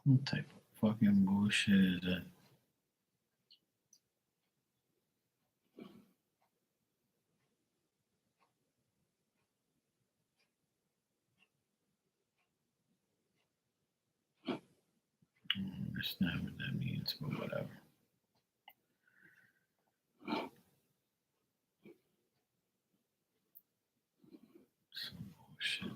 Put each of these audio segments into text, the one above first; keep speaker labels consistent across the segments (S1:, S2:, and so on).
S1: What type of fucking bullshit is that? That's not what that means, but whatever. Some bullshit.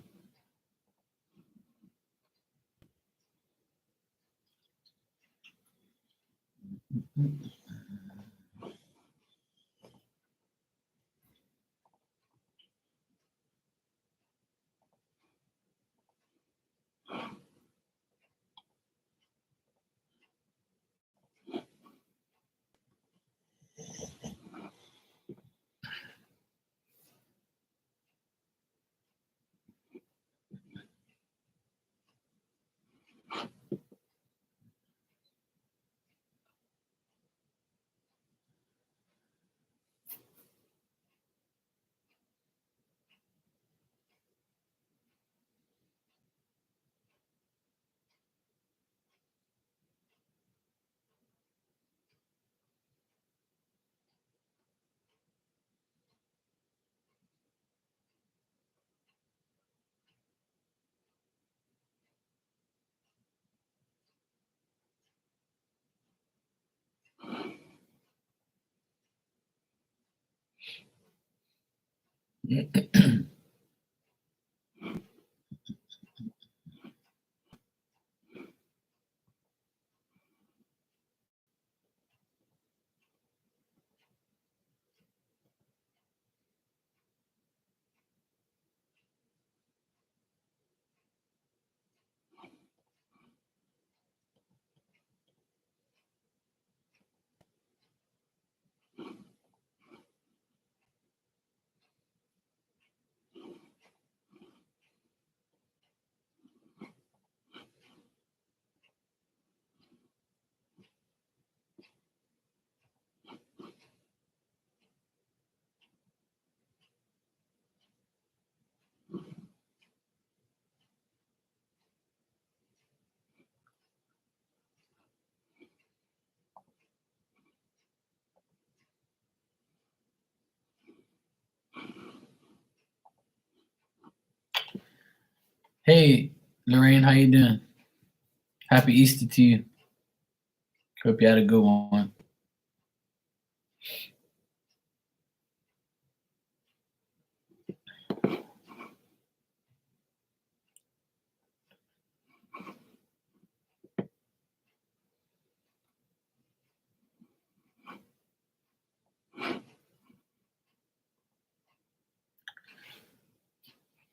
S1: Hey, Lorraine, how you doing? Happy Easter to you. Hope you had a good one.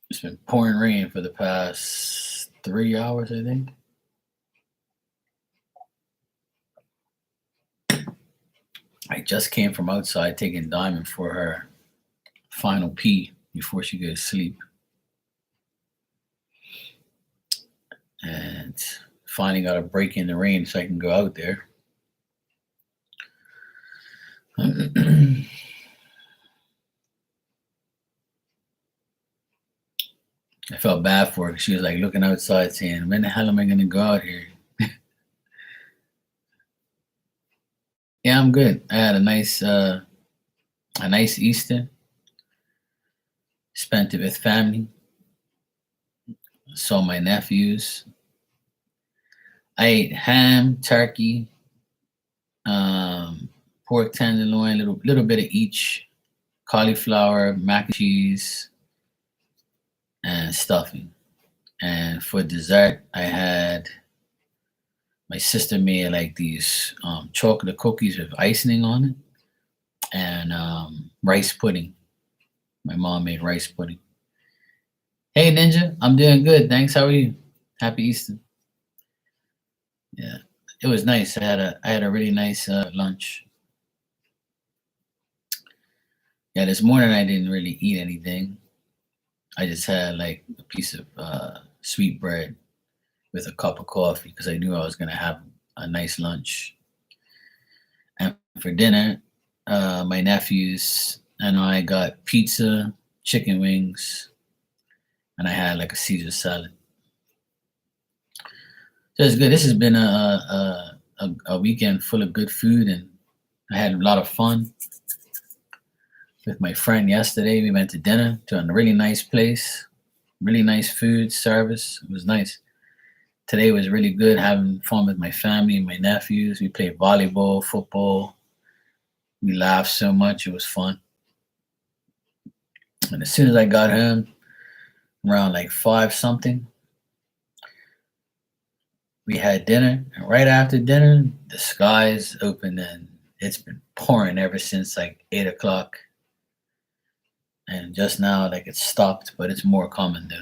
S1: It's been pouring rain for the past 3 hours, I think. I just came from outside taking Diamond for her final pee before she goes to sleep. And finally got a break in the rain so I can go out there. I felt bad for her because she was like looking outside saying, when the hell am I going to go out here? Yeah, I'm good. I had a nice Easter. Spent it with family. Saw my nephews. I ate ham, turkey, um, pork tenderloin, little bit of each, cauliflower, mac and cheese, and stuffing. And for dessert, I had my sister made like these chocolate cookies with icing on it, and rice pudding. My mom made rice pudding. Hey Ninja, I'm doing good. Thanks. How are you? Happy Easter. Yeah, it was nice. I had a really nice lunch. Yeah, this morning I didn't really eat anything. I just had like a piece of sweet bread with a cup of coffee because I knew I was gonna have a nice lunch. And for dinner, my nephews and I got pizza, chicken wings, and I had like a Caesar salad. So it's good. This has been a weekend full of good food, and I had a lot of fun with my friend yesterday. We went to dinner to a really nice place, really nice food service. It was nice. Today was really good, having fun with my family and my nephews. We played volleyball, football. We laughed so much. It was fun. And as soon as I got home, around like five something, we had dinner. And right after dinner, the skies opened and it's been pouring ever since like 8 o'clock. And just now, like it stopped, but it's more common though.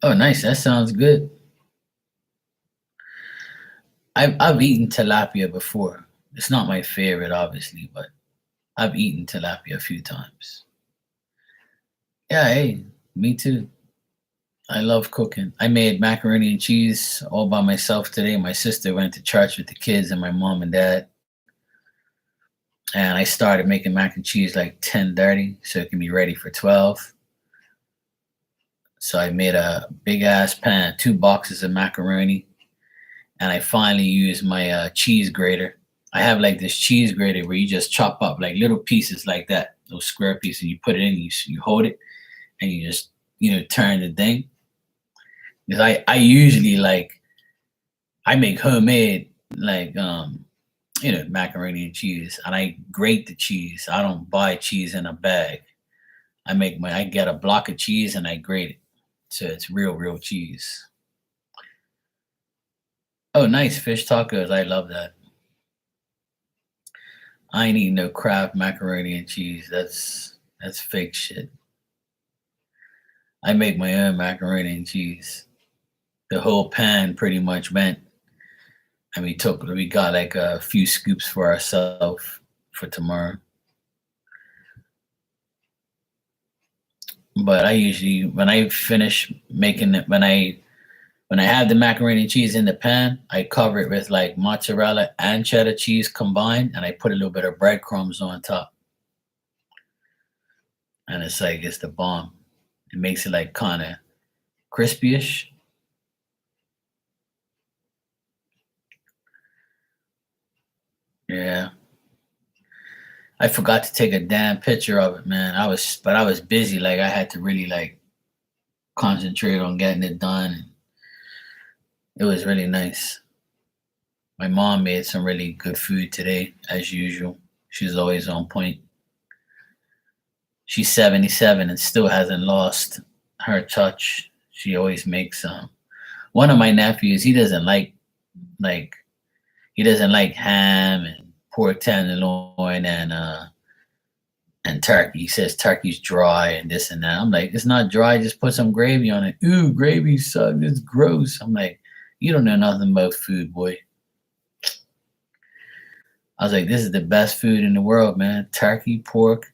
S1: Oh, nice. That sounds good. I've eaten tilapia before. It's not my favorite, obviously, but I've eaten tilapia a few times. Yeah, hey, me too. I love cooking. I made macaroni and cheese all by myself today. My sister went to church with the kids and my mom and dad, and I started making mac and cheese like 10:30, so it can be ready for 12. So I made a big ass pan, two boxes of macaroni, and I finally used my cheese grater. I have like this cheese grater where you just chop up like little pieces like that, those square pieces. You put it in, you hold it, and you just turn the thing. Because I usually like I make homemade like macaroni and cheese, and I grate the cheese. I don't buy cheese in a bag. I get a block of cheese and I grate it, so it's real cheese. Oh, nice fish tacos. I love that. I ain't eating no Kraft macaroni and cheese. That's fake shit. I make my own macaroni and cheese. The whole pan pretty much went, and we got like a few scoops for ourselves for tomorrow. But I usually when I finish making it when I have the macaroni and cheese in the pan, I cover it with like mozzarella and cheddar cheese combined, and I put a little bit of breadcrumbs on top, and it's the bomb. It makes it like kind of crispy-ish. Yeah, I forgot to take a damn picture of it, man. I was busy. Like I had to really like concentrate on getting it done. It was really nice. My mom made some really good food today, as usual. She's always on point. She's 77 and still hasn't lost her touch. She always makes one of my nephews, like he doesn't like ham and pork tenderloin and turkey. He says turkey's dry and this and that. I'm like, it's not dry, just put some gravy on it. Ooh, gravy sucks. It's gross. I'm like, you don't know nothing about food, boy. I was like, this is the best food in the world, man. Turkey, pork,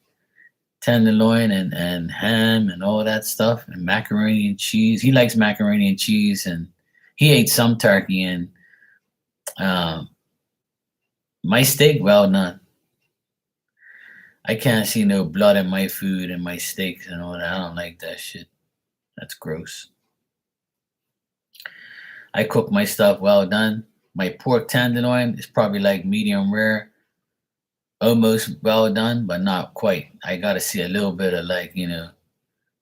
S1: tenderloin, and ham and all that stuff, and macaroni and cheese. He likes macaroni and cheese, and he ate some turkey and um, my steak. Well done. I can't see no blood in my food and my steaks and all that. I don't like that shit. That's gross. I cook my stuff well done. My pork tenderloin is probably like medium rare, almost well done, but not quite. I gotta see a little bit of like,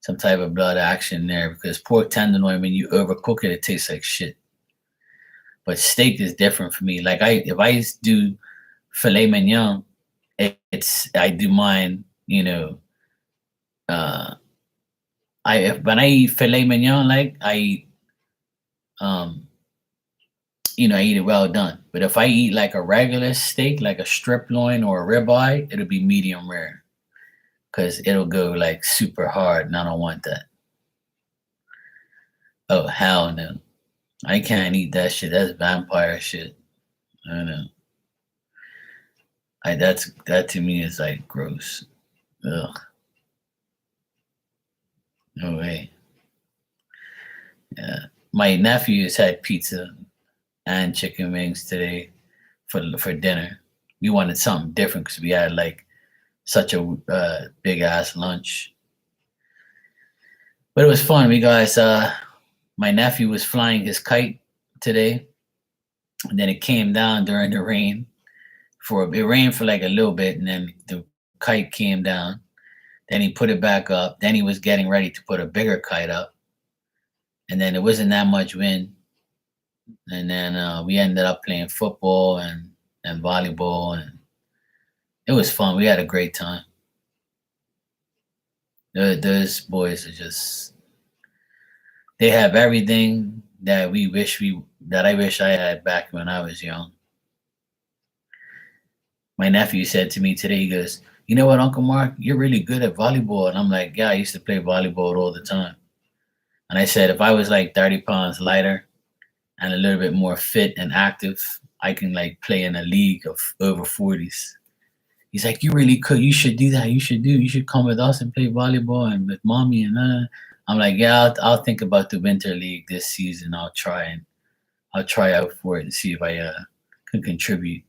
S1: some type of blood action there because pork tenderloin, when you overcook it, it tastes like shit. But steak is different for me. Like if I do filet mignon, I do mine, uh, when I eat filet mignon, like I eat, um, I eat it well done. But if I eat like a regular steak, like a strip loin or a ribeye, it'll be medium rare because it'll go like super hard, and I don't want that. Oh hell no, I can't eat that shit. That's vampire shit. I don't know. That to me is like gross. Ugh, no way. Yeah, my nephews had pizza and chicken wings today for dinner. We wanted something different because we had like such a big ass lunch. But it was fun. We guys, my nephew was flying his kite today, and then it came down during the rain. It rained for like a little bit, and then the kite came down. Then he put it back up. Then he was getting ready to put a bigger kite up, and then it wasn't that much wind. And then we ended up playing football and volleyball, and it was fun. We had a great time. Those boys are they have everything that I wish I had back when I was young. My nephew said to me today, he goes, "You know what, Uncle Mark, you're really good at volleyball." And I'm like, "Yeah, I used to play volleyball all the time." And I said, if I was like 30 pounds lighter and a little bit more fit and active, I can like play in a league of over 40s. He's like, "You really could. You should do that. You should come with us and play volleyball and with mommy and I'm like, "Yeah, I'll think about the winter league this season. I'll try out for it and see if I can contribute."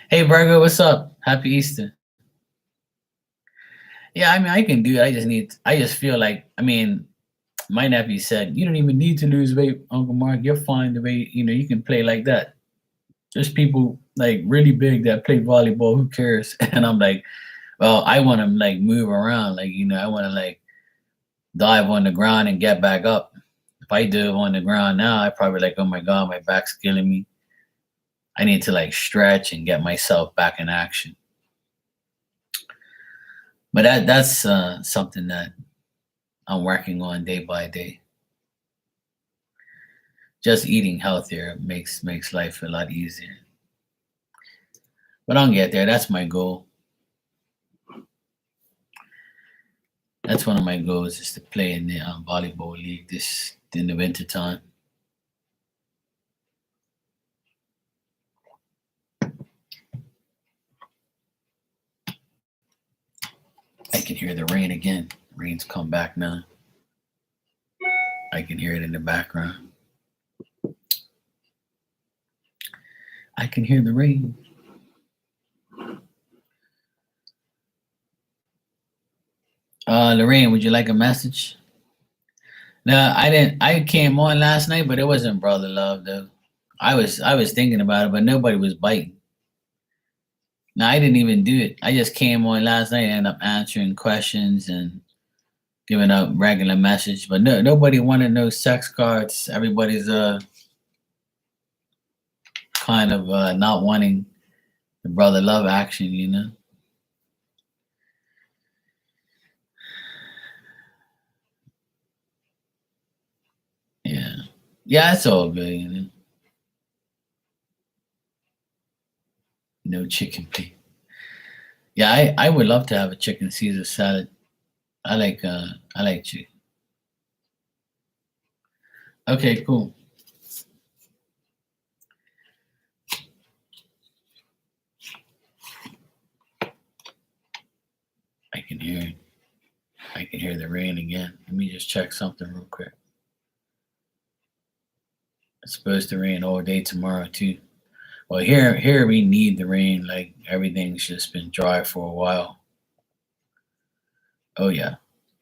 S1: Hey, Virgo, what's up? Happy Easter. Yeah, I mean, I can do it. I just feel like, I mean, my nephew said, "You don't even need to lose weight, Uncle Mark. You're fine the way, you can play like that." There's people like really big that play volleyball. Who cares? And I'm like, well, I want to like move around. Like, I want to like dive on the ground and get back up. If I dove on the ground now, I probably like, oh my God, my back's killing me. I need to like stretch and get myself back in action. But that's something that I'm working on day by day. Just eating healthier makes life a lot easier. But I'll get there. That's my goal. That's one of my goals is to play in the volleyball league this in the winter time. I can hear the rain again. Rain's come back now. I can hear it in the background. I can hear the rain. Lorraine, would you like a message? No, I didn't. I came on last night, but it wasn't brother love though. I was thinking about it, but nobody was biting. No, I didn't even do it. I just came on last night and ended up answering questions and giving up regular message. But no, nobody wanted no sex cards. Everybody's kind of not wanting the brother love action. Yeah. Yeah, it's all good. No chicken, please. Yeah, I would love to have a chicken Caesar salad. I like chicken. Okay, cool. I can hear it. I can hear the rain again. Let me just check something real quick. It's supposed to rain all day tomorrow too. Well, here we need the rain. Like everything's just been dry for a while. Oh yeah,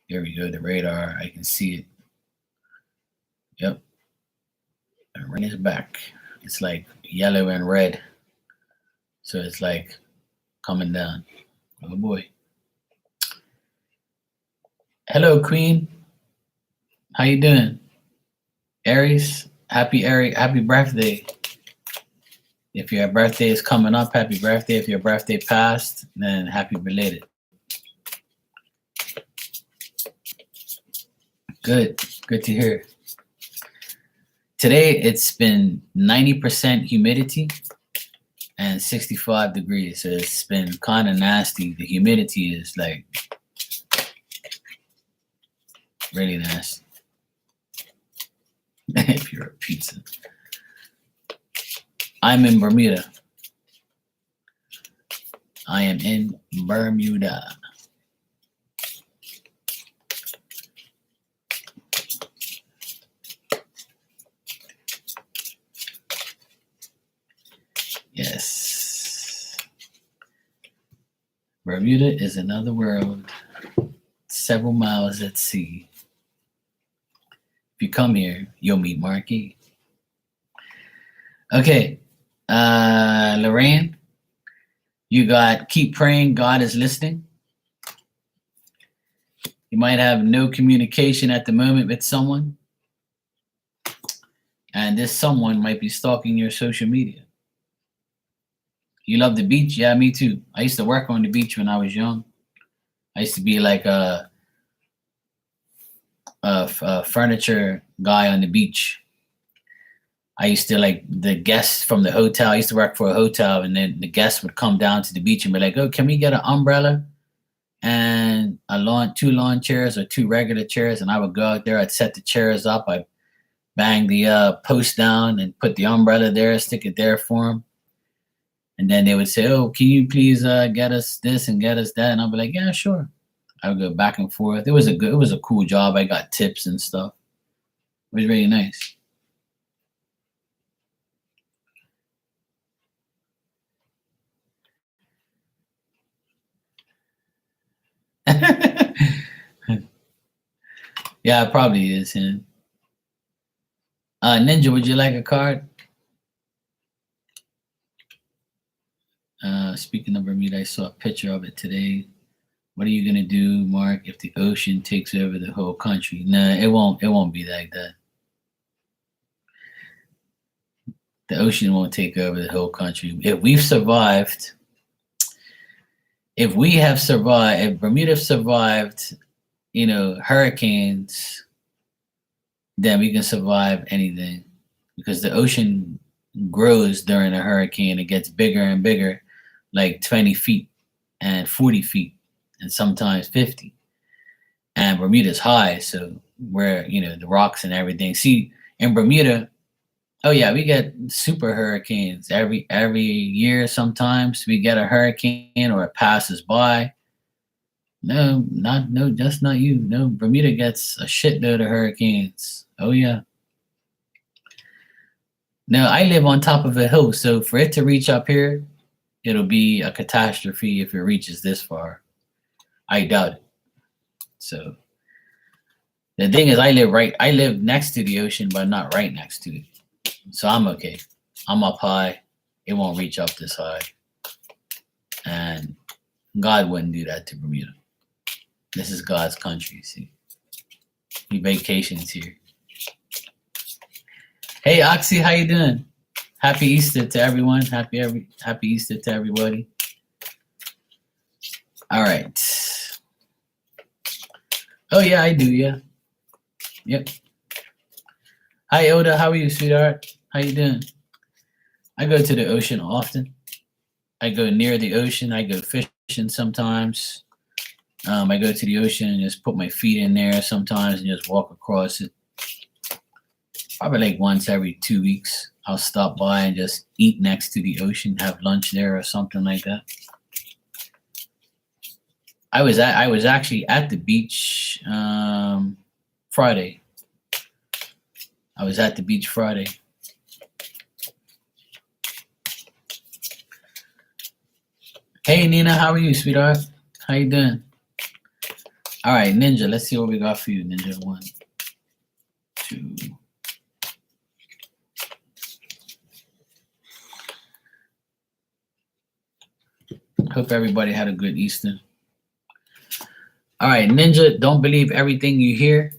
S1: here we go. The radar. I can see it. Yep, the rain is back. It's like yellow and red, so it's like coming down. Oh boy. Hello, Queen. How you doing? Aries. Happy birthday. If your birthday is coming up, happy birthday. If your birthday passed, then happy belated. Good. Good to hear. Today it's been 90% humidity and 65 degrees. So it's been kind of nasty. The humidity is like really nasty. If you're a pizza. I'm in Bermuda. I am in Bermuda. Yes. Bermuda is another world, several miles at sea. If you come here, you'll meet Marquis. Okay, Lorraine, you got keep praying, God is listening. You might have no communication at the moment with someone, and this someone might be stalking your social media. You love the beach? Yeah, me too. I used to work on the beach when I was young. I used to be like a furniture guy on the beach. I used to like the guests from the hotel. I used to work for a hotel, and then the guests would come down to the beach and be like, "Oh, can we get an umbrella and two lawn chairs or two regular chairs?" And I would go out there. I'd set the chairs up. I'd bang the post down and put the umbrella there, stick it there for them. And then they would say, "Oh, can you please get us this and get us that?" And I'd be like, "Yeah, sure." I would go back and forth. It was a cool job. I got tips and stuff. It was really nice. Yeah, it probably is him. Ninja, would you like a card? Speaking of Bermuda, I saw a picture of it today. What are you gonna do, Mark, if the ocean takes over the whole country? Nah, it won't. It won't be like that. The ocean won't take over the whole country. If we have survived, if Bermuda survived, hurricanes, then we can survive anything, because the ocean grows during a hurricane. It gets bigger and bigger, like 20 feet and 40 feet, and sometimes 50. And Bermuda's high, so where the rocks and everything. See, in Bermuda, oh yeah, we get super hurricanes every year. Sometimes we get a hurricane or it passes by. No, that's not you. No, Bermuda gets a shitload of hurricanes. Oh yeah. Now I live on top of a hill, so for it to reach up here, it'll be a catastrophe if it reaches this far. I doubt it. So the thing is, I live next to the ocean, but not right next to it. So I'm okay. I'm up high. It won't reach up this high. And God wouldn't do that to Bermuda. This is God's country, see. He vacations here. Hey Oxy, how you doing? Happy Easter to everyone. Happy Easter to everybody. All right. Oh yeah, I do, yeah. Yep. Hi Oda, how are you, sweetheart? How you doing? I go to the ocean often. I go near the ocean. I go fishing sometimes. I go to the ocean and just put my feet in there sometimes and just walk across it. Probably like once every 2 weeks, I'll stop by and just eat next to the ocean, have lunch there or something like that. I was actually at the beach Friday. I was at the beach Friday. Hey Nina, how are you, sweetheart? How you doing? All right, Ninja, let's see what we got for you, Ninja. 1, 2. Hope everybody had a good Easter. All right, Ninja, don't believe everything you hear.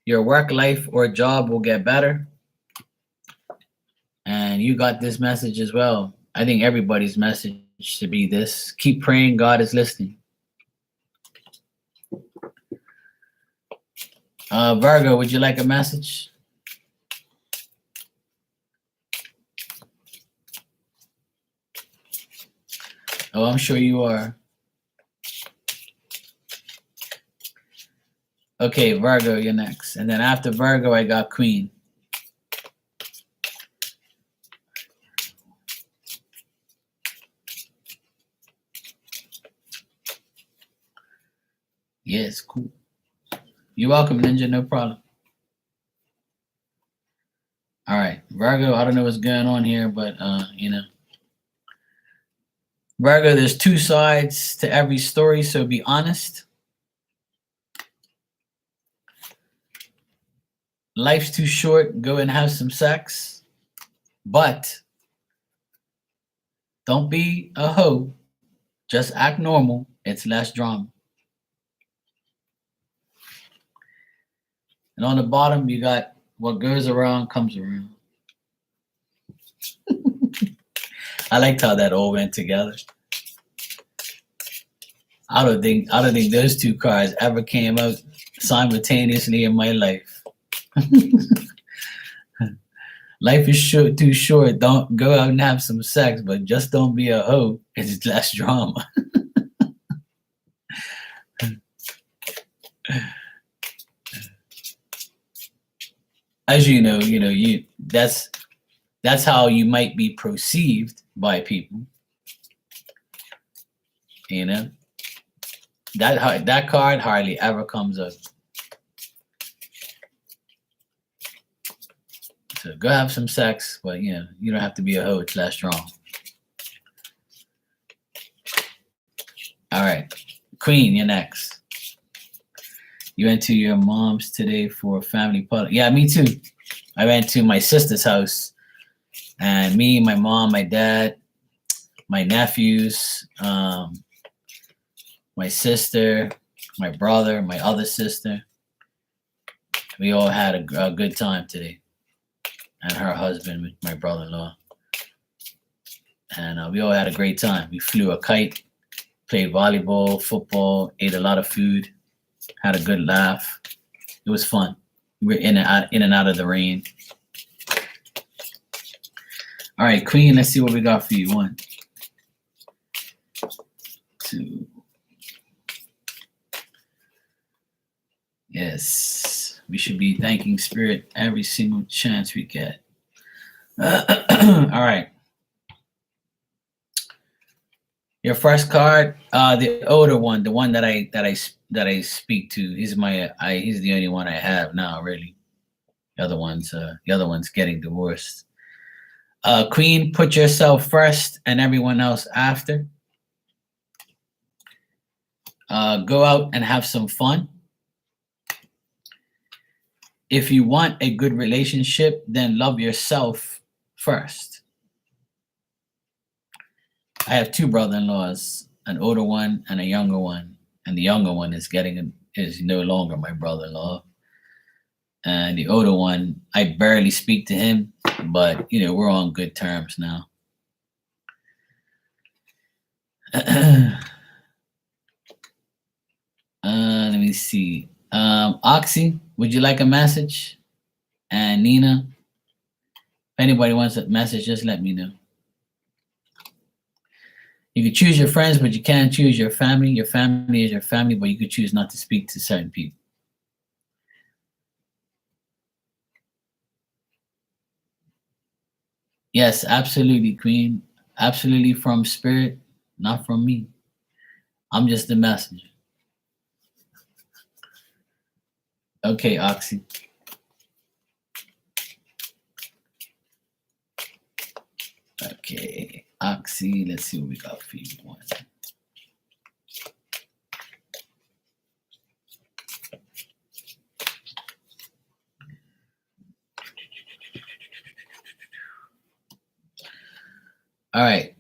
S1: Your work life or job will get better. And you got this message as well. I think everybody's message should be this. Keep praying, God is listening. Virgo, would you like a message? Oh, I'm sure you are. Okay, Virgo, you're next. And then after Virgo, I got Queen. Yes, cool. You're welcome, Ninja, no problem. All right, Virgo, I don't know what's going on here, but, Virgo, there's two sides to every story, so be honest. Life's too short, go and have some sex. But don't be a hoe. Just act normal. It's less drama. And on the bottom, you got what goes around comes around. I liked how that all went together. I don't think those two cards ever came out simultaneously in my life. Life is too short. Don't go out and have some sex, but just don't be a hoe. It's less drama. As you know, that's how you might be perceived by people. You know, that card hardly ever comes up. So go have some sex, but you don't have to be a hoe. It's less strong. All right, Queen, you're next. You went to your mom's today for a family party. Yeah, me too. I went to my sister's house, and me, my mom, my dad, my nephews, my sister, my brother, my other sister. We all had a good time today. And her husband with my brother-in-law. And we all had a great time. We flew a kite, played volleyball, football, ate a lot of food, had a good laugh. It was fun. We were in and out of the rain. All right, Queen, let's see what we got for you. 1, 2. Yes, we should be thanking Spirit every single chance we get. All right. Your first card, the older one, the one that I speak to. He's the only one I have now, really. The other one's getting divorced. Queen, put yourself first and everyone else after. Go out and have some fun. If you want a good relationship, then love yourself first. I have 2 brother-in-laws, an older one and a younger one. And the younger one is no longer my brother-in-law. And the older one, I barely speak to him, but we're on good terms now. Let me see. Oxy, would you like a message? And Nina, if anybody wants a message, just let me know. You can choose your friends, but you can't choose your family. Your family is your family, but you could choose not to speak to certain people. Yes, absolutely, Queen. Absolutely from Spirit, not from me. I'm just the messenger. Okay, Oxy. Okay, Oxy, let's see what we got for you. 1. All right.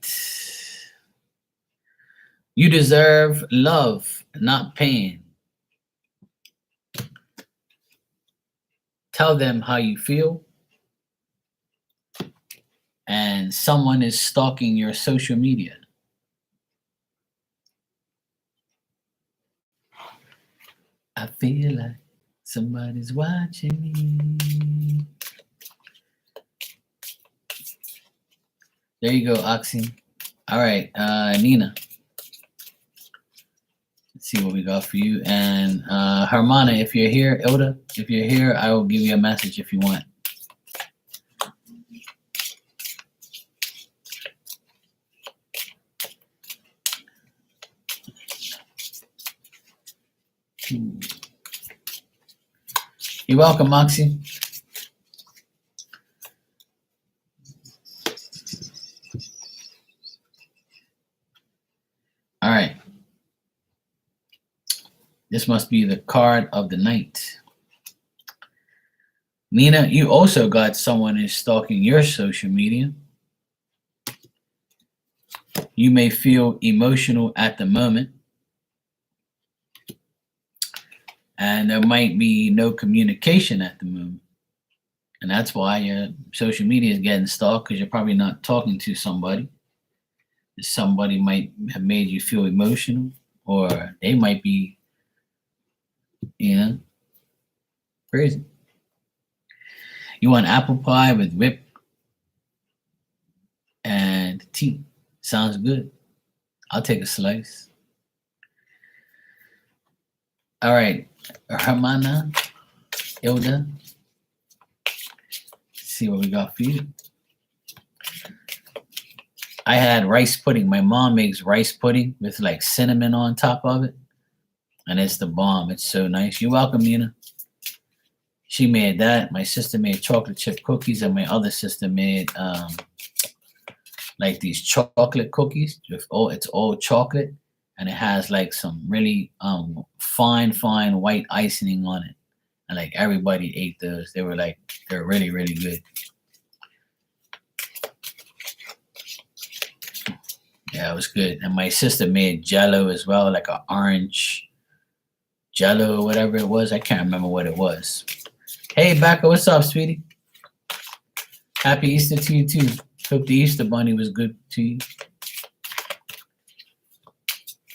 S1: You deserve love, not pain. Tell them how you feel. And someone is stalking your social media. I feel like somebody's watching me. There you go, Oxy. All right, Nina. Let's see what we got for you. And Hermana, if you're here, Ilda, if you're here, I will give you a message if you want. You're welcome, Moxie. This must be the card of the night. Nina, you also got someone is stalking your social media. You may feel emotional at the moment, and there might be no communication at the moment. And that's why your social media is getting stalked, because you're probably not talking to somebody. Somebody might have made you feel emotional, or they might be, you know, crazy. You want apple pie with whip and tea. Sounds good. I'll take a slice. All right. Hermana, Ilda. Let's see what we got for you. I had rice pudding. My mom makes rice pudding with like cinnamon on top of it. And it's the bomb. It's so nice. You're welcome, Nina. She made that. My sister made chocolate chip cookies, and my other sister made like these chocolate cookies. It's all chocolate, and it has like some really fine white icing on it. And like everybody ate those. They're really, really good. Yeah, it was good. And my sister made Jello as well, like an orange Jello or whatever it was. I can't remember what it was. Hey, Becca, what's up, sweetie? Happy Easter to you, too. Hope the Easter bunny was good to you.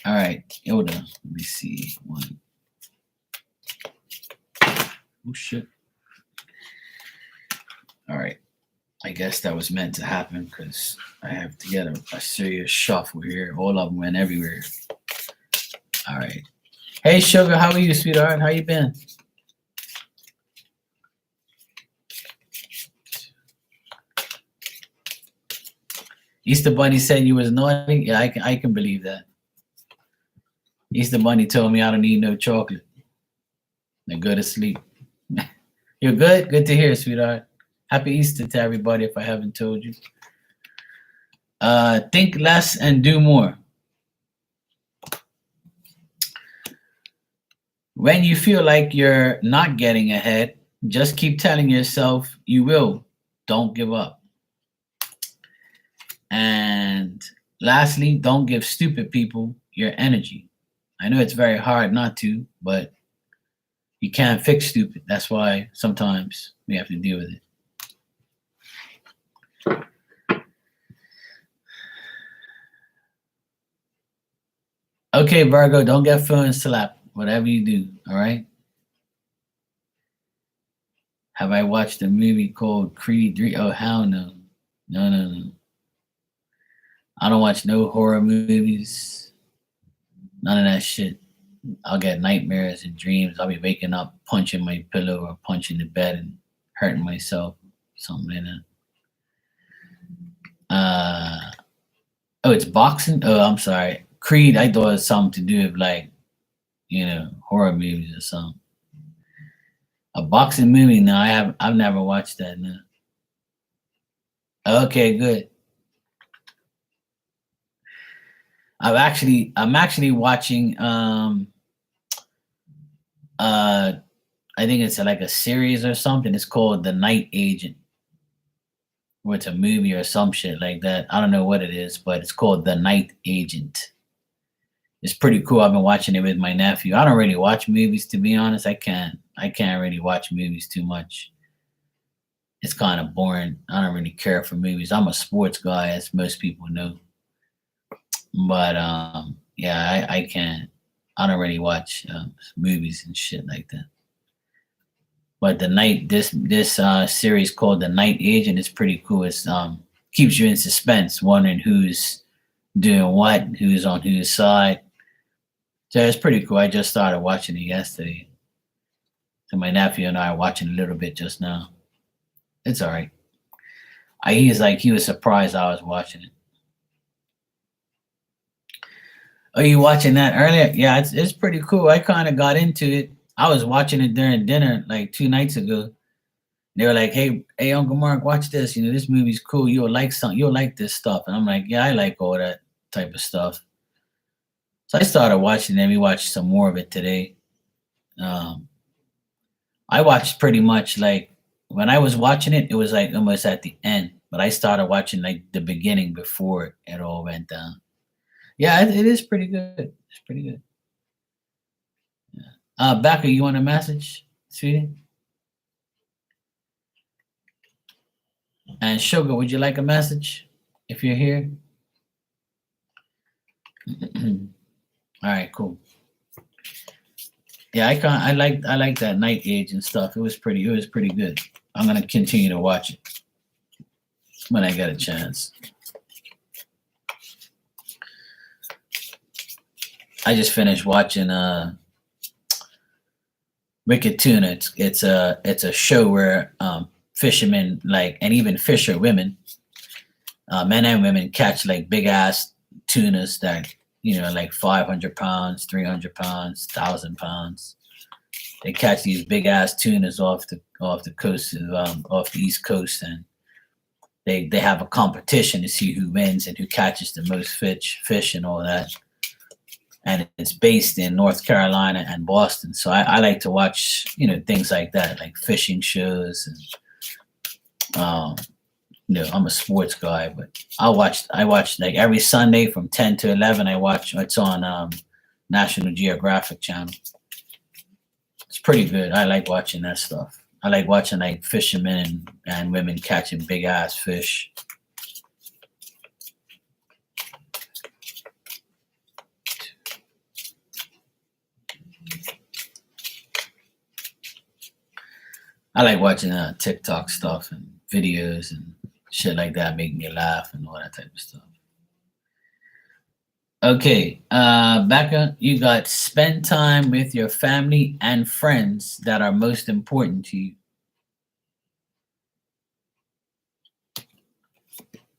S1: All right, Ilda, let me see. One. Oh, shit. All right. I guess that was meant to happen because I have to get a serious shuffle here. All of them went everywhere. All right. Hey, Sugar, how are you, sweetheart? How you been? Easter Bunny said you was naughty. Yeah, I can believe that. Easter Bunny told me I don't need no chocolate. Then go to sleep. You're good? Good to hear, sweetheart. Happy Easter to everybody if I haven't told you. Think less and do more. When you feel like you're not getting ahead, just keep telling yourself you will. Don't give up. And lastly, don't give stupid people your energy. I know it's very hard not to, but you can't fix stupid. That's why sometimes we have to deal with it. Okay, Virgo, don't get phone slapped. Whatever you do, all right? Have I watched a movie called Creed 3? Oh, hell no. No. I don't watch no horror movies. None of that shit. I'll get nightmares and dreams. I'll be waking up, punching my pillow or punching the bed and hurting myself. Something like that. Oh, it's boxing? Oh, I'm sorry. Creed, I thought it was something to do with like, horror movies or something. A boxing movie? No, I've never watched that, no. Okay, good. I'm actually watching I think it's like a series or something. It's called The Night Agent. Or it's a movie or some shit like that. I don't know what it is, but it's called The Night Agent. It's pretty cool. I've been watching it with my nephew. I don't really watch movies, to be honest. I can't really watch movies too much. It's kind of boring. I don't really care for movies. I'm a sports guy, as most people know. But yeah, I can't. I don't really watch movies and shit like that. But this series called The Night Agent is pretty cool. It's keeps you in suspense, wondering who's doing what, who's on whose side. So it's pretty cool. I just started watching it yesterday. So my nephew and I are watching a little bit just now. It's all right. He was surprised I was watching it. Are you watching that earlier? Yeah, it's pretty cool. I kind of got into it. I was watching it during dinner like 2 nights ago. They were like, hey, Uncle Mark, watch this. This movie's cool. You'll like something. You'll like this stuff. And I'm like, yeah, I like all that type of stuff. So I started watching it. We watched some more of it today. Um, I watched pretty much like when I was watching it, it was like almost at the end, but I started watching like the beginning before it all went down. Yeah, it is pretty good. It's pretty good. Yeah. Becca, you want a message, sweetie? And Sugar, would you like a message if you're here? All right, cool. Yeah, I like that Night Age and stuff. It was pretty good. I'm gonna continue to watch it when I get a chance. I just finished watching Wicked Tuna. It's a show where fishermen like and even fisher women, men and women catch like big ass tunas that like 500 pounds, 300 pounds, 1,000 pounds. They catch these big ass tunas off the coast of off the East Coast, and they have a competition to see who wins and who catches the most fish and all that. And it's based in North Carolina and Boston. So I like to watch things like that, like fishing shows. And I'm a sports guy, but I watch like every Sunday from 10 to 11. I watch it's on National Geographic channel. It's pretty good. I like watching that stuff. I like watching like fishermen and women catching big ass fish. I like watching TikTok stuff and videos and shit like that. Make me laugh and all that type of stuff. Okay, Becca, you got spend time with your family and friends that are most important to you.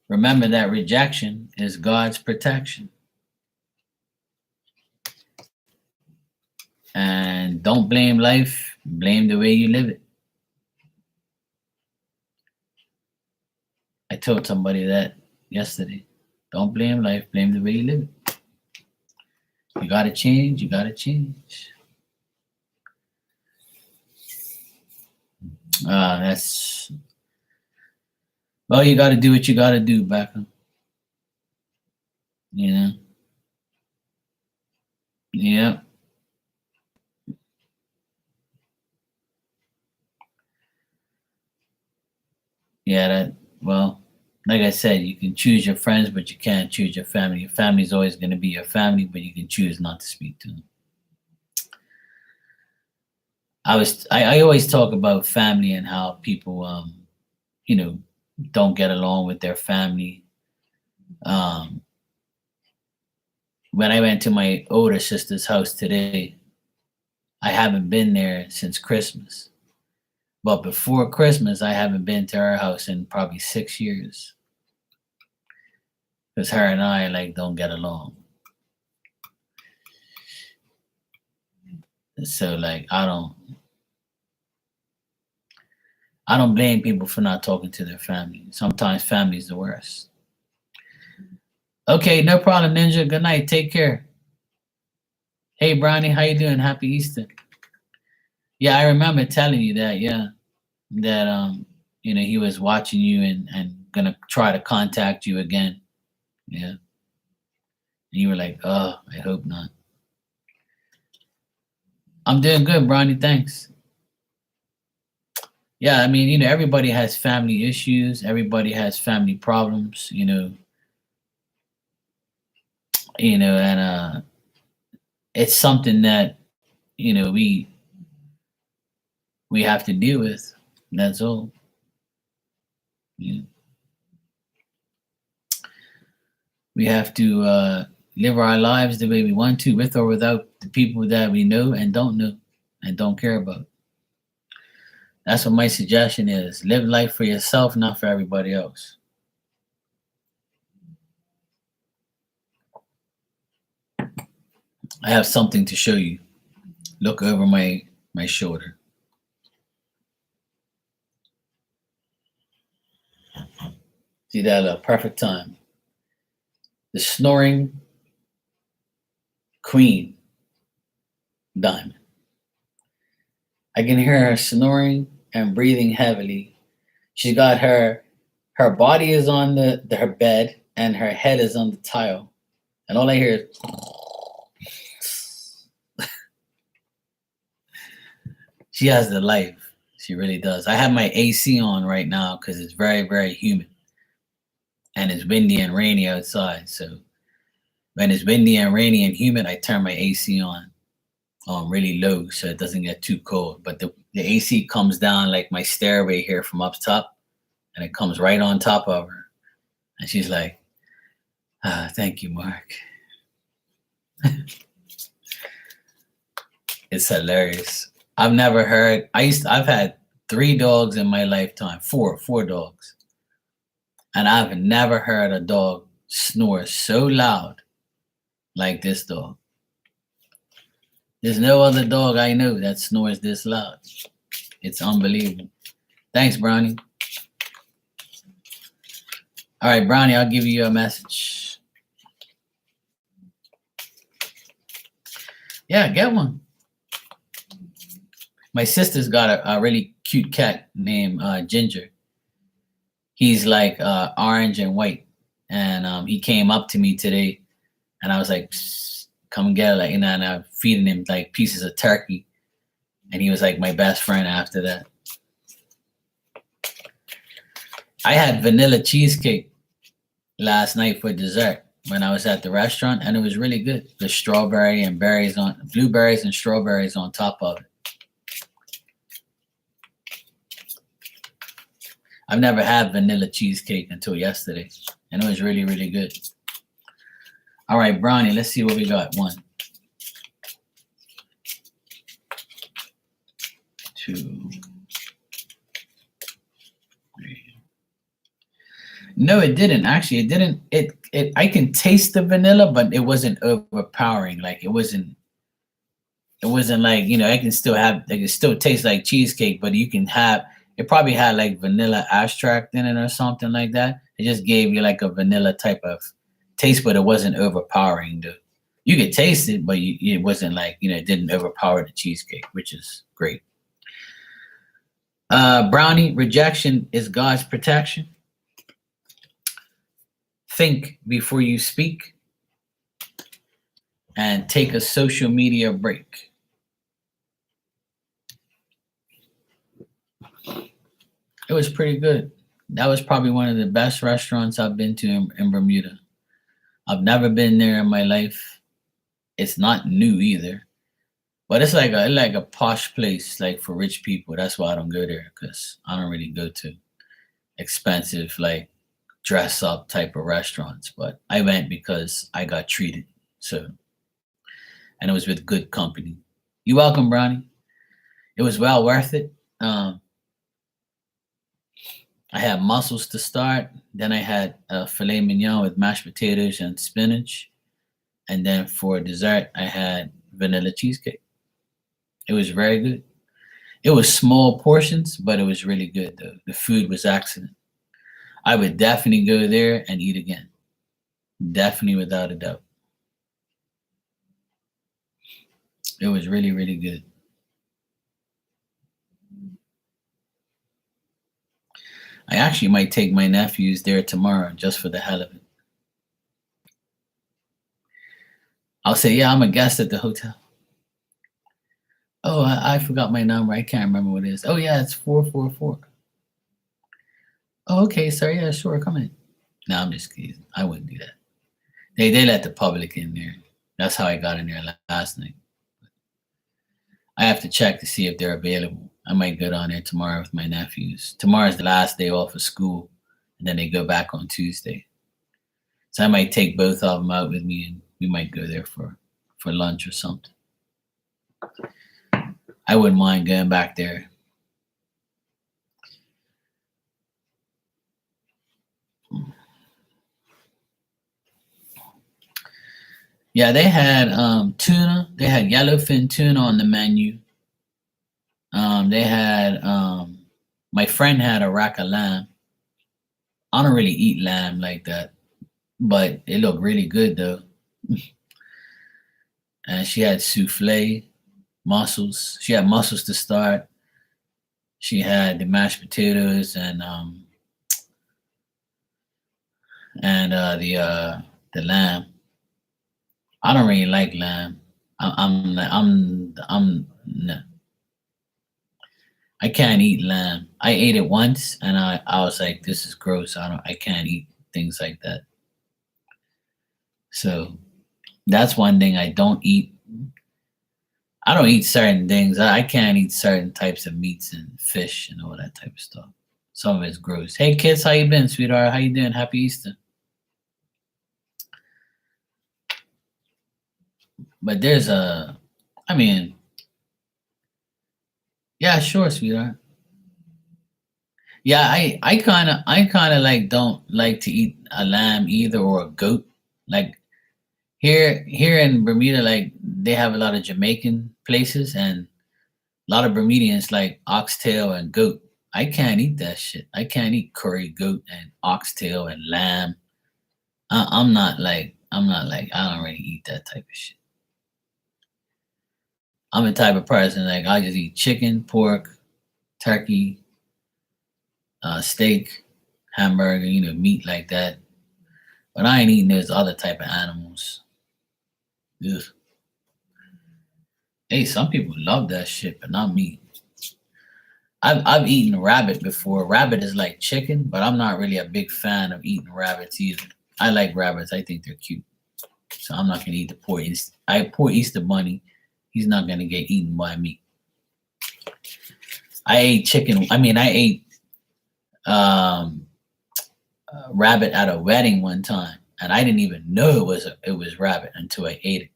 S1: Remember that rejection is God's protection. And don't blame life, blame the way you live it. I told somebody that yesterday. Don't blame life, blame the way you live it. You gotta change, you gotta change. That's well, you gotta do what you gotta do, Becca. You know? Yeah. Yeah, well, like I said, you can choose your friends, but you can't choose your family. Your family is always going to be your family, but you can choose not to speak to them. I always talk about family and how people, you know, don't get along with their family. Um, when I went to my older sister's house today, I haven't been there since Christmas. But before Christmas, I haven't been to her house in probably 6 years because her and I like don't get along. So like I don't blame people for not talking to their family. Sometimes family is the worst. Okay, no problem, Ninja. Good night. Take care. Hey, Brownie, how you doing? Happy Easter. Yeah, I remember telling you that. Yeah, that he was watching you and gonna try to contact you again. Yeah, and you were like, oh, I hope not. I'm doing good, Brownie. Thanks. Yeah, I mean, everybody has family issues. Everybody has family problems. And it's something that you know we we have to deal with. That's all. You know, we have to live our lives the way we want to, with or without the people that we know and don't care about. That's what my suggestion is. Live life for yourself, not for everybody else. I have something to show you. Look over my shoulder. See that perfect time. The snoring queen diamond. I can hear her snoring and breathing heavily. She got her body is on her bed and her head is on the tile. And all I hear is she has the life. She really does. I have my AC on right now because it's very, very humid. And it's windy and rainy outside. So when it's windy and rainy and humid, I turn my AC on really low so it doesn't get too cold. But the AC comes down like my stairway here from up top, and it comes right on top of her. And she's like, thank you, Mark. It's hilarious. I've never heard, I've had 3 dogs in my lifetime, four dogs. And I've never heard a dog snore so loud like this dog. There's no other dog I know that snores this loud. It's unbelievable. Thanks, Brownie. All right, Brownie, I'll give you a message. Yeah, get one. My sister's got a really cute cat named Ginger. He's like orange and white. And he came up to me today, and I was like, come get it, like, and I'm feeding him like pieces of turkey. And he was like my best friend after that. I had vanilla cheesecake last night for dessert when I was at the restaurant, and it was really good. The strawberry and blueberries and strawberries on top of it. I've never had vanilla cheesecake until yesterday, and it was really, really good. All right, Brownie, let's see what we got. 1, 2, 3. No, it didn't. Actually, it didn't. It. I can taste the vanilla, but it wasn't overpowering. Like it wasn't like, I can still taste like cheesecake, but you can have. It probably had like vanilla extract in it or something like that. It just gave you like a vanilla type of taste, but it wasn't overpowering. You could taste it, but it wasn't like, it didn't overpower the cheesecake, which is great. Brownie, rejection is God's protection. Think before you speak, and take a social media break. It was pretty good. That was probably one of the best restaurants I've been to in Bermuda. I've never been there in my life. It's not new either, but it's like a posh place, like for rich people. That's why I don't go there, because I don't really go to expensive, like dress up type of restaurants. But I went because I got treated. So, and it was with good company. You're welcome, Brownie. It was well worth it. I had mussels to start. Then I had filet mignon with mashed potatoes and spinach. And then for dessert, I had vanilla cheesecake. It was very good. It was small portions, but it was really good, though. The food was excellent. I would definitely go there and eat again. Definitely, without a doubt. It was really, really good. I actually might take my nephews there tomorrow just for the hell of it. I'll say, yeah, I'm a guest at the hotel. Oh, I forgot my number. I can't remember what it is. Oh, yeah, it's 444. Oh, okay, sir. Yeah, sure. Come in. No, I'm just kidding. I wouldn't do that. They let the public in there. That's how I got in there last night. I have to check to see if they're available. I might go down there tomorrow with my nephews. Tomorrow's the last day off of school, and then they go back on Tuesday. So I might take both of them out with me, and we might go there for lunch or something. I wouldn't mind going back there. Yeah, they had tuna. They had yellowfin tuna on the menu. They had my friend had a rack of lamb. I don't really eat lamb like that, but it looked really good though. And she had souffle mussels. She had mussels to start. She had the mashed potatoes and the lamb. I don't really like lamb. No, I can't eat lamb. I ate it once and I was like, this is gross. I can't eat things like that. So that's one thing I don't eat. I don't eat certain things. I can't eat certain types of meats and fish and all that type of stuff. Some of it's gross. Hey kids, how you been, sweetheart? How you doing? Happy Easter. But there's I mean, yeah, sure, sweetheart. Yeah, I kinda like don't like to eat a lamb either or a goat. Like here in Bermuda, like they have a lot of Jamaican places and a lot of Bermudians like oxtail and goat. I can't eat that shit. I can't eat curry goat and oxtail and lamb. I'm not like I don't really eat that type of shit. I'm the type of person like I just eat chicken, pork, turkey, steak, hamburger, meat like that. But I ain't eating those other type of animals. Ugh. Hey, some people love that shit, but not me. I've eaten rabbit before. Rabbit is like chicken, but I'm not really a big fan of eating rabbits either. I like rabbits. I think they're cute. So I'm not gonna eat the poor Easter bunny. He's not gonna get eaten by me. I ate chicken. I mean, I ate um, rabbit at a wedding one time, and I didn't even know it was rabbit until I ate it.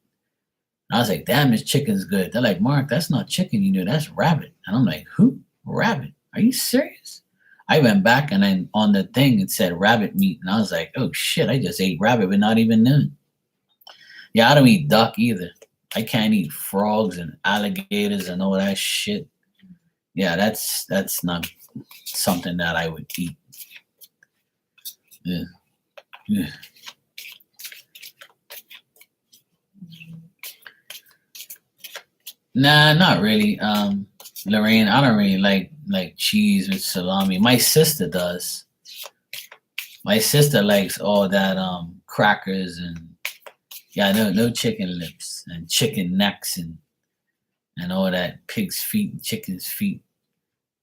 S1: And I was like, "Damn, this chicken's good." They're like, "Mark, that's not chicken, that's rabbit." And I'm like, "Who? Rabbit? Are you serious?" I went back and then on the thing it said rabbit meat, and I was like, "Oh shit, I just ate rabbit but not even knowing." Yeah, I don't eat duck either. I can't eat frogs and alligators and all that shit. Yeah, that's not something that I would eat. Yeah. Yeah. Nah, not really. Lorraine, I don't really like cheese with salami. My sister does. My sister likes all that crackers and yeah, no chicken lips and chicken necks and all that pig's feet and chicken's feet.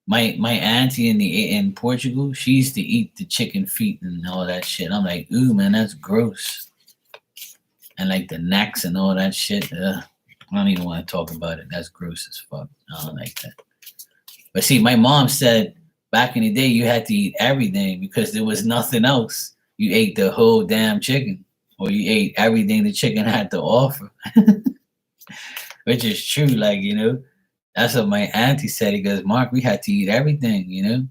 S1: My auntie in Portugal, she used to eat the chicken feet and all that shit. I'm like, ooh man, that's gross. And like the necks and all that shit. Ugh, I don't even want to talk about it. That's gross as fuck. I don't like that. But see, my mom said back in the day you had to eat everything because there was nothing else. You ate the whole damn chicken, or you ate everything the chicken had to offer, which is true. Like that's what my auntie said. He goes, Mark, we had to eat everything.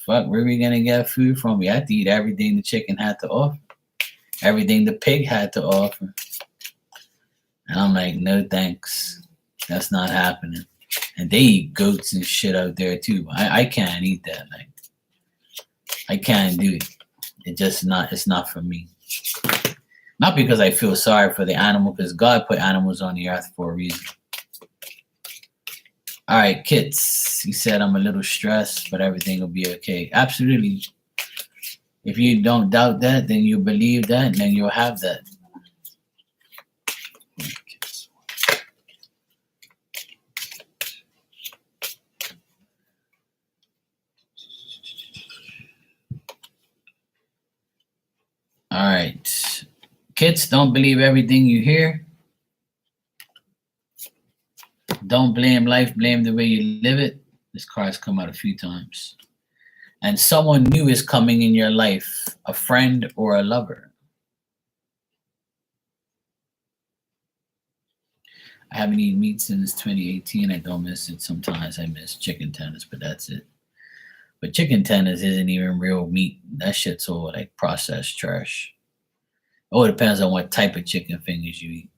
S1: Fuck, where we gonna get food from? We had to eat everything the chicken had to offer, everything the pig had to offer. And I'm like, no thanks, that's not happening. And they eat goats and shit out there too. I can't eat that. Like, I can't do it. It's not for me. Not because I feel sorry for the animal, because God put animals on the earth for a reason. All right, Kits. He said I'm a little stressed, but everything will be okay. Absolutely. If you don't doubt that, then you believe that, and then you'll have that. All right. Kids, don't believe everything you hear. Don't blame life, blame the way you live it. This card's come out a few times. And someone new is coming in your life, a friend or a lover. I haven't eaten meat since 2018. I don't miss it. Sometimes I miss chicken tenders, but that's it. But chicken tenders isn't even real meat. That shit's all like processed trash. Oh, it depends on what type of chicken fingers you eat.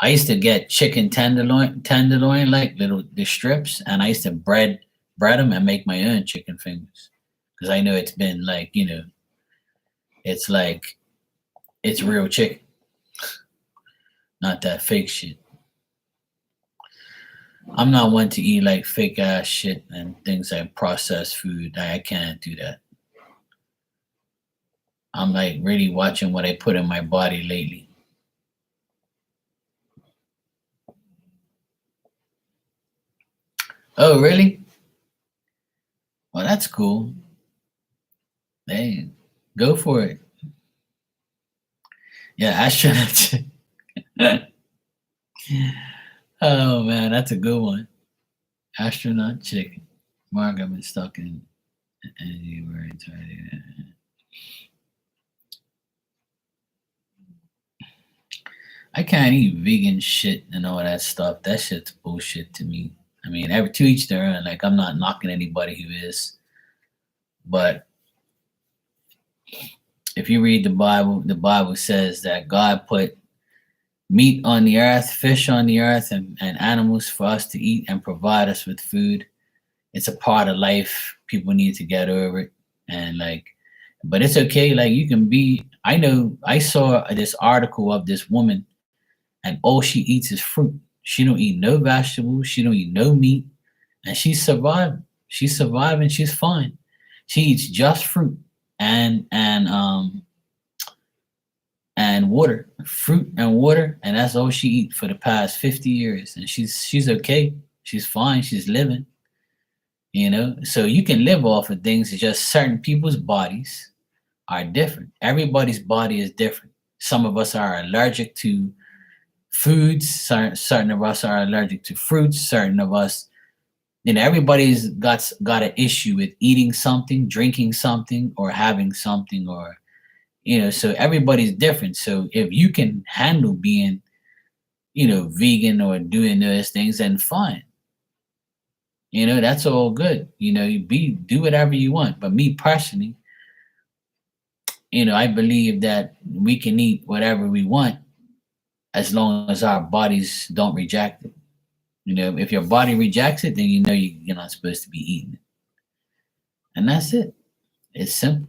S1: I used to get chicken tenderloin, like the strips, and I used to bread them and make my own chicken fingers because I know it's been like it's like it's real chicken, not that fake shit. I'm not one to eat like fake ass shit and things like processed food. I can't do that. I'm like really watching what I put in my body lately. Oh, really? Well, that's cool. Hey, go for it. Yeah, astronaut. Oh man, that's a good one. Astronaut chicken. Mark, I've been stuck in energy where it's I can't eat vegan shit and all that stuff. That shit's bullshit to me. I mean, every to each their own. Like I'm not knocking anybody who is, but if you read the Bible says that God put meat on the earth, fish on the earth, and animals for us to eat and provide us with food. It's a part of life. People need to get over it. And like, but it's okay. Like you can be, I know I saw this article of this woman and all she eats is fruit. She don't eat no vegetables. She don't eat no meat. And she's surviving. She's surviving. She's fine. She eats just fruit and and water, fruit and water, and that's all she eat for the past 50 years. And she's okay. She's fine. She's living. So you can live off of things. It's just certain people's bodies are different. Everybody's body is different. Some of us are allergic to foods. Certain of us are allergic to fruits. Certain of us, everybody's got an issue with eating something, drinking something, or having something, or so everybody's different. So if you can handle being, vegan or doing those things, then fine. That's all good. You do whatever you want. But me personally, I believe that we can eat whatever we want as long as our bodies don't reject it. If your body rejects it, then you're not supposed to be eating it. And that's it. It's simple.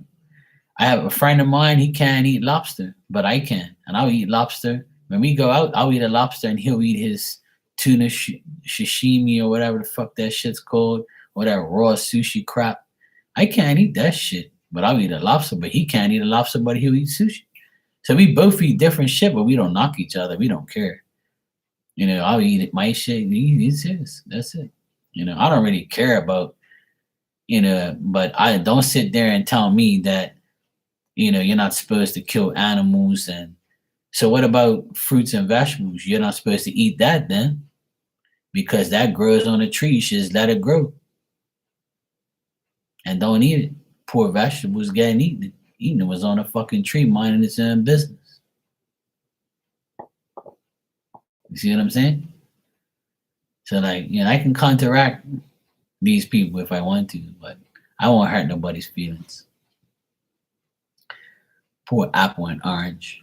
S1: I have a friend of mine, he can't eat lobster, but I can. And I'll eat lobster. When we go out, I'll eat a lobster and he'll eat his tuna sashimi or whatever the fuck that shit's called, or that raw sushi crap. I can't eat that shit, but I'll eat a lobster, but he can't eat a lobster, but he'll eat sushi. So we both eat different shit, but we don't knock each other. We don't care. I'll eat it, my shit, and he eats his. That's it. I don't really care about, but I don't sit there and tell me that, you're not supposed to kill animals. And so what about fruits and vegetables? You're not supposed to eat that then, because that grows on a tree. You should just let it grow and don't eat it. Poor vegetables getting eaten. Eating it was on a fucking tree minding its own business. You see what I'm saying? So like, I can counteract these people if I want to, but I won't hurt nobody's feelings. Poor apple and orange.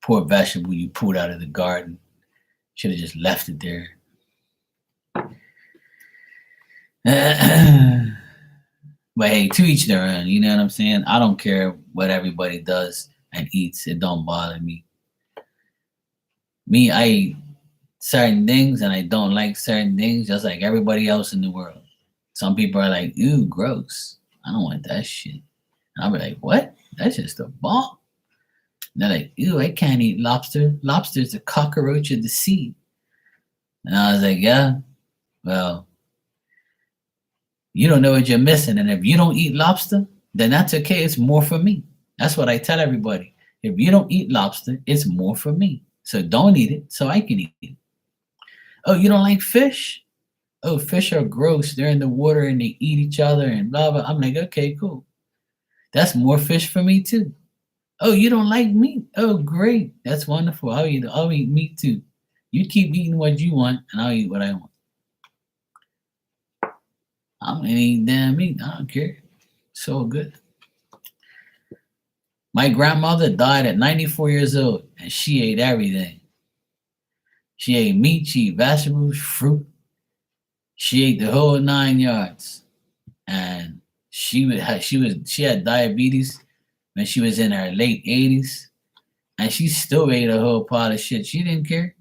S1: Poor vegetable you pulled out of the garden. Should have just left it there. But hey, to each their own. You know what I'm saying? I don't care what everybody does and eats. It don't bother me. Me, I eat certain things and I don't like certain things, just like everybody else in the world. Some people are like, "Ooh, gross. I don't want that shit." And I'll be like, "What? That's just a bomb." And they're like, "Ew, I can't eat lobster. Lobster's a cockroach of the sea." And I was like, "Yeah, well, you don't know what you're missing. And if you don't eat lobster, then that's okay. It's more for me." That's what I tell everybody. If you don't eat lobster, it's more for me. So don't eat it so I can eat it. Oh, you don't like fish? Oh, fish are gross. They're in the water and they eat each other and blah, blah. I'm like, okay, cool. That's more fish for me too. Oh, you don't like meat? Oh, great. That's wonderful. I'll eat meat too. You keep eating what you want and I'll eat what I want. I'm gonna eat damn meat. I don't care. So good. My grandmother died at 94 years old and she ate everything. She ate meat, she ate vegetables, fruit. She ate the whole 9 yards. And she had diabetes when she was in her late 80s. And she still ate a whole pile of shit. She didn't care.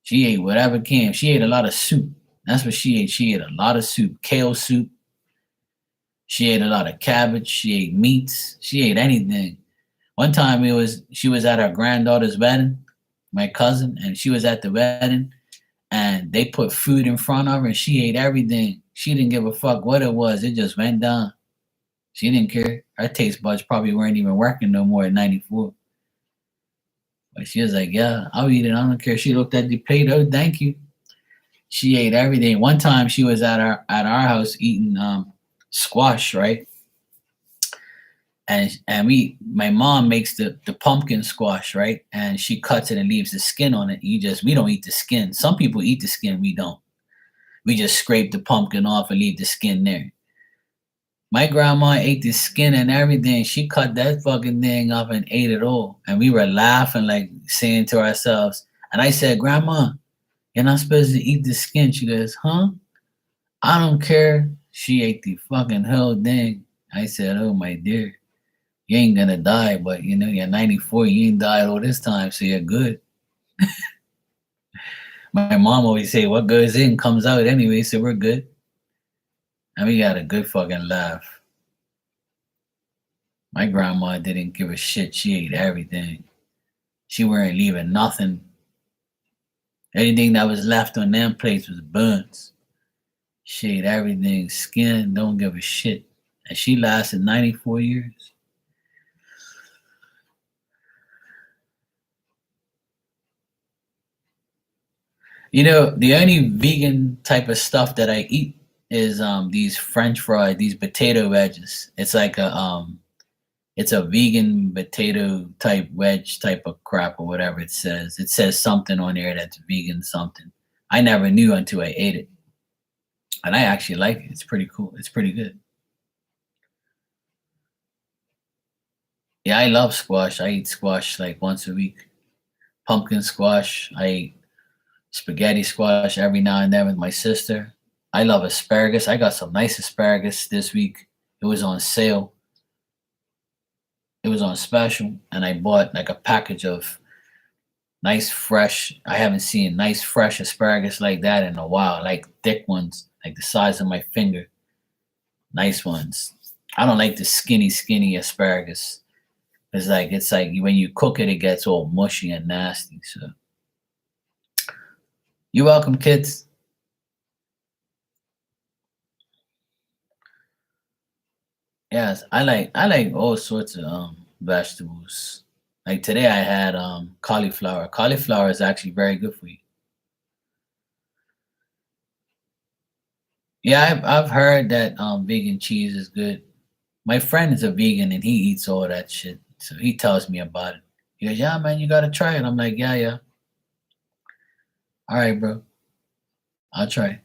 S1: She ate whatever came. She ate a lot of soup. That's what she ate. She ate a lot of soup, kale soup. She ate a lot of cabbage. She ate meats. She ate anything. One time she was at her granddaughter's wedding, my cousin, and she was at the wedding, and they put food in front of her, and she ate everything. She didn't give a fuck what it was. It just went down. She didn't care. Her taste buds probably weren't even working no more at 94. But she was like, yeah, I'll eat it. I don't care. She looked at the plate. Oh, thank you. She ate everything. One time she was at our house eating squash, right? And my mom makes the pumpkin squash, right? And she cuts it and leaves the skin on it. We don't eat the skin. Some people eat the skin, we don't. We just scrape the pumpkin off and leave the skin there. My grandma ate the skin and everything. She cut that fucking thing up and ate it all. And we were laughing, like saying to ourselves. And I said, Grandma, you're not supposed to eat the skin. She goes, huh? I don't care. She ate the fucking whole thing. I said, oh my dear, you ain't gonna die, but you know, you're 94, you ain't died all this time, so you're good. My mom always say, what goes in comes out anyway, so we're good. And we got a good fucking laugh. My grandma didn't give a shit. She ate everything. She weren't leaving nothing. Anything that was left on them plates was burns. She ate everything. Skin, don't give a shit. And she lasted 94 years. You know, the only vegan type of stuff that I eat is these French fries, these potato wedges. It's a vegan potato type wedge type of crap or whatever it says. It says something on there that's vegan something. I never knew until I ate it. And I actually like it. It's pretty cool. It's pretty good. Yeah, I love squash. I eat squash like once a week. Pumpkin squash. I eat spaghetti squash every now and then with my sister. I love asparagus. I got some nice asparagus this week. It was on sale. It was on special, and I bought like a package of nice fresh. I haven't seen nice fresh asparagus like that in a while, like thick ones, like the size of my finger. Nice ones. I don't like the skinny asparagus. It's like when you cook it, it gets all mushy and nasty. So you're welcome, kids. Yes, I like all sorts of vegetables. Like today I had cauliflower. Cauliflower is actually very good for you. Yeah, I've heard that vegan cheese is good. My friend is a vegan and he eats all that shit. So he tells me about it. He goes, yeah, man, you gotta try it. I'm like, yeah, yeah. All right, bro. I'll try.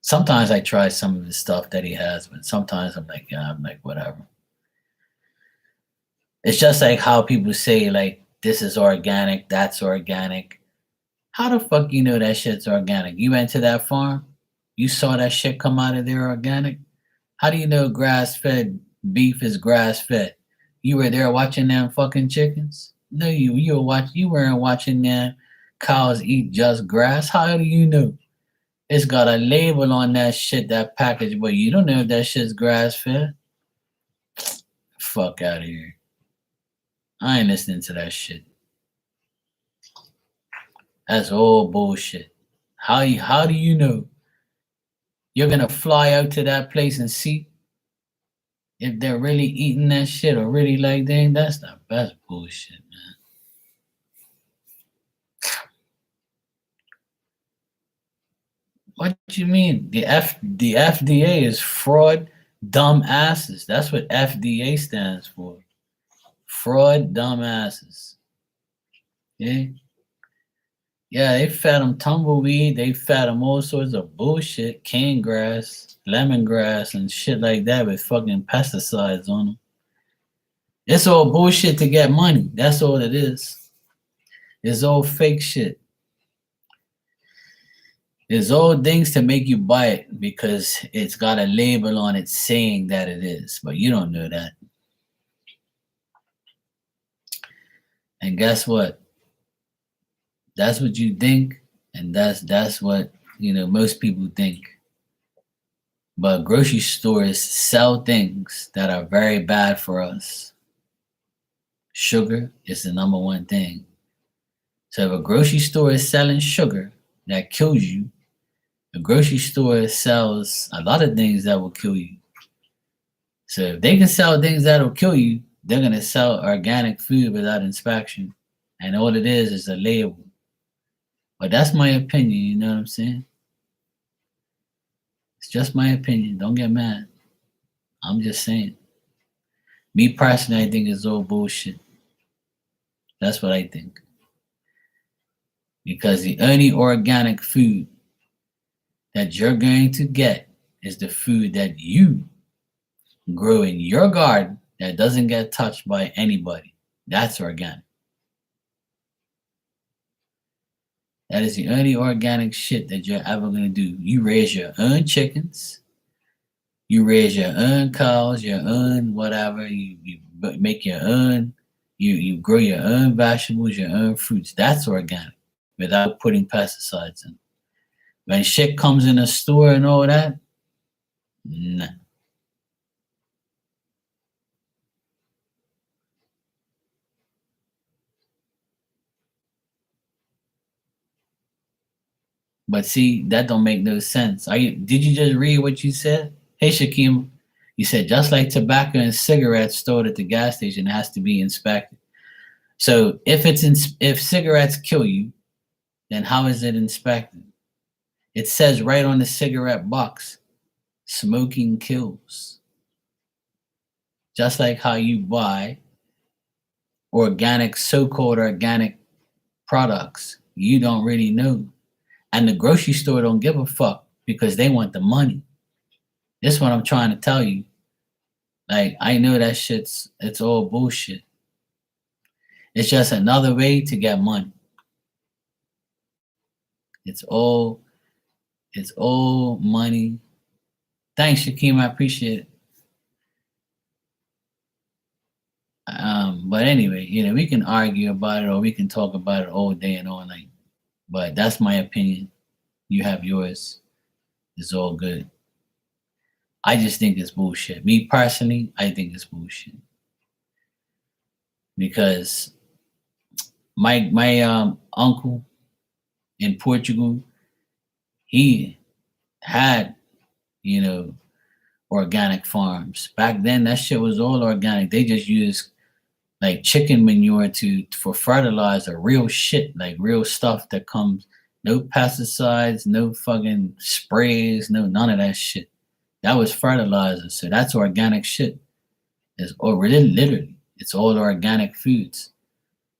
S1: Sometimes I try some of the stuff that he has, but sometimes I'm like, yeah, I'm like, whatever. It's just like how people say, like, this is organic, that's organic. How the fuck you know that shit's organic? You went to that farm, you saw that shit come out of there organic. How do you know grass fed beef is grass fed? You were there watching them fucking chickens? No, you weren't watching them cows eat just grass. How do you know? It's got a label on that shit, that package, but you don't know if that shit's grass fed. Fuck out of here. I ain't listening to that shit. That's all bullshit. How do you know? You're gonna fly out to that place and see if they're really eating that shit or really like that's bullshit, man. What you mean? The FDA is fraud, dumb asses. That's what FDA stands for. Fraud, dumb asses. Yeah. Yeah, they fed them tumbleweed. They fed them all sorts of bullshit, cane grass, lemongrass, and shit like that with fucking pesticides on them. It's all bullshit to get money. That's all it is. It's all fake shit. It's all things to make you buy it because it's got a label on it saying that it is, but you don't know that. And guess what? That's what you think. And that's what, most people think. But grocery stores sell things that are very bad for us. Sugar is the number one thing. So if a grocery store is selling sugar that kills you, the grocery store sells a lot of things that will kill you. So if they can sell things that will kill you, they're gonna sell organic food without inspection. And all it is a label. But that's my opinion, you know what I'm saying? It's just my opinion. Don't get mad. I'm just saying. Me personally, I think it's all bullshit. That's what I think. Because the only organic food that you're going to get is the food that you grow in your garden that doesn't get touched by anybody. That's organic. That is the only organic shit that you're ever going to do. You raise your own chickens. You raise your own cows, your own whatever. You make your own. You grow your own vegetables, your own fruits. That's organic without putting pesticides in. When shit comes in a store and all that, nah. But see, that don't make no sense. Did you just read what you said? Hey, Shakim, you said just like tobacco and cigarettes stored at the gas station, it has to be inspected. So if cigarettes kill you, then how is it inspected? It says right on the cigarette box, smoking kills. Just like how you buy organic, so-called organic products, you don't really know. And the grocery store don't give a fuck because they want the money. This is what I'm trying to tell you. Like, I know that it's all bullshit. It's just another way to get money. It's all money. Thanks, Shakim. I appreciate it. But anyway, we can argue about it or we can talk about it all day and all night. But that's my opinion. You have yours. It's all good. I just think it's bullshit. Me personally, I think it's bullshit. Because my uncle in Portugal, he had, you know, organic farms. Back then that shit was all organic. They just used like chicken manure for fertilizer, real shit, like real stuff that comes, no pesticides, no fucking sprays, no none of that shit. That was fertilizer. So that's organic shit. It's literally it's all organic foods.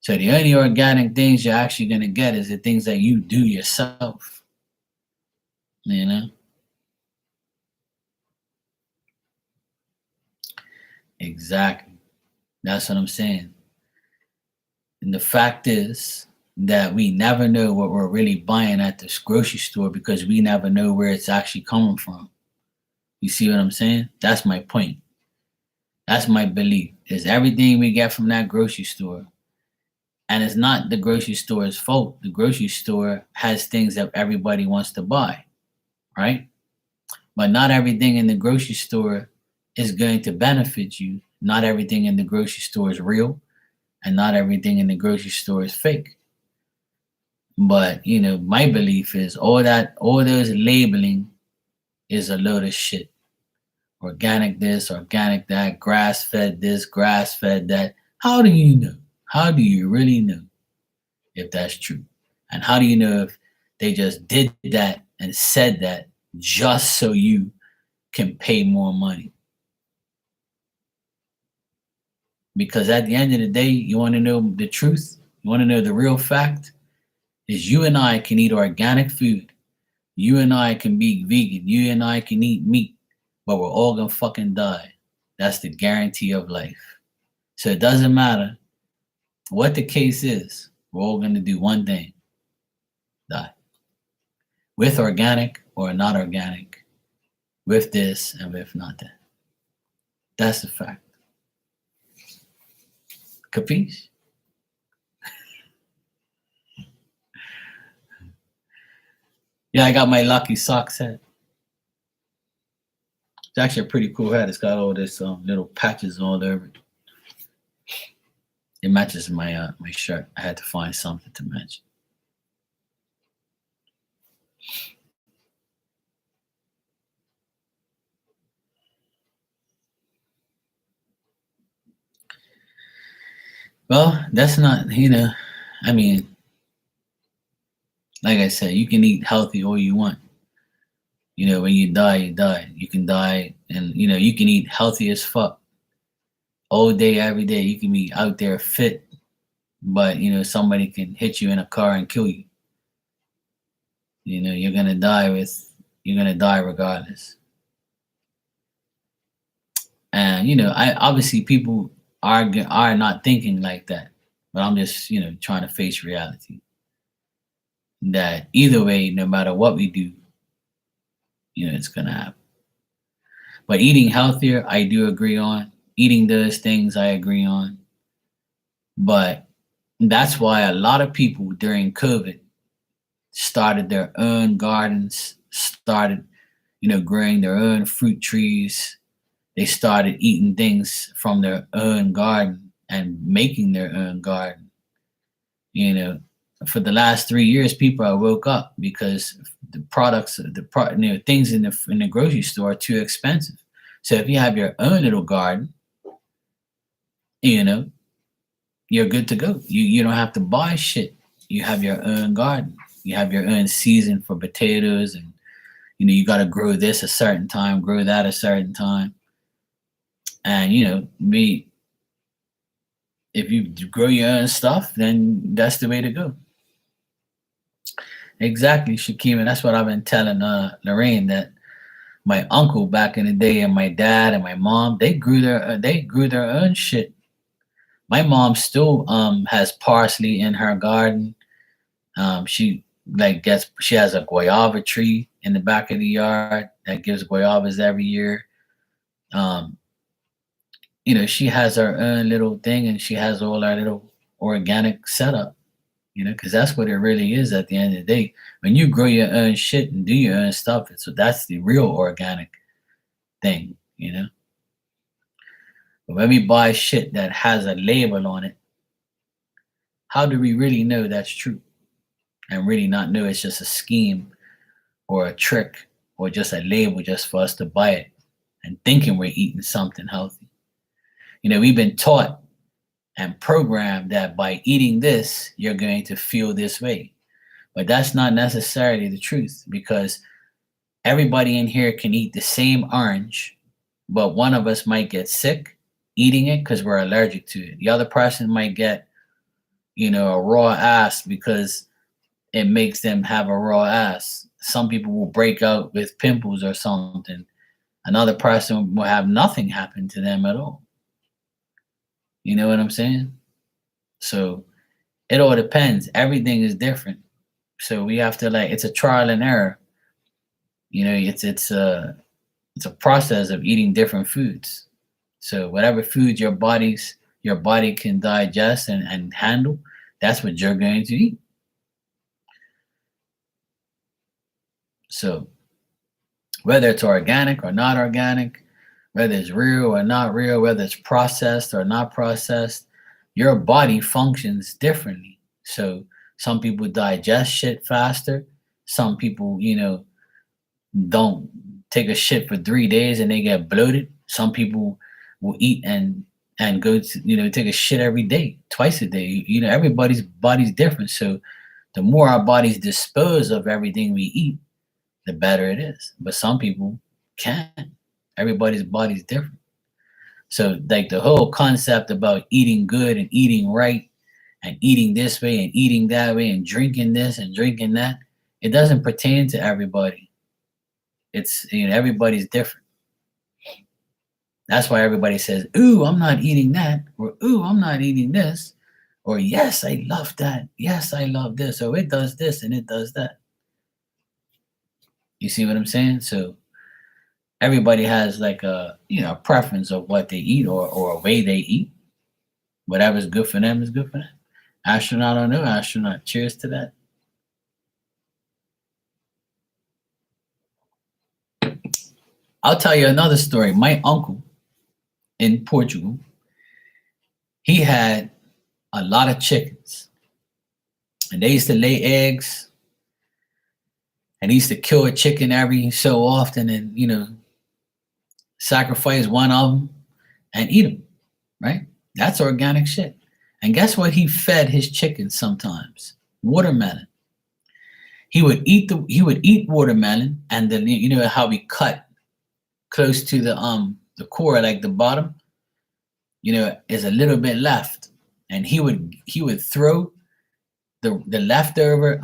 S1: So the only organic things you're actually gonna get is the things that you do yourself. You know? Exactly. That's what I'm saying. And the fact is that we never know what we're really buying at this grocery store because we never know where it's actually coming from. You see what I'm saying? That's my point. That's my belief. Is everything we get from that grocery store. And it's not the grocery store's fault. The grocery store has things that everybody wants to buy, right? But not everything in the grocery store is going to benefit you. Not everything in the grocery store is real, and not everything in the grocery store is fake. But my belief is all those labeling is a load of shit. Organic this, organic that, grass fed this, grass fed that. How do you know? How do you really know if that's true? And how do you know if they just did that and said that just so you can pay more money? Because at the end of the day, you want to know the truth? You want to know the real fact? Is you and I can eat organic food. You and I can be vegan. You and I can eat meat. But we're all going to fucking die. That's the guarantee of life. So it doesn't matter what the case is. We're all going to do one thing. Die. With organic or not organic. With this and with not that. That's the fact. Capiche? Yeah, I got my Lucky Socks hat. It's actually a pretty cool hat. It's got all this little patches all over it. It matches my my shirt. I had to find something to match. Well, that's not, I mean, like I said, you can eat healthy all you want. When you die, you die. You can die, and you can eat healthy as fuck all day, every day. You can be out there fit, but somebody can hit you in a car and kill you. You're gonna die you're gonna die regardless. And I obviously people are not thinking like that, but I'm just trying to face reality that either way, no matter what we do, it's gonna happen. But eating healthier, I do agree on. Eating those things, I agree on. But that's why a lot of people during COVID started their own gardens, started, growing their own fruit trees. They started eating things from their own garden and making their own garden. You know, for the last 3 years, people are woke up because the products, things in the grocery store are too expensive. So if you have your own little garden, you know, you're good to go. You don't have to buy shit. You have your own garden. You have your own season for potatoes, and you got to grow this a certain time, grow that a certain time, and me. If you grow your own stuff, then that's the way to go. Exactly, Shakim, and that's what I've been telling Lorraine, that my uncle back in the day and my dad and my mom, they grew their own shit. My mom still has parsley in her garden. She has a guava tree in the back of the yard that gives guavas every year. Um, she has her own little thing, and she has all our little organic setup. Because that's what it really is at the end of the day. When you grow your own shit and do your own stuff, that's the real organic thing. But when we buy shit that has a label on it, how do we really know that's true? And really not know it's just a scheme or a trick or just a label just for us to buy it and thinking we're eating something healthy. We've been taught and programmed that by eating this, you're going to feel this way. But that's not necessarily the truth, because everybody in here can eat the same orange, but one of us might get sick eating it because we're allergic to it. The other person might get, a raw ass because it makes them have a raw ass. Some people will break out with pimples or something. Another person will have nothing happen to them at all. You know what I'm saying? So it all depends. Everything is different. So we have to, it's a trial and error. It's a process of eating different foods. So whatever foods your body can digest and handle, that's what you're going to eat. So whether it's organic or not organic, whether it's real or not real, whether it's processed or not processed, your body functions differently. So some people digest shit faster. Some people, don't take a shit for 3 days and they get bloated. Some people will eat and go to, take a shit every day, twice a day. Everybody's body's different. So the more our bodies dispose of everything we eat, the better it is. But some people can't. Everybody's body's different. So like the whole concept about eating good and eating right and eating this way and eating that way and drinking this and drinking that, it doesn't pertain to everybody. It's everybody's different. That's why everybody says, "Ooh, I'm not eating that," or "Ooh, I'm not eating this," or "Yes, I love that. Yes, I love this," or "It does this and it does that." You see what I'm saying? So everybody has like a preference of what they eat, or a way they eat. Whatever's good for them is good for them. Astronaut or no astronaut, cheers to that. I'll tell you another story. My uncle in Portugal, he had a lot of chickens, and they used to lay eggs, and he used to kill a chicken every so often, and sacrifice one of them and eat them. Right? That's organic shit. And guess what? He fed his chickens sometimes watermelon. He would eat watermelon, and then you know how we cut close to the core, like the bottom, is a little bit left, and he would throw the leftover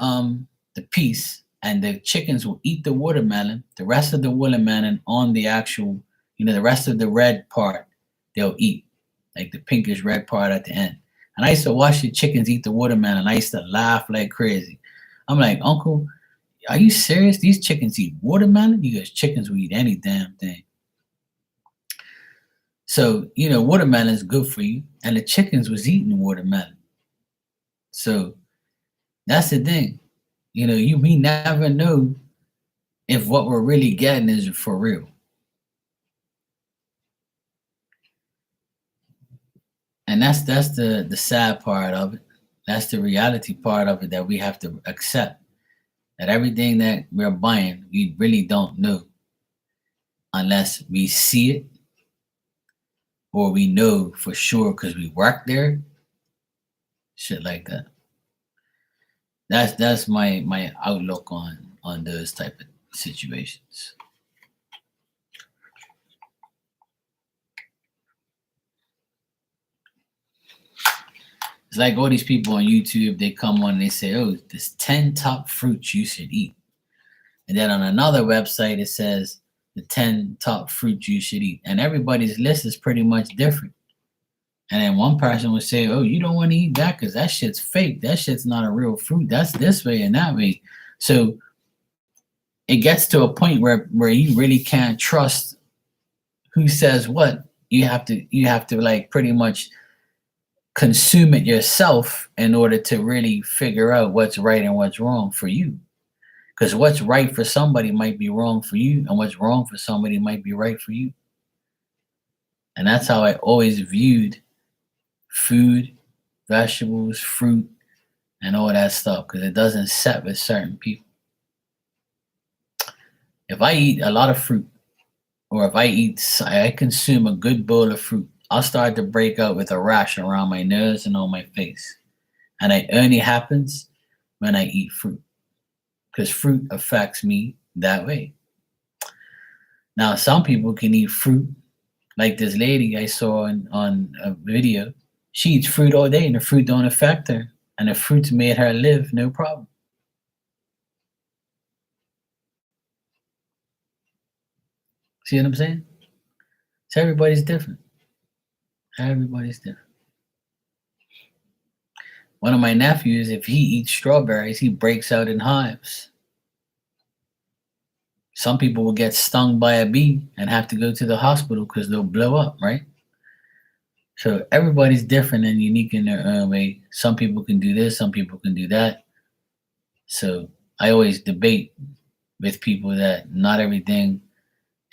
S1: the piece, and the chickens will eat the watermelon. The rest of the watermelon on the actual, the rest of the red part, they'll eat, like the pinkish red part at the end. And I used to watch the chickens eat the watermelon. I used to laugh like crazy. I'm like, Uncle, are you serious? These chickens eat watermelon? He goes, chickens will eat any damn thing. So, watermelon is good for you. And the chickens was eating watermelon. So that's the thing. We never know if what we're really getting is for real. And that's the sad part of it. That's the reality part of it that we have to accept. That everything that we're buying, we really don't know unless we see it or we know for sure because we work there. Shit like that. That's my outlook on those type of situations. It's like all these people on YouTube, they come on and they say, oh, there's 10 top fruits you should eat. And then on another website, it says the 10 top fruits you should eat. And everybody's list is pretty much different. And then one person would say, oh, you don't want to eat that because that shit's fake. That shit's not a real fruit. That's this way and that way. So it gets to a point where you really can't trust who says what. You have to like pretty much consume it yourself in order to really figure out what's right and what's wrong for you. Because what's right for somebody might be wrong for you, and what's wrong for somebody might be right for you. And that's how I always viewed food, vegetables, fruit, and all that stuff, because it doesn't set with certain people. If I eat a lot of fruit, or if I consume a good bowl of fruit, I'll start to break out with a rash around my nose and on my face. And it only happens when I eat fruit, because fruit affects me that way. Now, some people can eat fruit, like this lady I saw on a video. She eats fruit all day, and the fruit don't affect her, and the fruits made her live no problem. See what I'm saying? So everybody's different. Everybody's different. One of my nephews, if he eats strawberries, he breaks out in hives. Some people will get stung by a bee and have to go to the hospital because they'll blow up, right? So everybody's different and unique in their own way. Some people can do this, some people can do that. So I always debate with people that not everything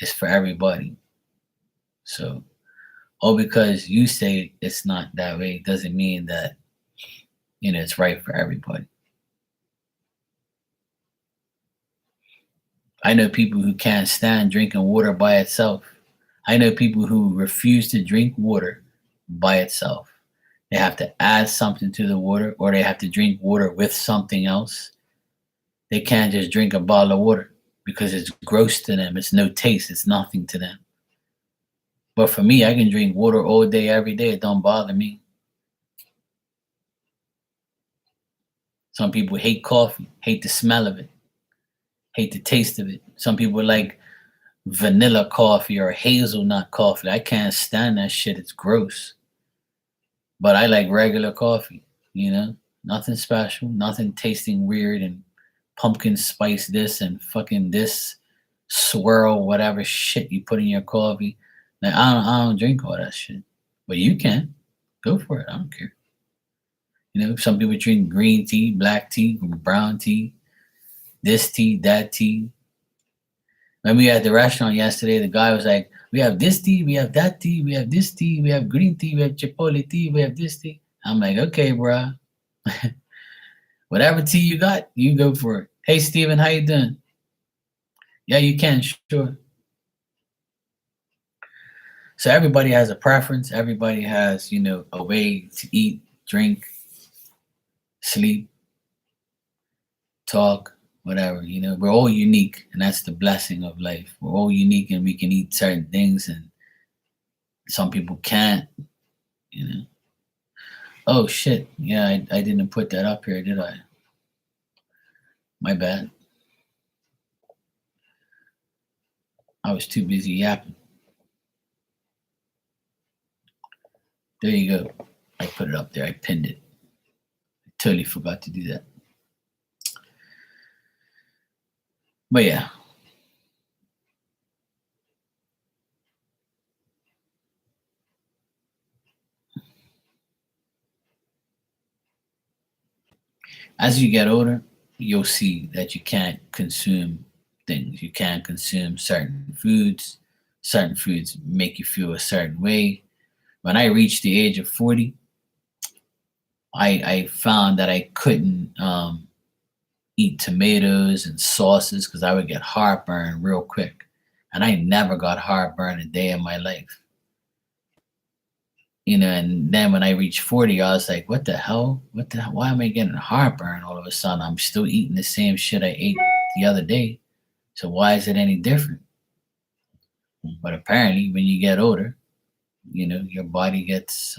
S1: is for everybody. So, all because you say it's not that way doesn't mean that it's right for everybody. I know people who can't stand drinking water by itself. I know people who refuse to drink water by itself. They have to add something to the water, or they have to drink water with something else. They can't just drink a bottle of water because it's gross to them. It's no taste. It's nothing to them. But for me, I can drink water all day, every day. It don't bother me. Some people hate coffee, hate the smell of it, hate the taste of it. Some people like vanilla coffee or hazelnut coffee. I can't stand that shit. It's gross. But I like regular coffee, nothing special, nothing tasting weird and pumpkin spice this and fucking this swirl, whatever shit you put in your coffee. Like, I don't drink all that shit. But you can. Go for it. I don't care. Some people drink green tea, black tea, brown tea, this tea, that tea. When we were at the restaurant yesterday, the guy was like, "We have this tea, we have that tea, we have this tea, we have green tea, we have chipotle tea, we have this tea." I'm like, "Okay, bruh. Whatever tea you got, you go for it." Hey, Steven, how you doing? Yeah, you can, sure. So everybody has a preference. Everybody has, a way to eat, drink, sleep, talk, whatever. We're all unique, and that's the blessing of life. We're all unique, and we can eat certain things, and some people can't. You know. Oh shit! Yeah, I didn't put that up here, did I? My bad. I was too busy yapping. There you go. I put it up there. I pinned it. I totally forgot to do that. But yeah, as you get older, you'll see that you can't consume things. You can't consume certain foods. Certain foods make you feel a certain way. When I reached the age of 40, I found that I couldn't eat tomatoes and sauces because I would get heartburn real quick. And I never got heartburn a day in my life. And then when I reached 40, I was like, what the hell? What the hell? Why am I getting heartburn all of a sudden? I'm still eating the same shit I ate the other day. So why is it any different? But apparently, when you get older, your body gets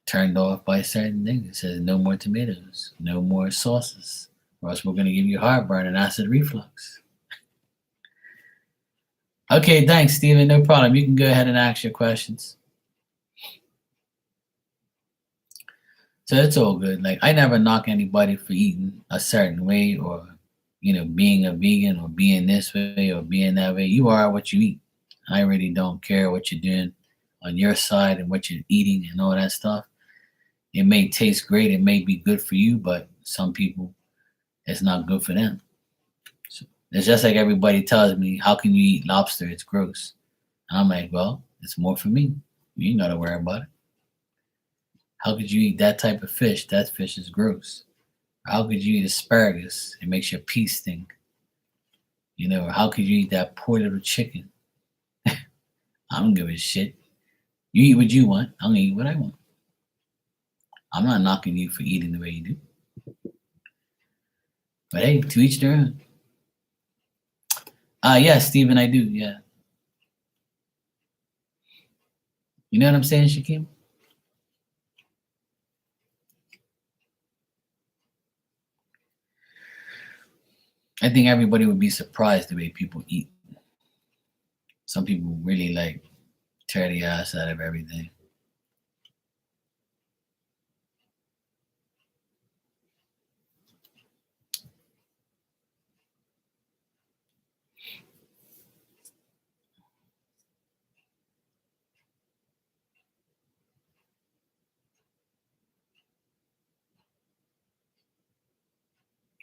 S1: turned off by certain things. It says no more tomatoes, no more sauces, or else we're going to give you heartburn and acid reflux. Okay, thanks, Steven. No problem. You can go ahead and ask your questions. So it's all good. Like, I never knock anybody for eating a certain way or, being a vegan or being this way or being that way. You are what you eat. I really don't care what you're doing on your side and what you're eating and all that stuff. It may taste great, it may be good for you, but some people, it's not good for them. So it's just like everybody tells me, how can you eat lobster? It's gross. And I'm like, well, it's more for me. You ain't got to worry about it. How could you eat that type of fish? That fish is gross. How could you eat asparagus? It makes your pee stink. Or how could you eat that poor little chicken? I don't give a shit. You eat what you want. I'm gonna eat what I want. I'm not knocking you for eating the way you do. But hey, to each their own. Yeah, Steven, I do, yeah. You know what I'm saying, Shakim? I think everybody would be surprised the way people eat. Some people really like tear the ass out of everything.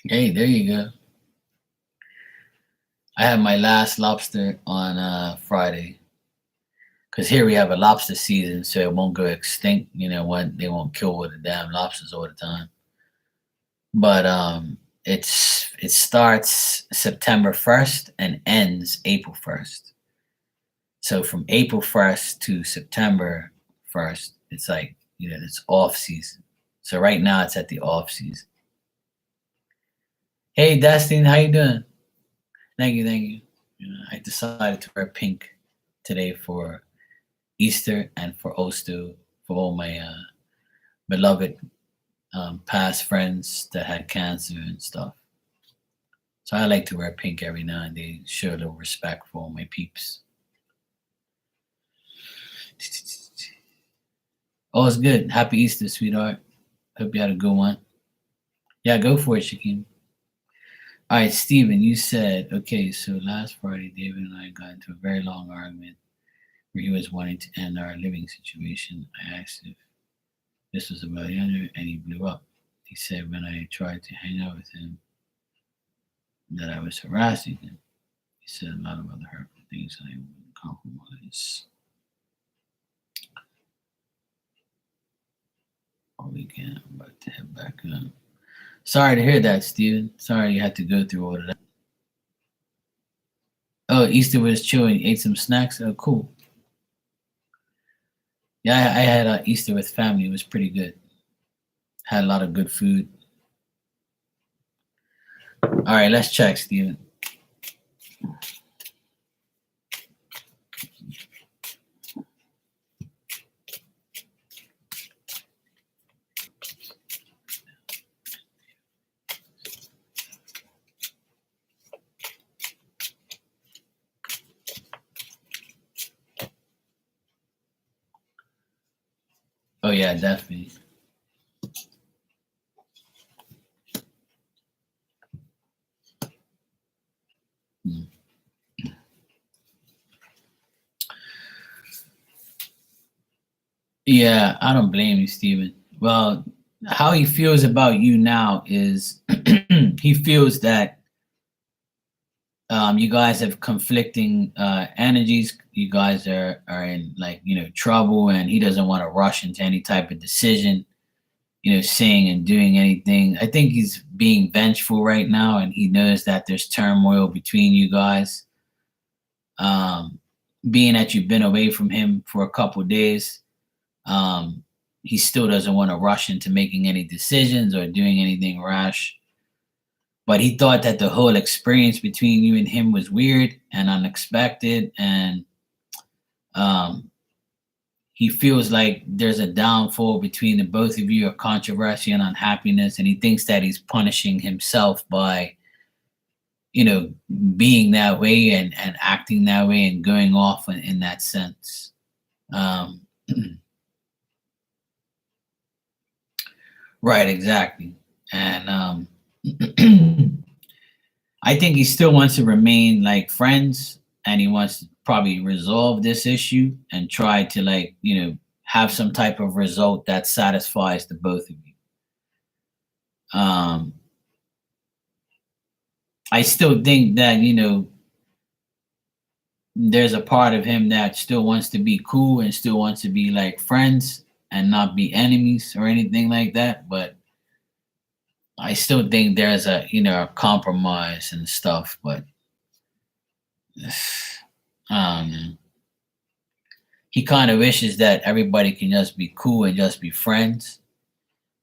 S1: Hey, there you go. I had my last lobster on Friday. Because here we have a lobster season, so it won't go extinct. When they won't kill all the damn lobsters all the time. But it starts September 1st and ends April 1st. So from April 1st to September 1st, it's like, it's off season. So right now it's at the off season. Hey, Destiny, how you doing? Thank you, thank you. I decided to wear pink today for Easter and for Ostu for all my beloved past friends that had cancer and stuff. So I like to wear pink every now and then, show a little respect for all my peeps. Oh, it's good. Happy Easter, sweetheart. Hope you had a good one. Yeah, go for it, Shakim. All right, Steven, you said, okay, so last Friday, David and I got into a very long argument where he was wanting to end our living situation. I asked if this was about the other, and he blew up. He said when I tried to hang out with him, that I was harassing him. He said a lot of other hurtful things I wouldn't compromise. All weekend, I'm about to head back up. Sorry to hear that, Steven. Sorry you had to go through all of that. Oh, Easter was chill and you ate some snacks. Oh, cool. Yeah, I had Easter with family. It was pretty good. Had a lot of good food. All right, let's check, Steven. Oh yeah, definitely. Hmm. Yeah, I don't blame you, Steven. Well, how he feels about you now is he feels that you guys have conflicting energies. You guys are in like trouble, and he doesn't want to rush into any type of decision. Saying and doing anything. I think he's being vengeful right now, and he knows that there's turmoil between you guys. Um, Being that you've been away from him for a couple days, he still doesn't want to rush into making any decisions or doing anything rash. But he thought that the whole experience between you and him was weird and unexpected, and um, he feels like there's a downfall between the both of you, a controversy and unhappiness, and he thinks that he's punishing himself by, you know, being that way and acting that way and going off in that sense. Um, right, exactly. And I think he still wants to remain like friends, and he wants to probably resolve this issue and try to have some type of result that satisfies the both of you. Um, I still think that there's a part of him that still wants to be cool and still wants to be like friends and not be enemies or anything like that. But I still think there's a compromise and stuff. But he kind of wishes that everybody can just be cool and just be friends.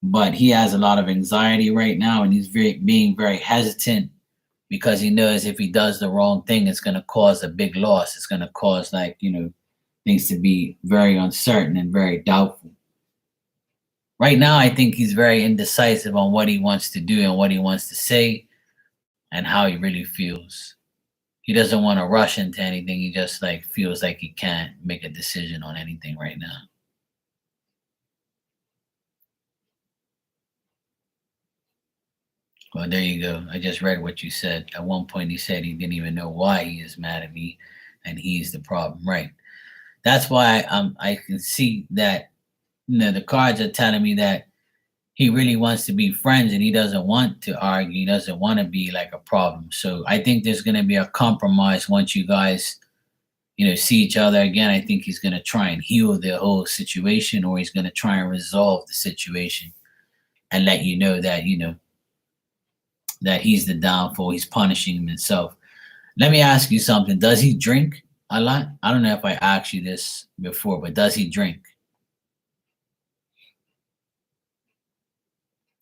S1: But he has a lot of anxiety right now, and he's being very hesitant because he knows if he does the wrong thing, it's going to cause a big loss. It's going to cause things to be very uncertain and very doubtful. Right now, I think he's very indecisive on what he wants to do and what he wants to say and how he really feels. He doesn't want to rush into anything. He just feels like he can't make a decision on anything right now. Well, there you go. I just read what you said. At one point, he said he didn't even know why he is mad at me, and he's the problem. Right. That's why I can see that the cards are telling me that he really wants to be friends and he doesn't want to argue. He doesn't want to be like a problem. So I think there's going to be a compromise once you guys, see each other again. I think he's going to try and heal the whole situation, or he's going to try and resolve the situation and let you know that, that he's the downfall. He's punishing himself. Let me ask you something. Does he drink a lot? I don't know if I asked you this before, but does he drink?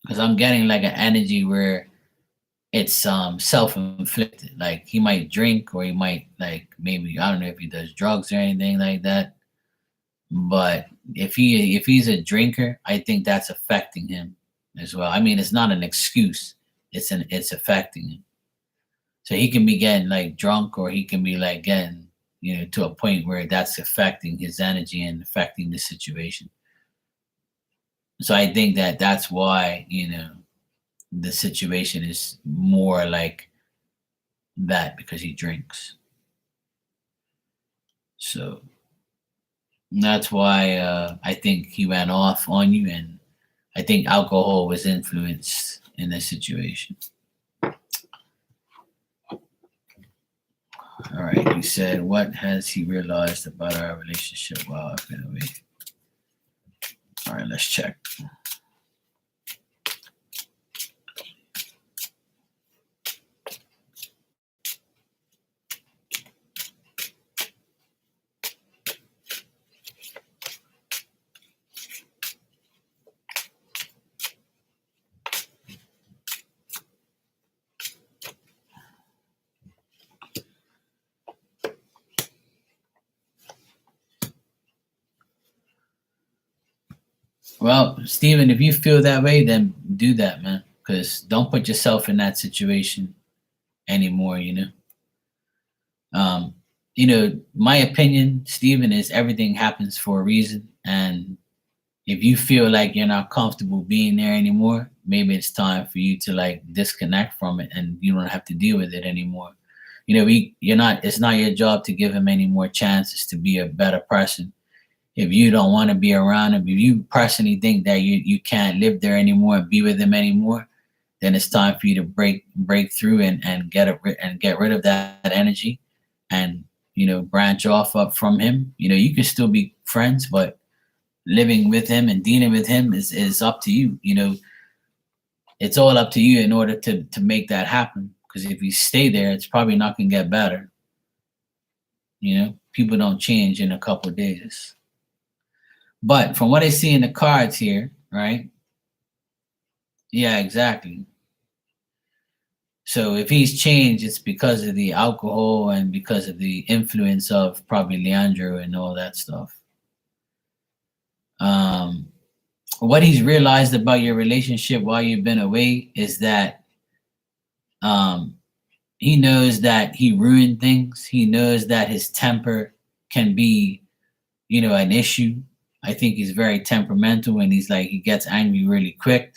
S1: Because I'm getting like an energy where it's self-inflicted. Like he might drink, or he might maybe, I don't know if he does drugs or anything like that. But if he's a drinker, I think that's affecting him as well. I mean, it's not an excuse. It's affecting him. So he can be getting drunk, or he can be getting to a point where that's affecting his energy and affecting the situation. So I think that that's why the situation is more like that, because he drinks. So that's why I think he went off on you, and I think alcohol was influenced in this situation. He said, "What has he realized about our relationship while I've been away?" All right, let's check. Well, Stephen, if you feel that way, then do that, man. Because don't put yourself in that situation anymore. Um, my opinion, Stephen, is everything happens for a reason, and if you feel like you're not comfortable being there anymore, maybe it's time for you to like disconnect from it, and you don't have to deal with it anymore. You're not. It's not your job to give him any more chances to be a better person. If you don't want to be around him, if you personally think that you can't live there anymore and be with him anymore, then it's time for you to break through and get rid of that energy, and branch off up from him. You can still be friends, but living with him and dealing with him is up to you. It's all up to you in order to make that happen. Because if you stay there, it's probably not gonna get better. People don't change in a couple of days. But from what I see in the cards here, right? Yeah, exactly. So if he's changed, it's because of the alcohol and because of the influence of probably Leandro and all that stuff. What he's realized about your relationship while you've been away is that um, he knows that he ruined things. He knows that his temper can be, an issue. I think he's very temperamental, and he gets angry really quick.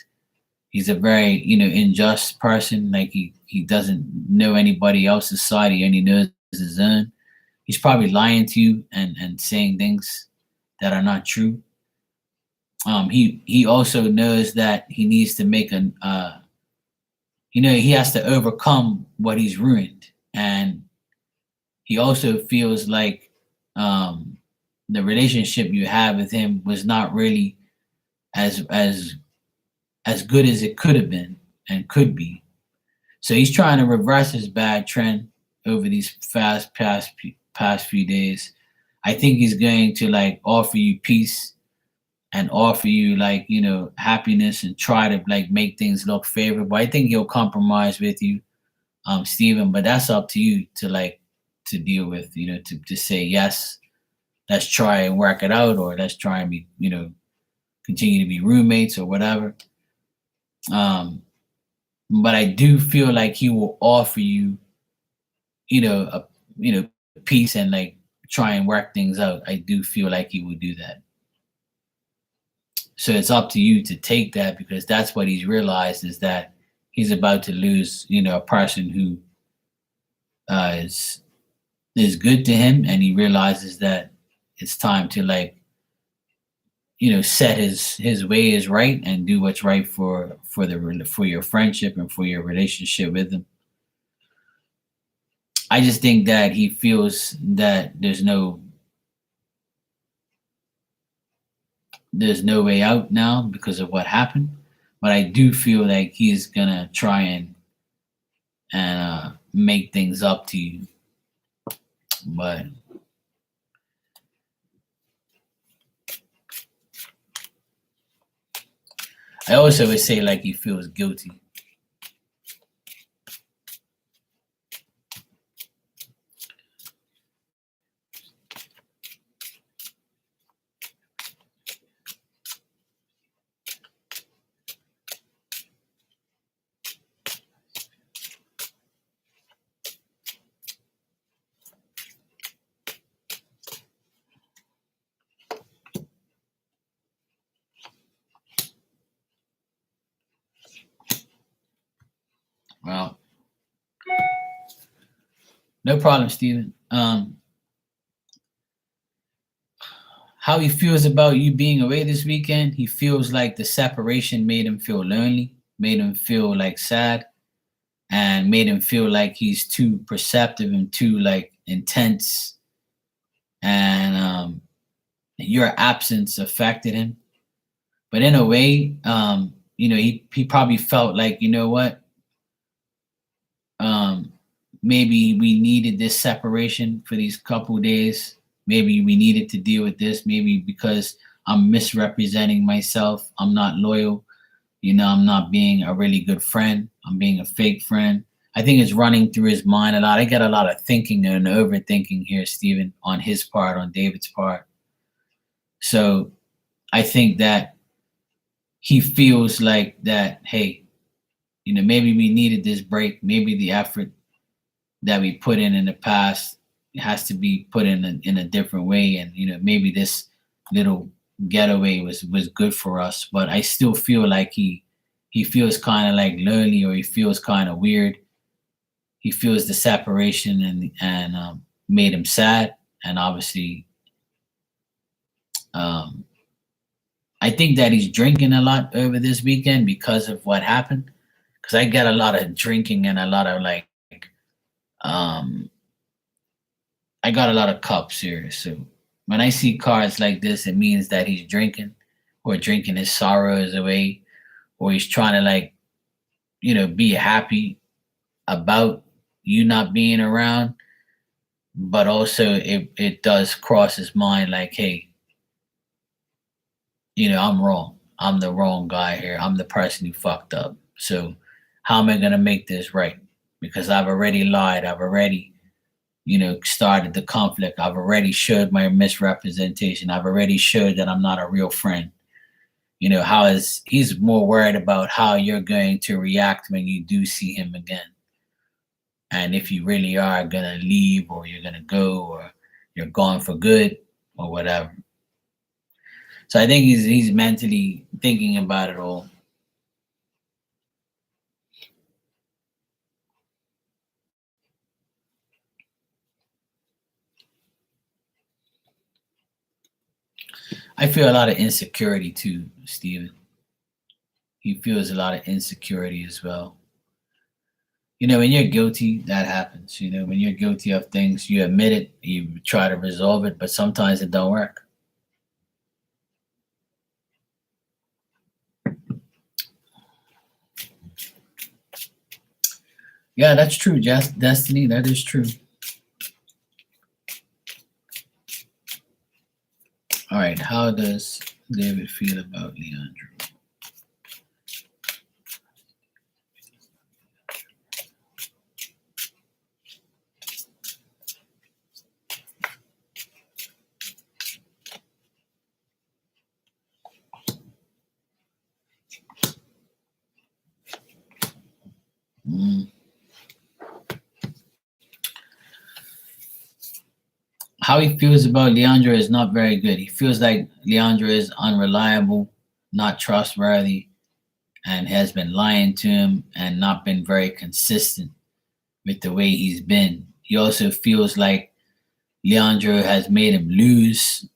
S1: He's a very, unjust person. Like he doesn't know anybody else's side. He only knows his own. He's probably lying to you and saying things that are not true. He also knows that he needs to make he has to overcome what he's ruined, and he also feels like the relationship you have with him was not really as good as it could have been and could be. So he's trying to reverse his bad trend over these past few days. I think he's going to like offer you peace and offer you like happiness and try to like make things look favorable. I think he'll compromise with you, Stephen, but that's up to you to like to deal with. To say yes, let's try and work it out, or let's try and be continue to be roommates or whatever. But I do feel like he will offer you, a peace and like try and work things out. I do feel like he would do that. So it's up to you to take that, because that's what he's realized, is that he's about to lose, a person who is good to him, and he realizes that it's time to like set his ways right and do what's right for your friendship and for your relationship with him. I just think that he feels that there's no way out now because of what happened, but I do feel like he's gonna try and make things up to you. But I also would say like he feels guilty. Well, no problem, Stephen. How he feels about you being away this weekend, he feels like the separation made him feel lonely, made him feel like sad. and made him feel like he's too perceptive and too like intense, and your absence affected him. But in a way, he probably felt like, you know what, um, maybe we needed this separation for these couple days. Maybe we needed to deal with this. Maybe because I'm misrepresenting myself, I'm not loyal. I'm not being a really good friend. I'm being a fake friend. I think it's running through his mind a lot. I get a lot of thinking and overthinking here, Stephen, on his part, on David's part. So I think that he feels like that, hey, maybe we needed this break. Maybe the effort that we put in the past has to be put in a different way. And, maybe this little getaway was good for us. But I still feel like he feels kind of like lonely, or he feels kind of weird. He feels the separation and made him sad. And obviously, um, I think that he's drinking a lot over this weekend because of what happened. Because I get a lot of drinking and a lot of like, um, I got a lot of cups here. So when I see cards like this, it means that he's drinking, or drinking his sorrows away, or he's trying to like, be happy about you not being around. But also it does cross his mind like, hey, I'm wrong. I'm the wrong guy here. I'm the person who fucked up. So how am I gonna make this right? Because I've already lied. I've already, started the conflict. I've already showed my misrepresentation. I've already showed that I'm not a real friend. How is he's more worried about how you're going to react when you do see him again. And if you really are gonna leave, or you're gonna go, or you're gone for good, or whatever. So I think he's mentally thinking about it all. I feel a lot of insecurity too, Steven. He feels a lot of insecurity as well. When you're guilty, that happens. When you're guilty of things, you admit it, you try to resolve it, but sometimes it don't work. Yeah, that's true, Destiny. That is true. All right, how does David feel about Leandro? Mm. How he feels about Leandro is not very good. He feels like Leandro is unreliable, not trustworthy, and has been lying to him and not been very consistent with the way he's been. He also feels like Leandro has made him lose,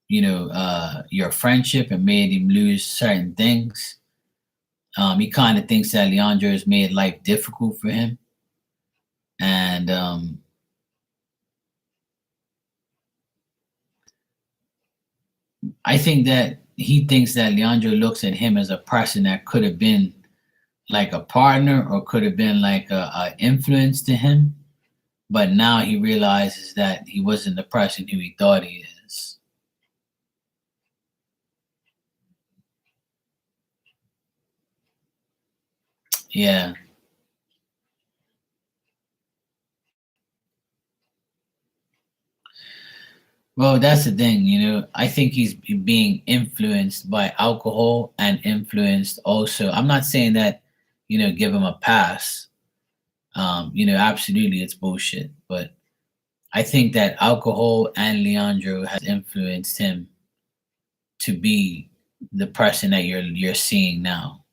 S1: your friendship, and made him lose certain things. He kind of thinks that Leandro has made life difficult for him. And I think that he thinks that Leandro looks at him as a person that could have been like a partner, or could have been like a influence to him. But now he realizes that he wasn't the person who he thought he is. Yeah. Well, that's the thing, I think he's being influenced by alcohol, and influenced also. I'm not saying that, give him a pass. Absolutely it's bullshit. But I think that alcohol and Leandro has influenced him to be the person that you're seeing now,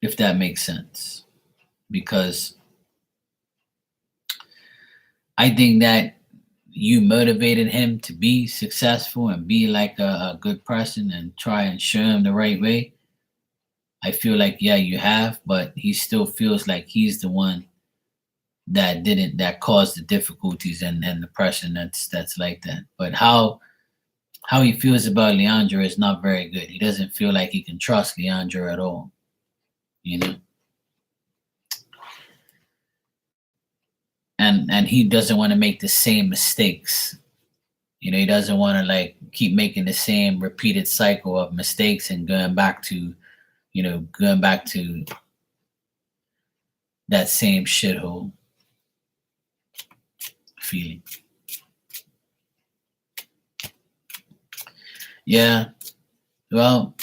S1: if that makes sense. Because I think that you motivated him to be successful and be like a good person and try and show him the right way. I feel like, yeah, you have, but he still feels like he's the one that caused the difficulties and the pressure that's like that. But how he feels about Leandro is not very good. He doesn't feel like he can trust Leandro at all. You know, and he doesn't want to make the same mistakes. He doesn't want to like keep making the same repeated cycle of mistakes and going back to that same shithole feeling. Yeah. Well,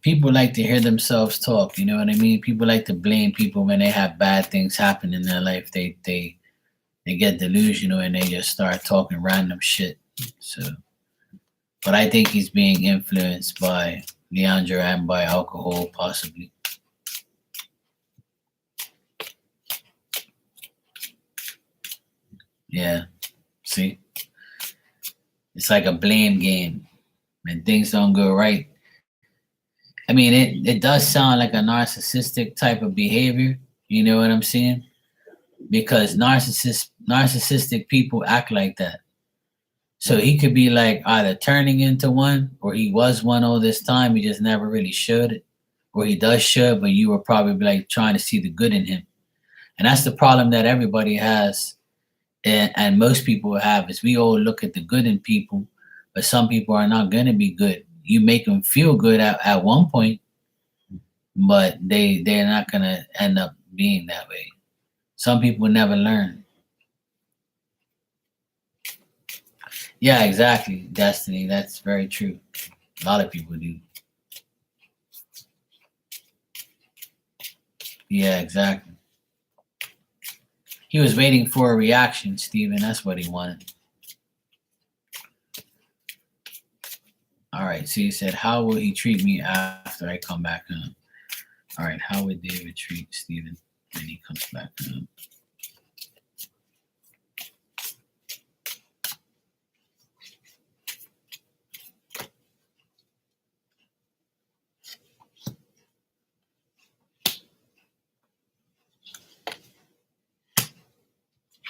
S1: people like to hear themselves talk. You know what I mean? People like to blame people when they have bad things happen in their life. They get delusional and they just start talking random shit. So, but I think he's being influenced by Leandro and by alcohol, possibly. Yeah. See, it's like a blame game. When things don't go right, I mean, it does sound like a narcissistic type of behavior. You know what I'm saying? Because narcissistic people act like that. So he could be like either turning into one, or he was one all this time. He just never really showed it, or he does show, but you were probably like trying to see the good in him. And that's the problem that everybody has, and most people have, is we all look at the good in people, but some people are not going to be good. You make them feel good at one point, but they're not going to end up being that way. Some people never learn. Yeah, exactly, Destiny. That's very true. A lot of people do. Yeah, exactly. He was waiting for a reaction, Steven. That's what he wanted. All right. So he said, "How will he treat me after I come back home?" All right. How would David treat Steven when he comes back home?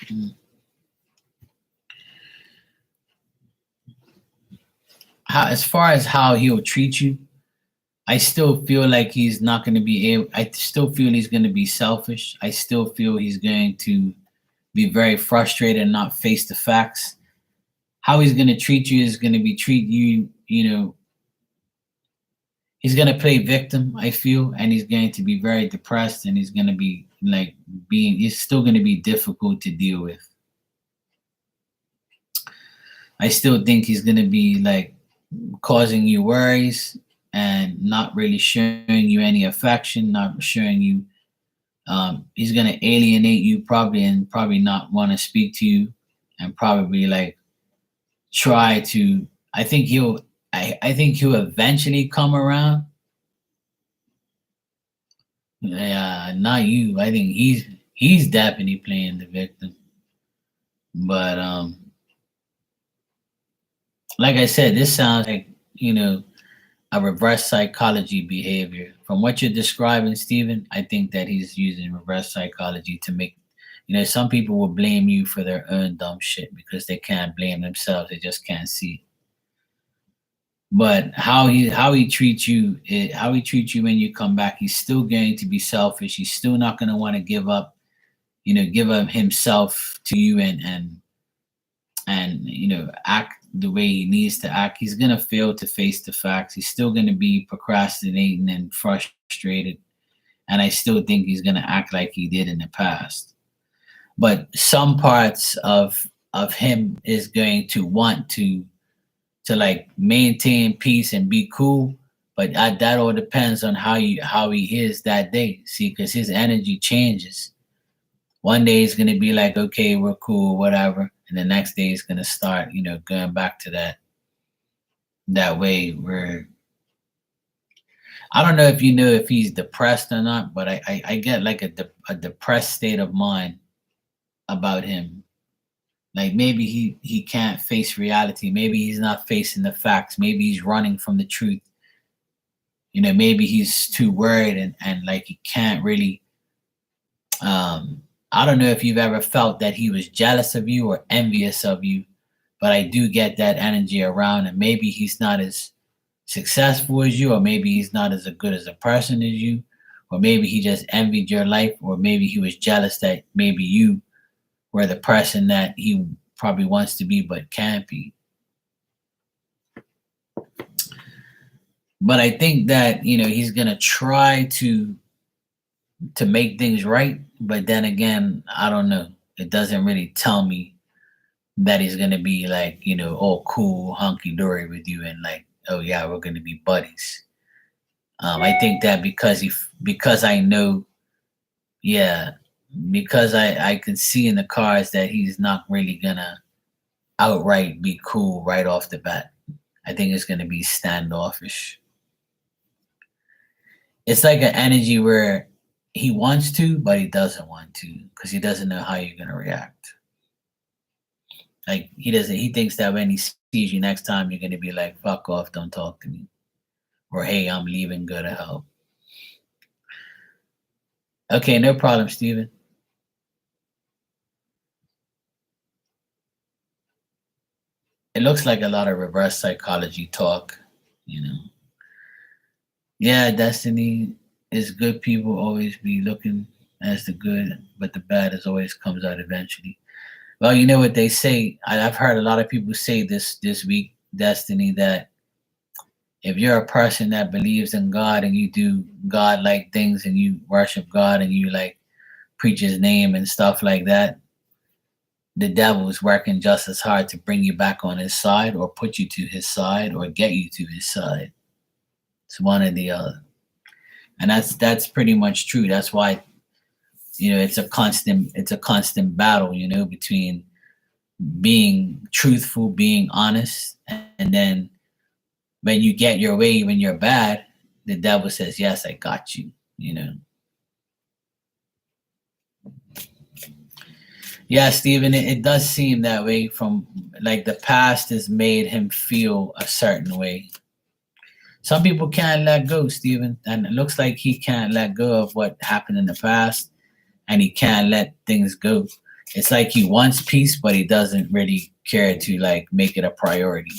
S1: Hmm. As far as how he'll treat you, I still feel like he's not going to be able. I still feel he's going to be selfish. I still feel he's going to be very frustrated and not face the facts. How he's going to treat you is going to be treat you. He's going to play victim. I feel, and he's going to be very depressed, and he's going to be like being. He's still going to be difficult to deal with. I still think he's going to be like causing you worries and not really showing you any affection, not showing you. He's going to alienate you probably and probably not want to speak to you and probably like try to. I think he'll. I think he'll eventually come around. Yeah, not you. I think he's definitely playing the victim. But like I said, this sounds like a reverse psychology behavior. From what you're describing, Stephen, I think that he's using reverse psychology to make. Some people will blame you for their own dumb shit because they can't blame themselves. They just can't see. But how he treats you, how he treats you when you come back, he's still going to be selfish. He's still not going to want to give up himself to you and act the way he needs to act. He's going to fail to face the facts. He's still going to be procrastinating and frustrated, and I still think he's going to act like he did in the past. But some parts of him is going to want to like maintain peace and be cool, but that all depends on how he is that day. See, because his energy changes. One day he's gonna be like, okay, we're cool, whatever, and the next day he's gonna start, going back to that way where I don't know if you know if he's depressed or not, but I get like a depressed state of mind about him. Like maybe he can't face reality. Maybe he's not facing the facts. Maybe he's running from the truth. Maybe he's too worried and like he can't really. I don't know if you've ever felt that he was jealous of you or envious of you, but I do get that energy around, and maybe he's not as successful as you, or maybe he's not as good as a person as you, or maybe he just envied your life, or maybe he was jealous that maybe you were the person that he probably wants to be but can't be. But I think that he's gonna try to make things right, but then again, I don't know. It doesn't really tell me that he's gonna be like, all cool, hunky dory with you, and like, oh yeah, we're gonna be buddies. I think that because I know, yeah, because I can see in the cards that he's not really gonna outright be cool right off the bat. I think it's gonna be standoffish. It's like an energy where he wants to, but he doesn't want to because he doesn't know how you're gonna react. Like he thinks that when he sees you next time, you're gonna be like, "Fuck off, don't talk to me," or "Hey, I'm leaving, go to hell." Okay, no problem, Steven. It looks like a lot of reverse psychology talk, you know. Yeah, destiny is good. People always be looking as the good, but the bad is always comes out eventually. Well, you know what they say. I've heard a lot of people say this week, Destiny, that if you're a person that believes in God and you do God like things and you worship God and you like preach His name and stuff like that, the devil is working just as hard to bring you back on his side or put you to his side or get you to his side. It's one or the other, and that's pretty much true. That's why it's a constant battle, between being truthful, being honest, and then when you get your way, when you're bad, the devil says, "Yes, I got you." Yeah, Stephen, it does seem that way. From like the past has made him feel a certain way. Some people can't let go, Stephen, and it looks like he can't let go of what happened in the past, and he can't let things go. It's like he wants peace, but he doesn't really care to like make it a priority.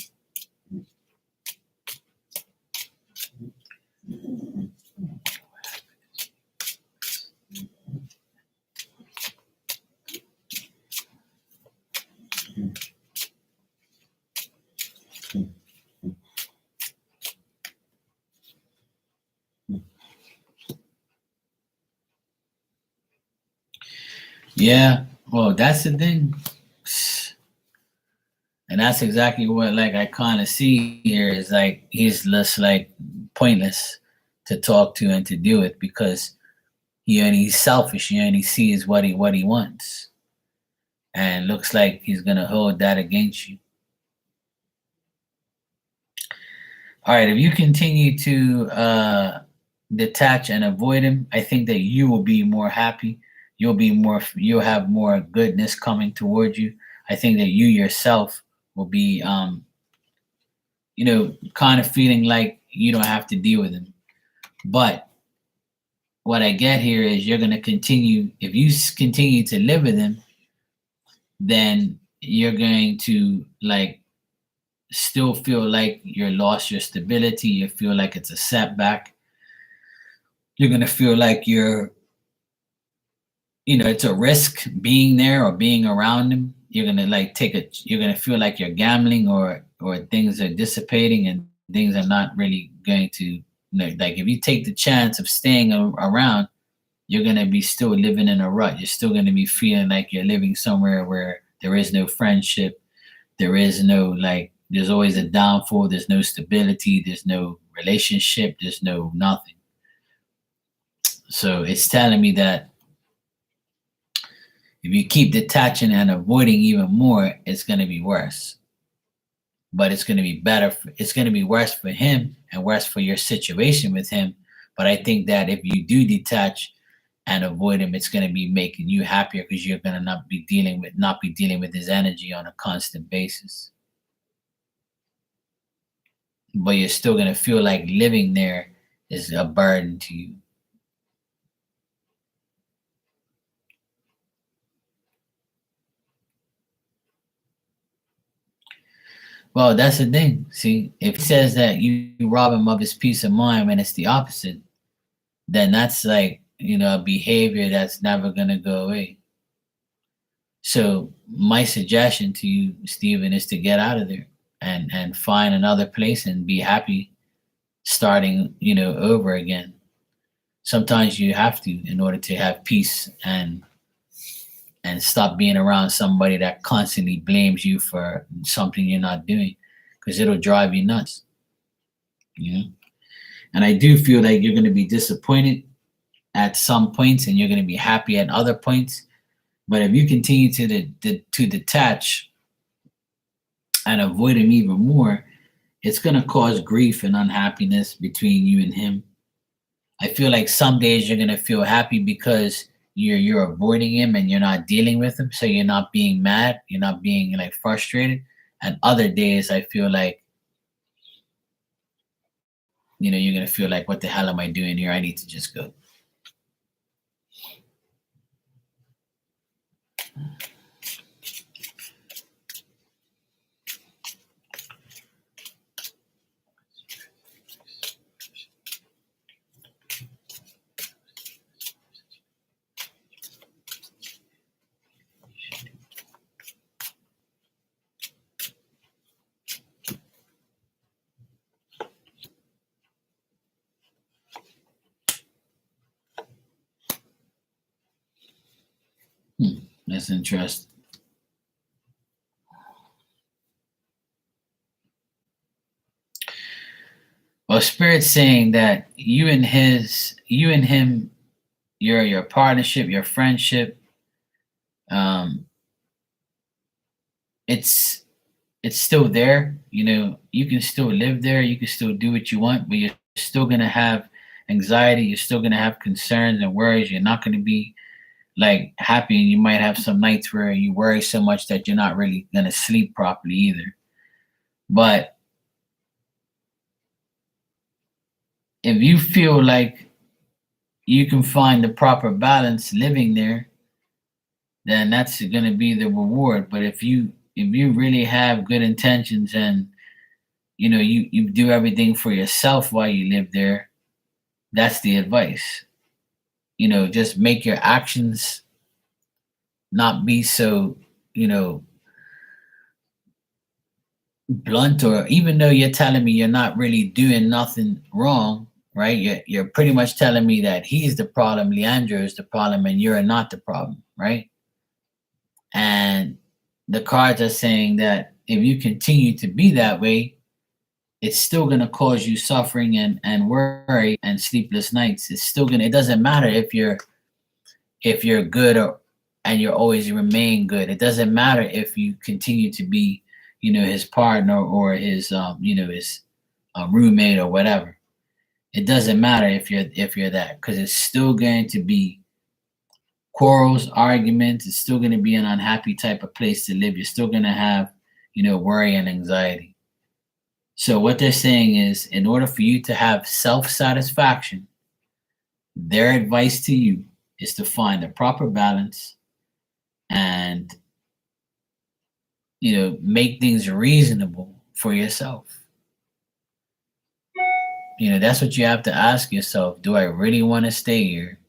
S1: Yeah, well, that's the thing, and that's exactly what like I kind of see here is like he's just like pointless to talk to and to do it because he's selfish. He only sees what he wants, and looks like he's gonna hold that against you. All right, if you continue to detach and avoid him, I think that you will be more happy. You'll have more goodness coming towards you. I think that you yourself will be, kind of feeling like you don't have to deal with him. But what I get here is you're going to continue, if you continue to live with him, then you're going to like still feel like you lost your stability. You feel like it's a setback. You're going to feel like it's a risk being there or being around him. You're going to like you're going to feel like you're gambling or things are dissipating and things are not really going to, like if you take the chance of staying around, you're going to be still living in a rut. You're still going to be feeling like you're living somewhere where there is no friendship. There is no like, there's always a downfall. There's no stability. There's no relationship. There's no nothing. So it's telling me that if you keep detaching and avoiding even more, it's going to be worse. But it's going to be better. It's going to be worse for him and worse for your situation with him. But I think that if you do detach and avoid him, it's going to be making you happier because you're going to not be dealing with his energy on a constant basis. But you're still going to feel like living there is a burden to you. Well, that's the thing. See, if it says that you rob him of his peace of mind when it's the opposite, then that's like, a behavior that's never going to go away. So my suggestion to you, Stephen, is to get out of there and find another place and be happy starting, over again. Sometimes you have to in order to have peace and stop being around somebody that constantly blames you for something you're not doing, because it'll drive you nuts. And I do feel like you're going to be disappointed at some points and you're going to be happy at other points. But if you continue to detach and avoid him even more, it's going to cause grief and unhappiness between you and him. I feel like some days you're going to feel happy because you're avoiding him and you're not dealing with him, so you're not being mad, you're not being like frustrated. And other days I feel like, you're going to feel like, what the hell am I doing here? I need to just go. That's interesting. Well, Spirit's saying that you and him, your partnership, your friendship, it's still there. You can still live there. You can still do what you want, but you're still gonna have anxiety. You're still gonna have concerns and worries. You're not gonna be like happy, and you might have some nights where you worry so much that you're not really gonna sleep properly either. But if you feel like you can find the proper balance living there, then that's going to be the reward. But if you really have good intentions and you do everything for yourself while you live there, that's the advice. Just make your actions not be so blunt, or even though you're telling me you're not really doing nothing wrong, right? You're pretty much telling me that he's the problem, Leandro is the problem, and you're not the problem, right? And the cards are saying that if you continue to be that way, it's still going to cause you suffering and worry and sleepless nights. It doesn't matter if you're good, and you always remain good. It doesn't matter if you continue to be his partner or his his roommate or whatever. It doesn't matter if you're that, because it's still going to be quarrels, arguments. It's still going to be an unhappy type of place to live. You're still going to have worry and anxiety. So what they're saying is, in order for you to have self-satisfaction, their advice to you is to find the proper balance and make things reasonable for yourself. That's what you have to ask yourself. Do I really want to stay here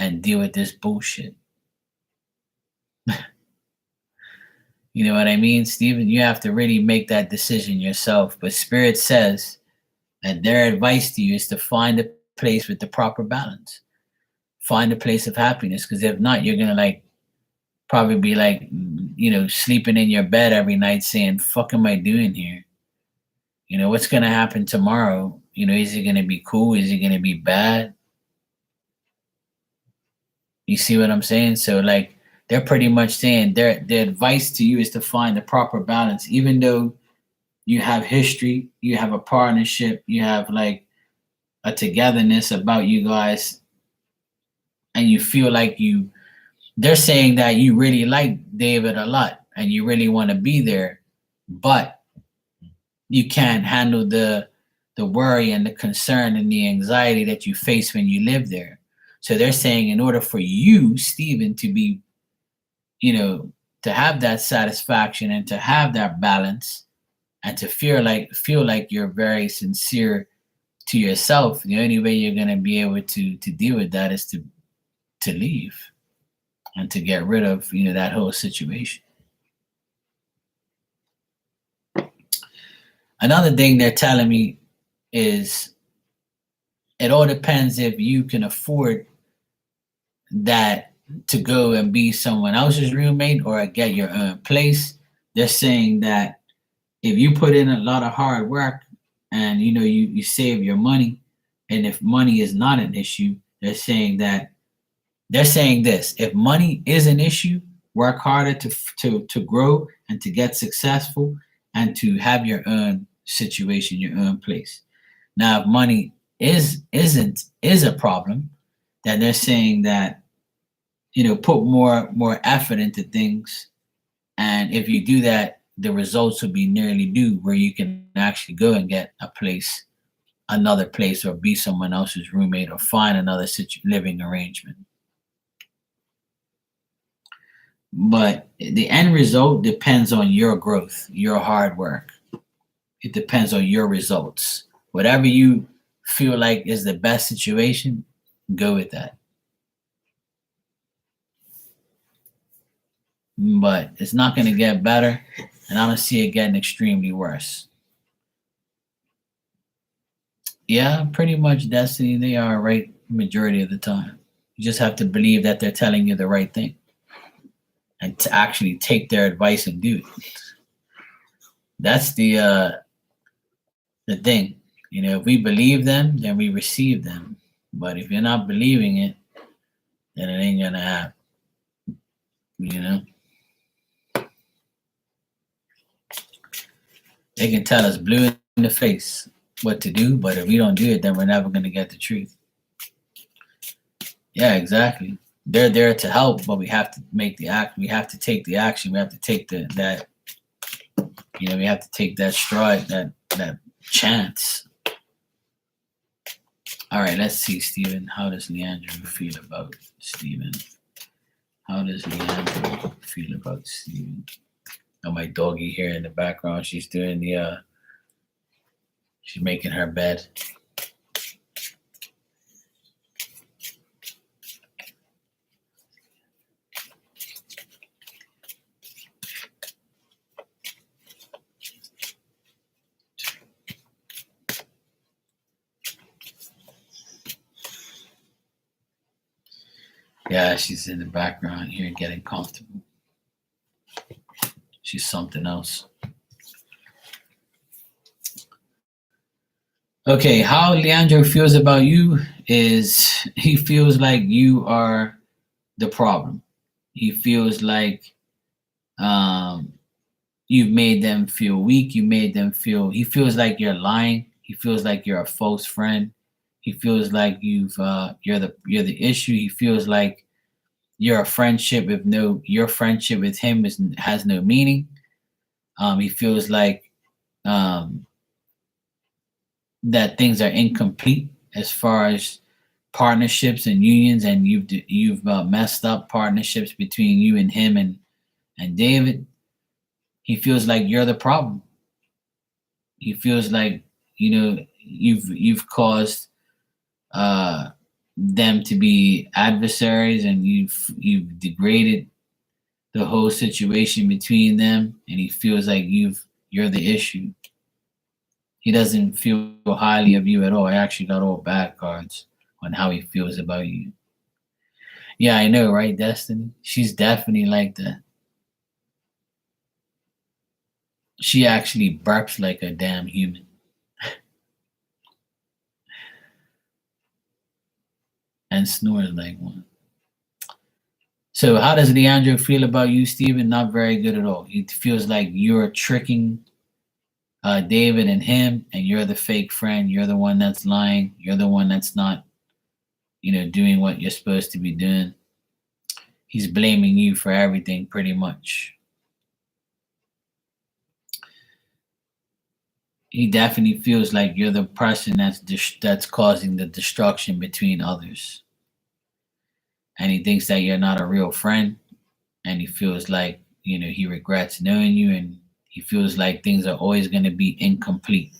S1: and deal with this bullshit? You know what I mean, Stephen? You have to really make that decision yourself. But Spirit says that their advice to you is to find a place with the proper balance. Find a place of happiness, because if not, you're going to probably be sleeping in your bed every night saying, fuck am I doing here? What's going to happen tomorrow? Is it going to be cool? Is it going to be bad? You see what I'm saying? So they're pretty much saying their advice to you is to find the proper balance, even though you have history, you have a partnership, you have a togetherness about you guys. and you feel like they're saying that you really like David a lot and you really want to be there, but you can't handle the worry and the concern and the anxiety that you face when you live there. So they're saying in order for you, Stephen, to be, to have that satisfaction and to have that balance and to feel like you're very sincere to yourself, the only way you're gonna be able to deal with that is to leave and to get rid of that whole situation. Another thing they're telling me is it all depends if you can afford that to go and be someone else's roommate or get your own place. They're saying that if you put in a lot of hard work and you save your money, and if money is not an issue, they're saying this: if money is an issue, work harder to grow and to get successful and to have your own situation, your own place. Now, if money is a problem, then they're saying that put more effort into things, and if you do that, the results will be nearly due, where you can actually go and get another place, or be someone else's roommate, or find another living arrangement. But the end result depends on your growth, your hard work. It depends on your results. Whatever you feel like is the best situation, go with that. But it's not going to get better, and I don't see it getting extremely worse. Yeah, pretty much, Destiny. They are right majority of the time. You just have to believe that they're telling you the right thing, and to actually take their advice and do it. That's the thing. If we believe them, then we receive them. But if you're not believing it, then it ain't gonna happen. They can tell us blue in the face what to do, but if we don't do it, then we're never gonna get the truth. Yeah, exactly. They're there to help, but we have to make the act. We have to take the action. We have to take that. We have to take that stride, that chance. All right, let's see, Stephen. How does Leandro feel about Stephen? How does Leandro feel about Stephen? Oh, my doggy here in the background. She's doing she's making her bed. Yeah, she's in the background here getting comfortable. She's something else. Okay, how Leandro feels about you is he feels like you are the problem. He feels like you've made them feel weak. He feels like you're lying. He feels like you're a false friend. He feels like you're the issue. He feels like your friendship with him has no meaning. He feels like that things are incomplete as far as partnerships and unions, and you've messed up partnerships between you and him and David. He feels like you're the problem. He feels like you've caused them to be adversaries, and you've degraded the whole situation between them, and he feels like you're the issue. He doesn't feel highly of you at all. I actually got all bad cards on how he feels about you. Yeah, I know, right, Destiny? She's definitely like that. She actually burps like a damn human. And snores like one. So how does Leandro feel about you, Stephen? Not very good at all. He feels like you're tricking David and him, and you're the fake friend. You're the one that's lying. You're the one that's not doing what you're supposed to be doing. He's blaming you for everything pretty much. He definitely feels like you're the person that's causing the destruction between others. And he thinks that you're not a real friend, and he feels like, he regrets knowing you, and he feels like things are always going to be incomplete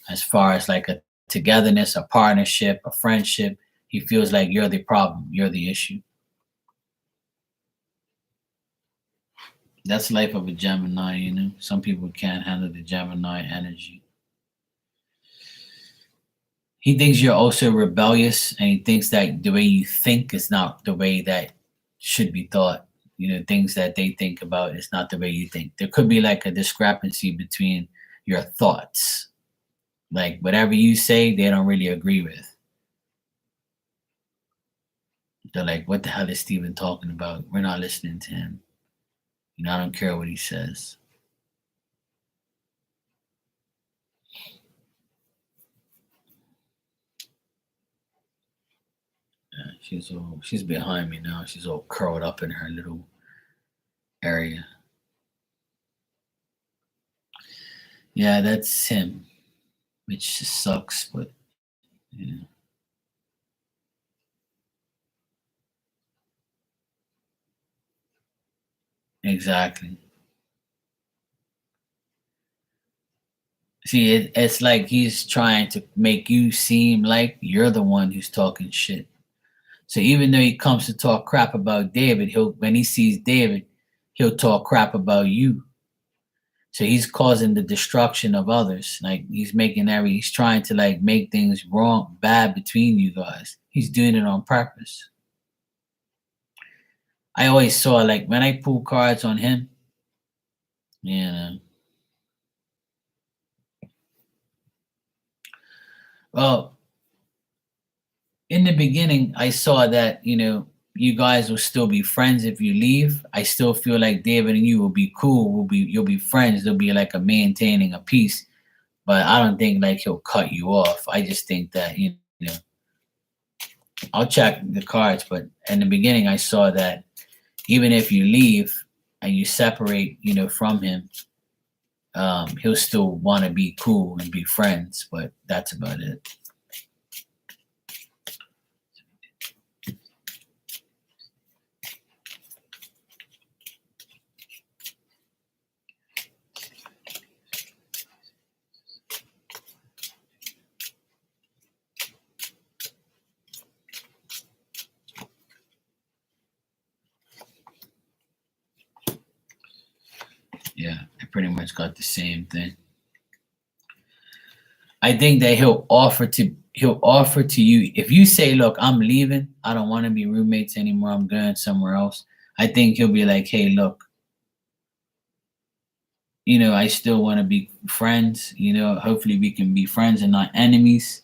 S1: as far as like a togetherness, a partnership, a friendship. He feels like you're the problem, you're the issue. That's life of a Gemini. Some people can't handle the Gemini energy. He thinks you're also rebellious, and he thinks that the way you think is not the way that should be thought. Things that they think about is not the way you think. There could be like a discrepancy between your thoughts. Like whatever you say, they don't really agree with. They're like, what the hell is Steven talking about? We're not listening to him. I don't care what he says. Yeah, she's behind me now. She's all curled up in her little area. Yeah, that's him, which sucks, but yeah. Exactly. See, it's like he's trying to make you seem like you're the one who's talking shit. So even though he comes to talk crap about David, when he sees David, he'll talk crap about you. So he's causing the destruction of others. Like he's trying to like make things wrong, bad between you guys. He's doing it on purpose. I always saw like when I pull cards on him, yeah. Well, in the beginning, I saw that, you guys will still be friends if you leave. I still feel like David and you will be cool. You'll be friends. There'll be like a maintaining a peace. But I don't think like he'll cut you off. I just think that, I'll check the cards, but in the beginning I saw that even if you leave and you separate, from him, he'll still want to be cool and be friends, but that's about it. Yeah, I pretty much got the same thing. I think that he'll offer to you if you say, "Look, I'm leaving. I don't want to be roommates anymore. I'm going somewhere else." I think he'll be like, "Hey, look, I still want to be friends. Hopefully we can be friends and not enemies.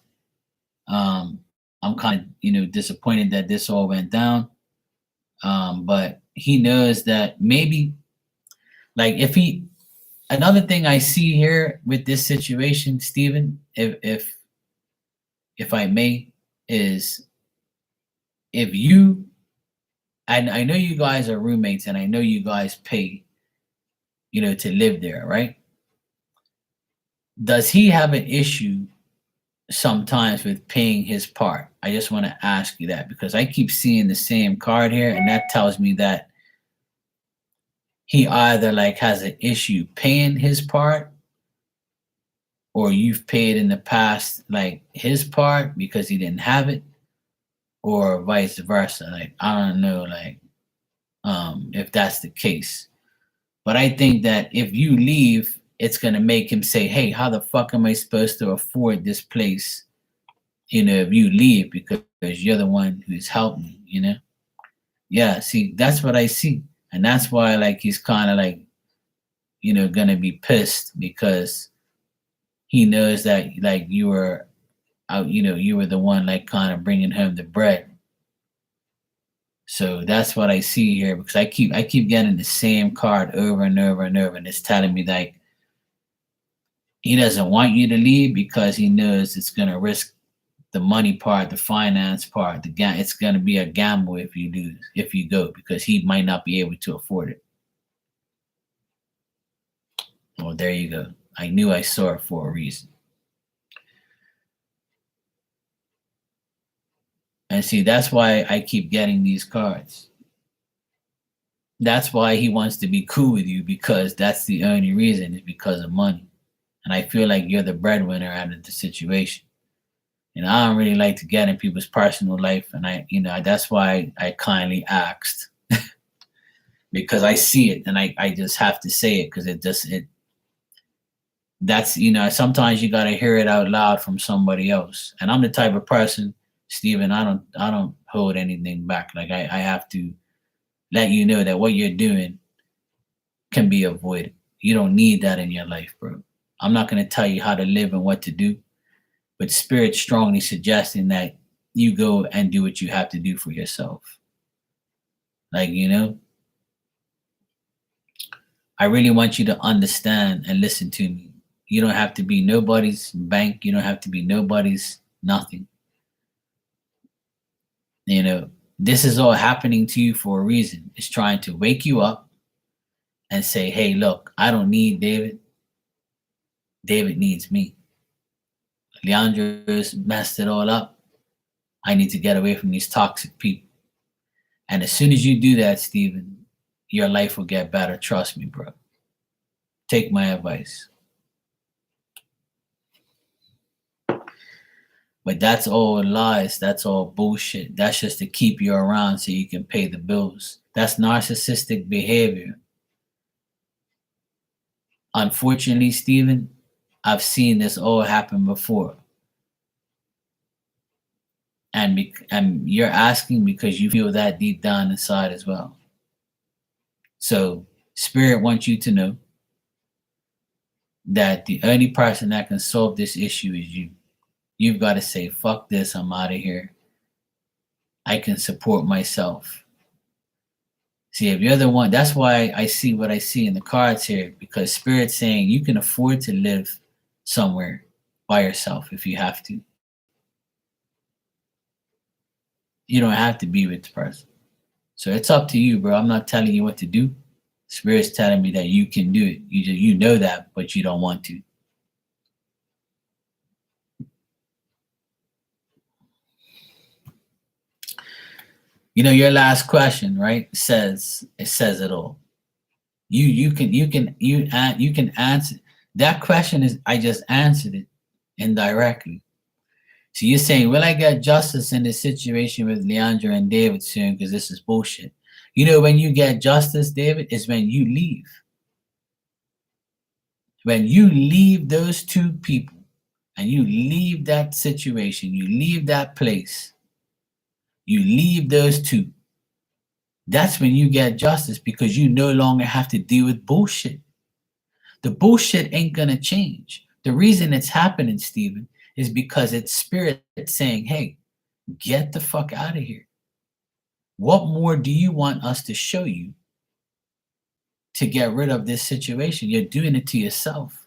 S1: Um, I'm kind of, disappointed that this all went down. But he knows that maybe, like, another thing I see here with this situation, Stephen, if I may, is if you, and I know you guys are roommates, and I know you guys pay, to live there, right? Does he have an issue sometimes with paying his part? I just want to ask you that because I keep seeing the same card here, and that tells me that he either like has an issue paying his part, or you've paid in the past like his part because he didn't have it, or vice versa. Like I don't know, like if that's the case. But I think that if you leave, it's gonna make him say, "Hey, how the fuck am I supposed to afford this place? If you leave because you're the one who's helped me. Yeah, see, that's what I see. And that's why like he's kind of like, gonna be pissed because he knows that like you were out, you were the one like kind of bringing home the bread. So that's what I see here because I keep getting the same card over and over and over, and it's telling me like he doesn't want you to leave because he knows it's gonna risk the money part, the finance part, it's gonna be a gamble if you go, because he might not be able to afford it. Well, there you go. I knew I saw it for a reason. And see, that's why I keep getting these cards. That's why he wants to be cool with you, because that's the only reason, is because of money. And I feel like you're the breadwinner out of the situation. And I don't really like to get in people's personal life. And that's why I kindly asked, because I see it and I just have to say it, because that's, sometimes you got to hear it out loud from somebody else. And I'm the type of person, Stephen, I don't hold anything back. Like I have to let you know that what you're doing can be avoided. You don't need that in your life, bro. I'm not going to tell you how to live and what to do, but Spirit strongly suggesting that you go and do what you have to do for yourself. Like, I really want you to understand and listen to me. You don't have to be nobody's bank. You don't have to be nobody's nothing. This is all happening to you for a reason. It's trying to wake you up and say, hey, look, I don't need David. David needs me. Leandro's messed it all up. I need to get away from these toxic people. And as soon as you do that, Stephen, your life will get better. Trust me, bro. Take my advice. But that's all lies. That's all bullshit. That's just to keep you around so you can pay the bills. That's narcissistic behavior. Unfortunately, Stephen, I've seen this all happen before. And you're asking because you feel that deep down inside as well. So Spirit wants you to know that the only person that can solve this issue is you. You've got to say, fuck this, I'm out of here. I can support myself. See, if you're the one, that's why I see what I see in the cards here, because Spirit's saying you can afford to live somewhere by yourself if you have to. You don't have to be with the person. So it's up to you, bro. I'm not telling you what to do. Spirit's telling me that you can do it. You know that, but you don't want to. Your last question, right? It says it all. You can answer that question. Is I just answered it indirectly. So you're saying, will I get justice in this situation with Leandro and David soon? Because this is bullshit. When you get justice, David, is when you leave. When you leave those two people and you leave that situation, you leave that place, you leave those two, that's when you get justice, because you no longer have to deal with bullshit. The bullshit ain't going to change. The reason it's happening, Stephen, is because it's Spirit saying, hey, get the fuck out of here. What more do you want us to show you to get rid of this situation? You're doing it to yourself.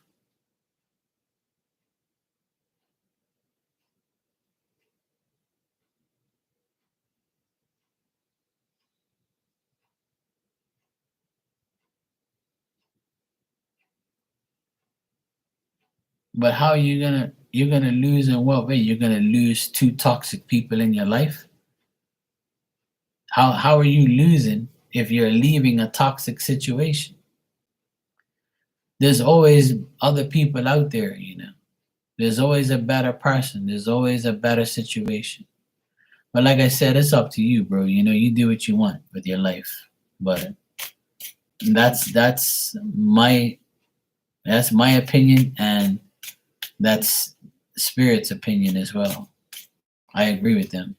S1: But how are you're gonna lose in what way? You're gonna lose two toxic people in your life? How are you losing if you're leaving a toxic situation? There's always other people out there, There's always a better person. There's always a better situation. But like I said, it's up to you, bro. You do what you want with your life. But that's my opinion, and that's Spirit's opinion as well. I agree with them.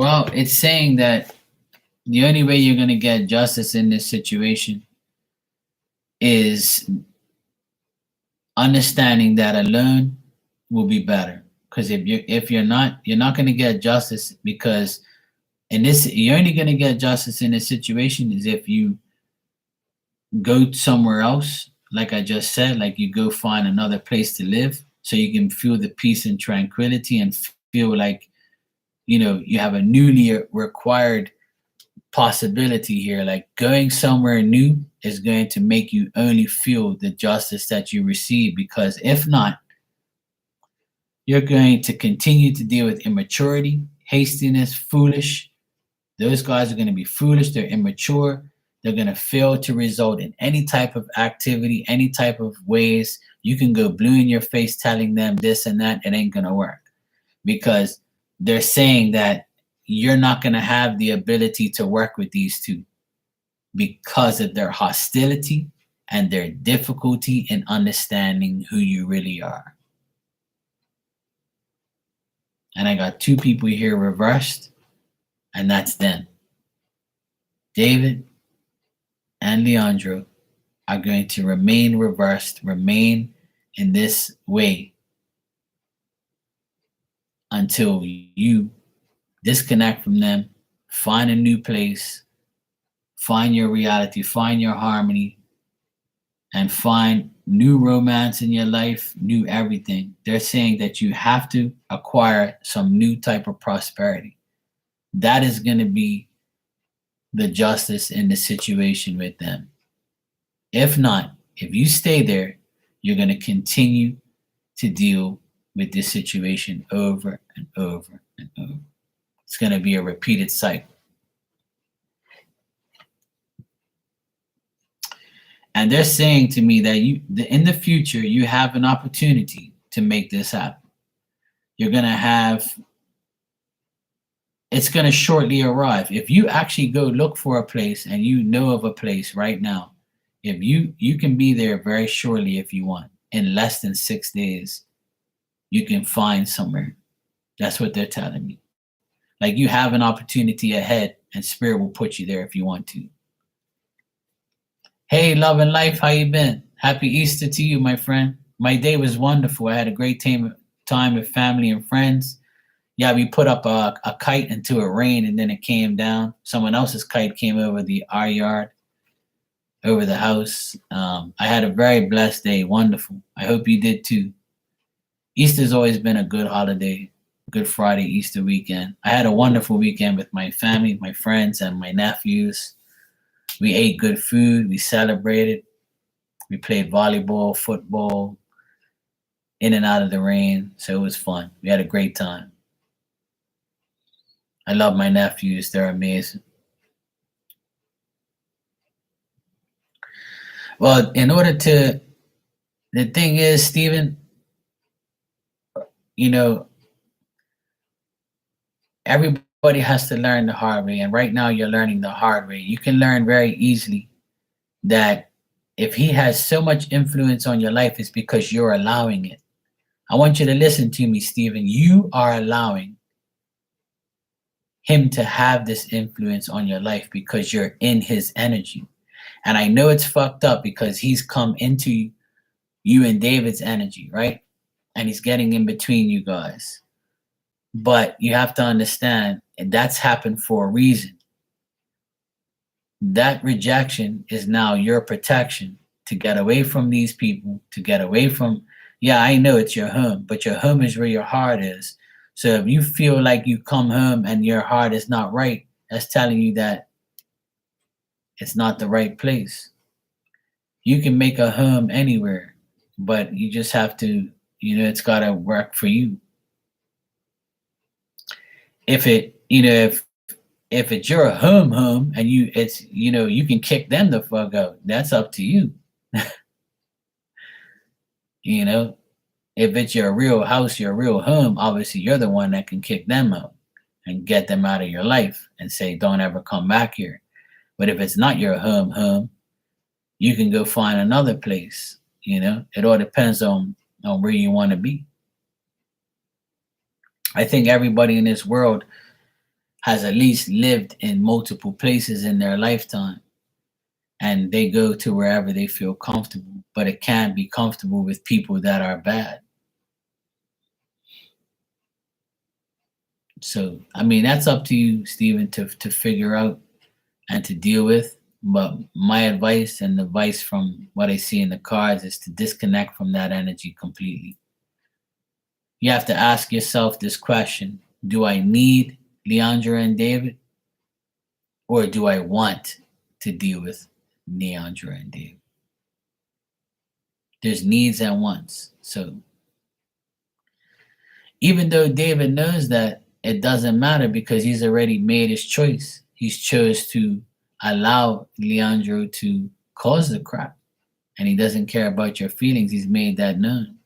S1: Well, it's saying that the only way you're going to get justice in this situation is understanding that alone will be better. Because if you're not going to get justice, because in this you're only going to get justice in this situation is if you go somewhere else, like I just said, like you go find another place to live so you can feel the peace and tranquility and feel like you have a newly required possibility here. Like going somewhere new is going to make you only feel the justice that you receive, because if not, you're going to continue to deal with immaturity, hastiness, foolish. Those guys are going to be foolish, they're immature, they're going to fail to result in any type of activity, any type of ways. You can go blue in your face telling them this and that, it ain't going to work, because they're saying that you're not going to have the ability to work with these two because of their hostility and their difficulty in understanding who you really are. And I got two people here reversed, and that's them. David and Leandro are going to remain reversed, remain in this way until you disconnect from them, find a new place, find your reality, find your harmony, and find new romance in your life, new everything. They're saying that you have to acquire some new type of prosperity. That is going to be the justice in the situation with them. If not, if you stay there, you're going to continue to deal with this situation over and over and over. It's going to be a repeated cycle. And they're saying to me that in the future, you have an opportunity to make this happen. You're going to have, it's going to shortly arrive. If you actually go look for a place and you know of a place right now, if you can be there very shortly if you want. In less than 6 days, you can find somewhere. That's what they're telling me. Like you have an opportunity ahead, and Spirit will put you there if you want to. Hey, love and life, how you been? Happy Easter to you, my friend. My day was wonderful. I had a great time with family and friends. Yeah, we put up a kite into a rain, and then it came down. Someone else's kite came over our yard, over the house. I had a very blessed day. Wonderful. I hope you did too. Easter's always been a good holiday. Good Friday, Easter weekend. I had a wonderful weekend with my family, my friends, and my nephews. We ate good food. We celebrated. We played volleyball, football, in and out of the rain. So it was fun. We had a great time. I love my nephews. They're amazing. Well, the thing is, Stephen, everybody has to learn the hard way. And right now you're learning the hard way. You can learn very easily that if he has so much influence on your life, it's because you're allowing it. I want you to listen to me, Stephen. You are allowing him to have this influence on your life because you're in his energy. And I know it's fucked up because he's come into you and David's energy, right? And he's getting in between you guys. But you have to understand, and that's happened for a reason. That rejection is now your protection to get away from these people, to get away from, yeah, I know it's your home, but your home is where your heart is. So if you feel like you come home and your heart is not right, that's telling you that it's not the right place. You can make a home anywhere, but you just have to, it's got to work for you. If it's your home and you can kick them the fuck out, that's up to you. If it's your real house, your real home, obviously you're the one that can kick them out and get them out of your life and say, don't ever come back here. But if it's not your home, you can go find another place. It all depends on where you want to be. I think everybody in this world has at least lived in multiple places in their lifetime, and they go to wherever they feel comfortable, but it can't be comfortable with people that are bad. So, I mean, that's up to you, Stephen, to figure out and to deal with. But my advice and the advice from what I see in the cards is to disconnect from that energy completely. You have to ask yourself this question: do I need Leandra and David, or do I want to deal with Leandra and David? There's needs and wants. So even though David knows that, it doesn't matter because he's already made his choice. He's chose to allow Leandro to cause the crap, and he doesn't care about your feelings. He's made that known.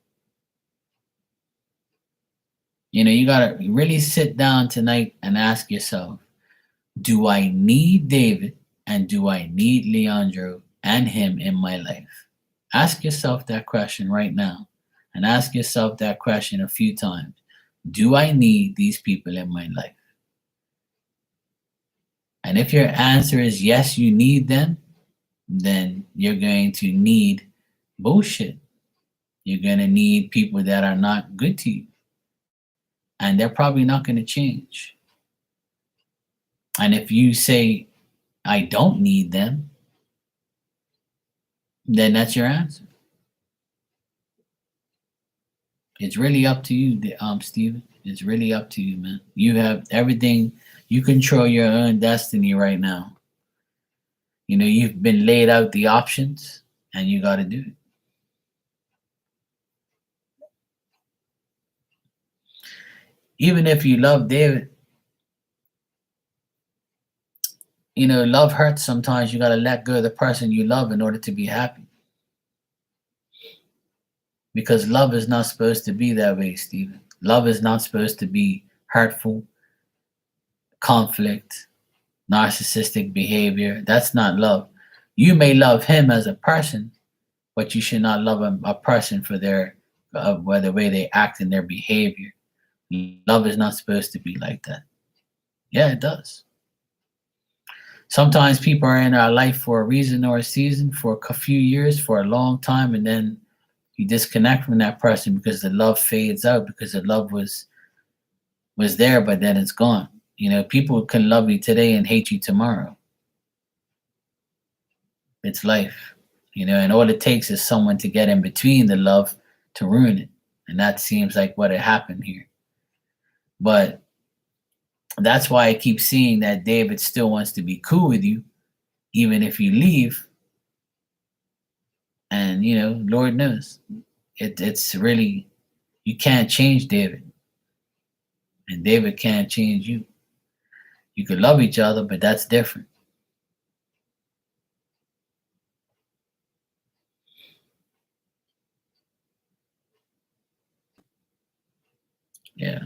S1: You gotta really sit down tonight and ask yourself, do I need David and do I need Leandro and him in my life? Ask yourself that question right now, and ask yourself that question a few times. Do I need these people in my life? And if your answer is yes, you need them, then you're going to need bullshit. You're going to need people that are not good to you. And they're probably not going to change. And if you say, I don't need them, then that's your answer. It's really up to you, Stephen. It's really up to you, man. You have everything. You control your own destiny right now. You've been laid out the options, and you got to do it. Even if you love David, love hurts sometimes. You got to let go of the person you love in order to be happy. Because love is not supposed to be that way, Stephen. Love is not supposed to be hurtful, conflict, narcissistic behavior. That's not love. You may love him as a person, but you should not love a person for their the way they act in their behavior. Love is not supposed to be like that. Yeah, it does. Sometimes people are in our life for a reason or a season, for a few years, for a long time, and then you disconnect from that person because the love fades out, because the love was there, but then it's gone. People can love you today and hate you tomorrow. It's life, and all it takes is someone to get in between the love to ruin it. And that seems like what had happened here. But that's why I keep seeing that David still wants to be cool with you, even if you leave. And, Lord knows, it's really, you can't change David. And David can't change you. You could love each other, but that's different. Yeah.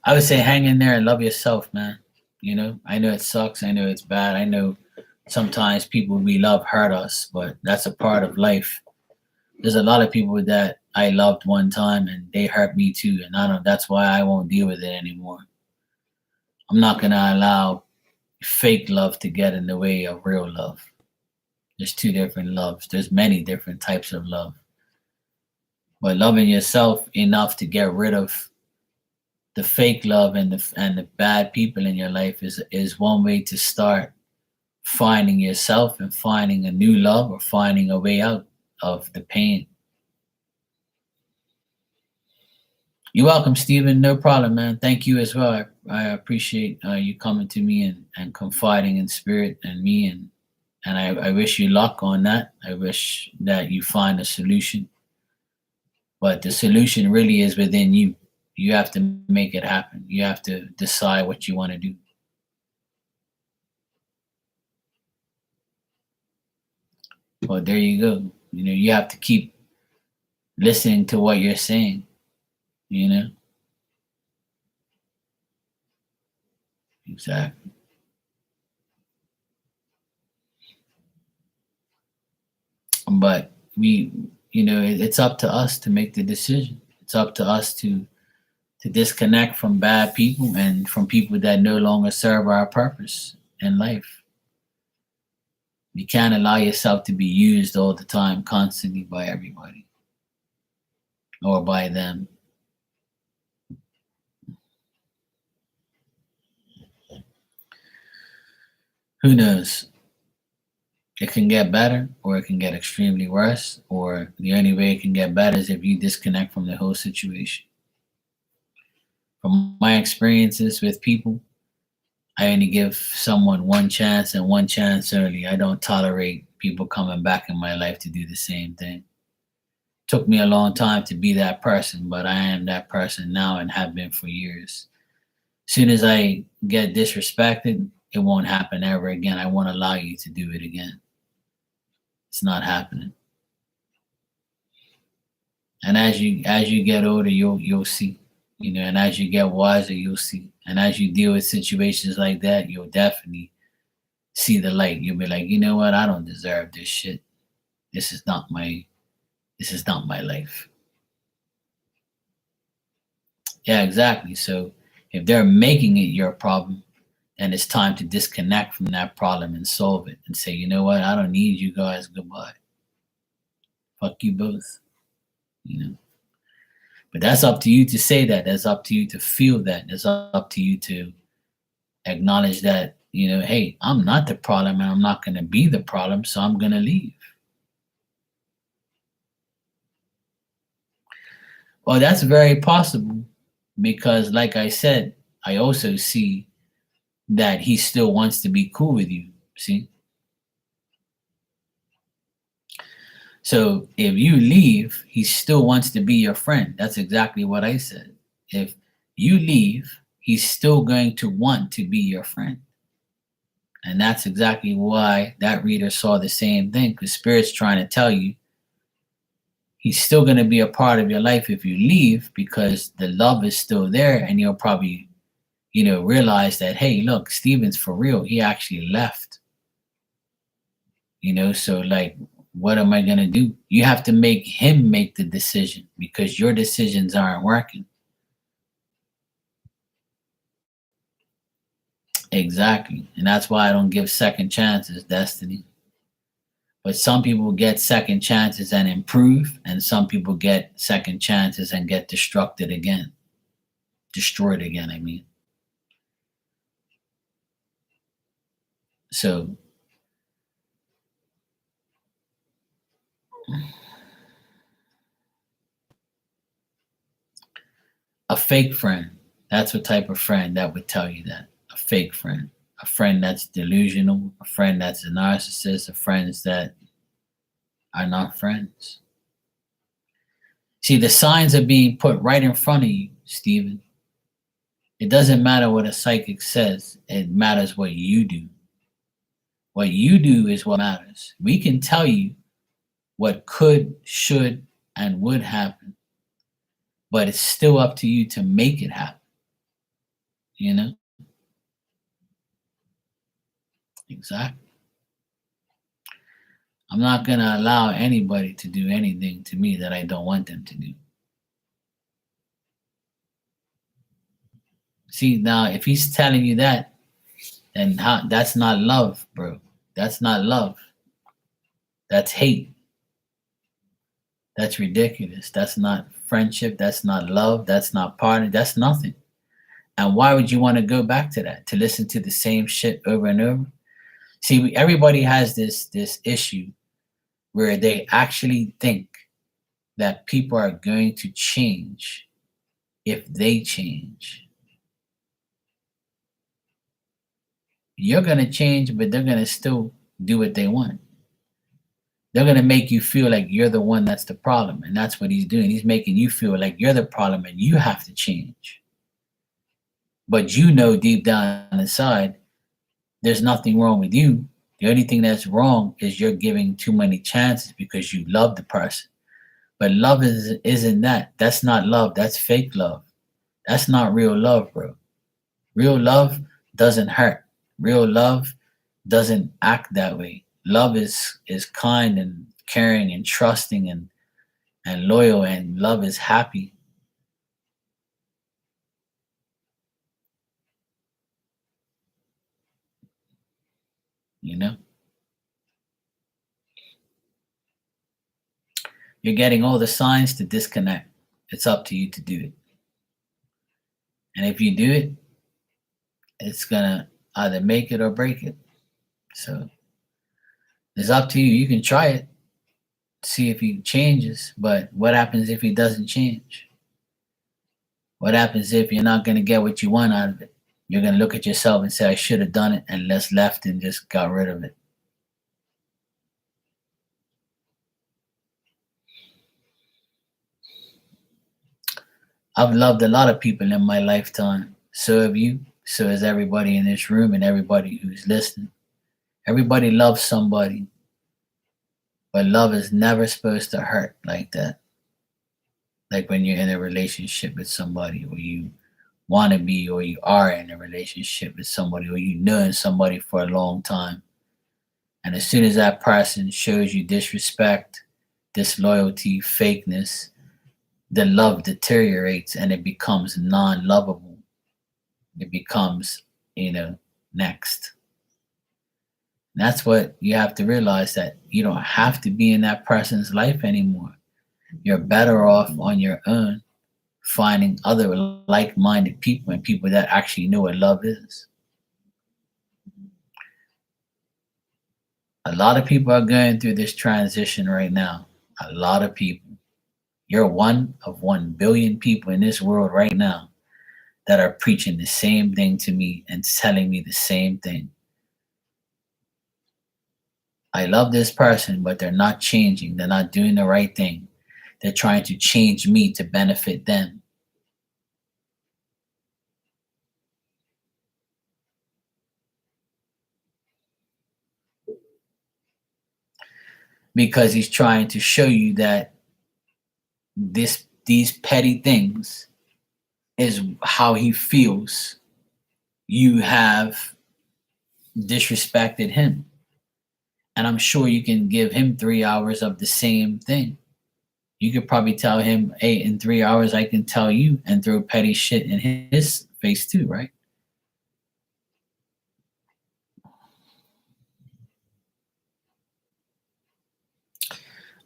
S1: I would say hang in there and love yourself, man. I know it sucks. I know it's bad. I know sometimes people we love hurt us, but that's a part of life. There's a lot of people that I loved one time and they hurt me too. And that's why I won't deal with it anymore. I'm not going to allow fake love to get in the way of real love. There's two different loves. There's many different types of love. But loving yourself enough to get rid of the fake love and the bad people in your life is one way to start finding yourself and finding a new love or finding a way out of the pain. You're welcome, Stephen. No problem, man. Thank you as well. I appreciate you coming to me and confiding in spirit and me, and I wish you luck on that. I wish that you find a solution. But the solution really is within you. You have to make it happen. You have to decide what you want to do. Well, there you go. You have to keep listening to what you're saying. Exactly. But it's up to us to make the decision. It's up to us to to disconnect from bad people and from people that no longer serve our purpose in life. You can't allow yourself to be used all the time, constantly by everybody or by them. Who knows? It can get better or it can get extremely worse, or the only way it can get better is if you disconnect from the whole situation. From my experiences with people, I only give someone one chance and one chance only. I don't tolerate people coming back in my life to do the same thing. Took me a long time to be that person, but I am that person now and have been for years. Soon as I get disrespected, it won't happen ever again. I won't allow you to do it again. It's not happening. And as you get older, you'll see, and as you get wiser, you'll see. And as you deal with situations like that, you'll definitely see the light. You'll be like, you know what? I don't deserve this shit. This is not my life. Yeah, exactly. So if they're making it your problem, then it's time to disconnect from that problem and solve it and say, you know what? I don't need you guys. Goodbye. Fuck you both. But that's up to you to say that. That's up to you to feel that. That's up to you to acknowledge that, hey, I'm not the problem and I'm not going to be the problem, so I'm going to leave. Well, that's very possible because, like I said, I also see that he still wants to be cool with you. See? So if you leave, he still wants to be your friend. That's exactly what I said. If you leave, he's still going to want to be your friend. And that's exactly why that reader saw the same thing, because Spirit's trying to tell you he's still going to be a part of your life if you leave, because the love is still there, and you'll probably, realize that, hey, look, Steven's for real. He actually left. So like, what am I going to do? You have to make him make the decision because your decisions aren't working. Exactly. And that's why I don't give second chances, Destiny. But some people get second chances and improve, and some people get second chances and get destroyed again. I mean. So a fake friend, that's what type of friend that would tell you that. A fake friend. A friend that's delusional, a friend that's a narcissist, a friends that are not friends. See, the signs are being put right in front of you, Stephen. It doesn't matter what a psychic says, it matters what you do. What you do is what matters. We can tell you what could, should, and would happen, but it's still up to you to make it happen. Exactly. I'm not going to allow anybody to do anything to me that I don't want them to do. See, now, if he's telling you that, then that's not love, bro. That's not love. That's hate. That's ridiculous. That's not friendship. That's not love. That's not partner. That's nothing. And why would you want to go back to that? To listen to the same shit over and over? See, everybody has this issue where they actually think that people are going to change if they change. You're going to change, but they're going to still do what they want. They're going to make you feel like you're the one that's the problem. And that's what he's doing. He's making you feel like you're the problem and you have to change. But deep down inside, there's nothing wrong with you. The only thing that's wrong is you're giving too many chances because you love the person. But love isn't that. That's not love. That's fake love. That's not real love, bro. Real love doesn't hurt. Real love doesn't act that way. Love is kind and caring and trusting and loyal, and love is happy. You know, you're getting all the signs to disconnect. It's up to you to do it. And if you do it, it's gonna either make it or break it. So it's up to you. You can try it, see if he changes, but what happens if he doesn't change? What happens if you're not gonna get what you want out of it? You're gonna look at yourself and say, I should have done it and less left and just got rid of it. I've loved a lot of people in my lifetime. So have you. So has everybody in this room and everybody who's listening. Everybody loves somebody, but love is never supposed to hurt like that. Like when you're in a relationship with somebody, or you want to be, or you are in a relationship with somebody, or you know somebody for a long time. And as soon as that person shows you disrespect, disloyalty, fakeness, the love deteriorates and it becomes non lovable. It becomes, next. That's what you have to realize, that you don't have to be in that person's life anymore. You're better off on your own, finding other like minded people and people that actually know what love is. A lot of people are going through this transition right now. A lot of people. You're one of 1 billion people in this world right now that are preaching the same thing to me and telling me the same thing. I love this person, but they're not changing. They're not doing the right thing. They're trying to change me to benefit them. Because he's trying to show you that these petty things is how he feels you have disrespected him. And I'm sure you can give him 3 hours of the same thing. You could probably tell him, hey, in 3 hours I can tell you, and throw petty shit in his face too, right?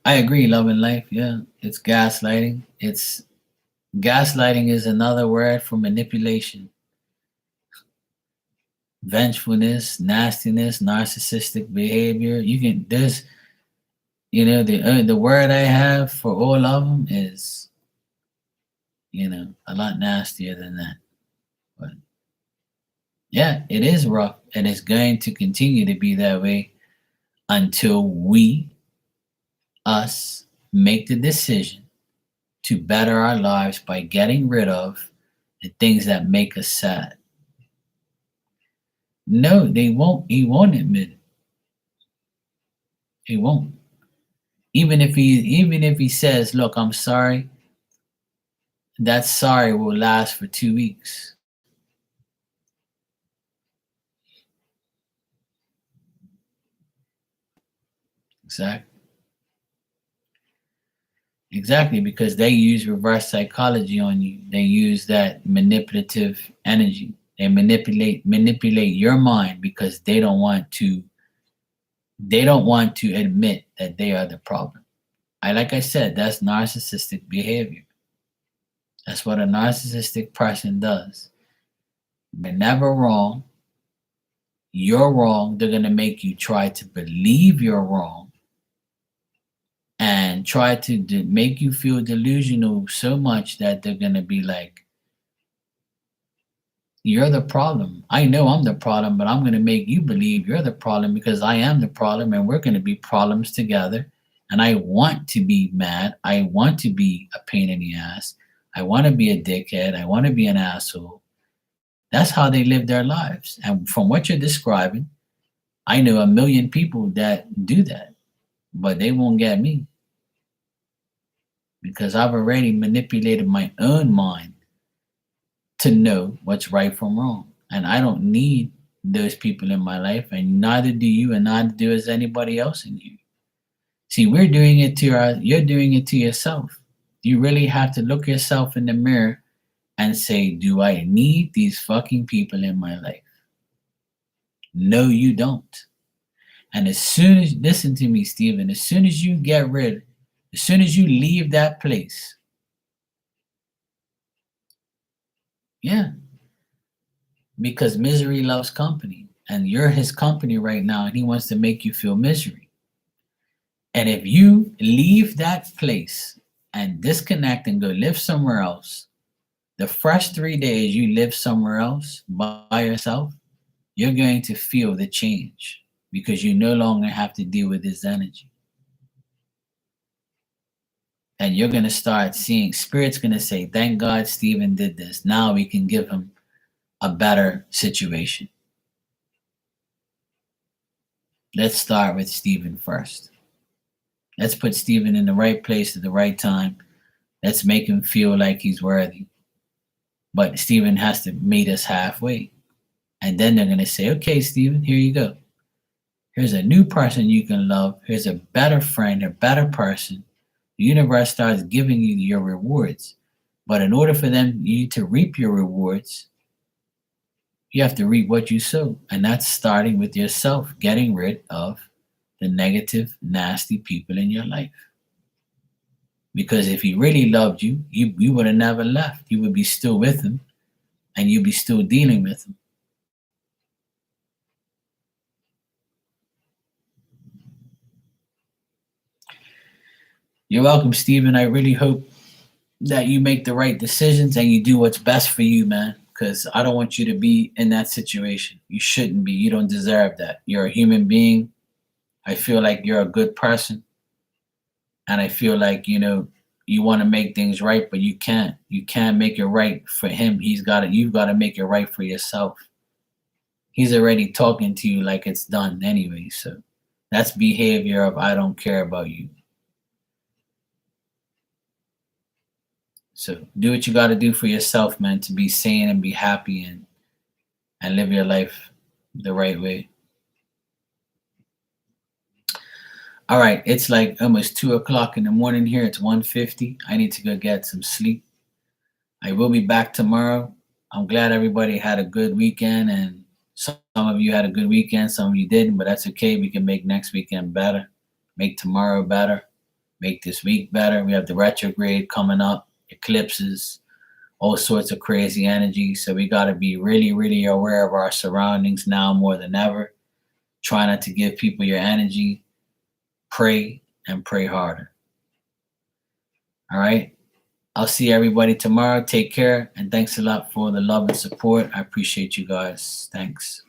S1: I agree, love and life, yeah. It's gaslighting. Gaslighting is another word for manipulation. Vengefulness, nastiness, narcissistic behavior. The word I have for all of them is, a lot nastier than that. But yeah, it is rough, and it's going to continue to be that way until us, make the decision to better our lives by getting rid of the things that make us sad. No, they won't. He won't admit it. He won't. Even if he says, "Look, I'm sorry," that sorry will last for 2 weeks. Exactly. Exactly, because they use reverse psychology on you. They use that manipulative energy. They manipulate your mind because they don't want to admit that they are the problem. Like I said, that's narcissistic behavior. That's what a narcissistic person does. They're never wrong. You're wrong. They're gonna make you try to believe you're wrong, and try to make you feel delusional so much that they're gonna be like, you're the problem. I know I'm the problem, but I'm going to make you believe you're the problem because I am the problem, and we're going to be problems together. And I want to be mad. I want to be a pain in the ass. I want to be a dickhead. I want to be an asshole. That's how they live their lives. And from what you're describing, I know a million people that do that, but they won't get me because I've already manipulated my own mind to know what's right from wrong. And I don't need those people in my life, and neither do you, and neither does anybody else in you. See, you're doing it to yourself. You really have to look yourself in the mirror and say, do I need these fucking people in my life? No, you don't. And as soon as, listen to me, Stephen, as soon as you as soon as you leave that place, yeah, because misery loves company. And you're his company right now, and he wants to make you feel misery. And if you leave that place and disconnect and go live somewhere else, the first 3 days you live somewhere else by yourself, you're going to feel the change because you no longer have to deal with this energy. And you're going to start seeing, Spirit's going to say, thank God Stephen did this. Now we can give him a better situation. Let's start with Stephen first. Let's put Stephen in the right place at the right time. Let's make him feel like he's worthy. But Stephen has to meet us halfway. And then they're going to say, okay, Stephen, here you go. Here's a new person you can love. Here's a better friend, a better person. The universe starts giving you your rewards. But in order for you to reap your rewards, you have to reap what you sow. And that's starting with yourself, getting rid of the negative, nasty people in your life. Because if he really loved you, you would have never left. You would be still with him and you'd be still dealing with him. You're welcome, Stephen. I really hope that you make the right decisions and you do what's best for you, man. Because I don't want you to be in that situation. You shouldn't be. You don't deserve that. You're a human being. I feel like you're a good person. And I feel like, you want to make things right, but you can't. You can't make it right for him. You've got to make it right for yourself. He's already talking to you like it's done anyway. So that's behavior of I don't care about you. So do what you got to do for yourself, man, to be sane and be happy and live your life the right way. All right, it's like almost 2 o'clock in the morning here. It's 1:50. I need to go get some sleep. I will be back tomorrow. I'm glad everybody had a good weekend, and some of you had a good weekend, some of you didn't, but that's okay. We can make next weekend better, make tomorrow better, make this week better. We have the retrograde coming up, eclipses, all sorts of crazy energy. So we got to be really, really aware of our surroundings now more than ever. Try not to give people your energy. Pray and pray harder. All right. I'll see everybody tomorrow. Take care. And thanks a lot for the love and support. I appreciate you guys. Thanks.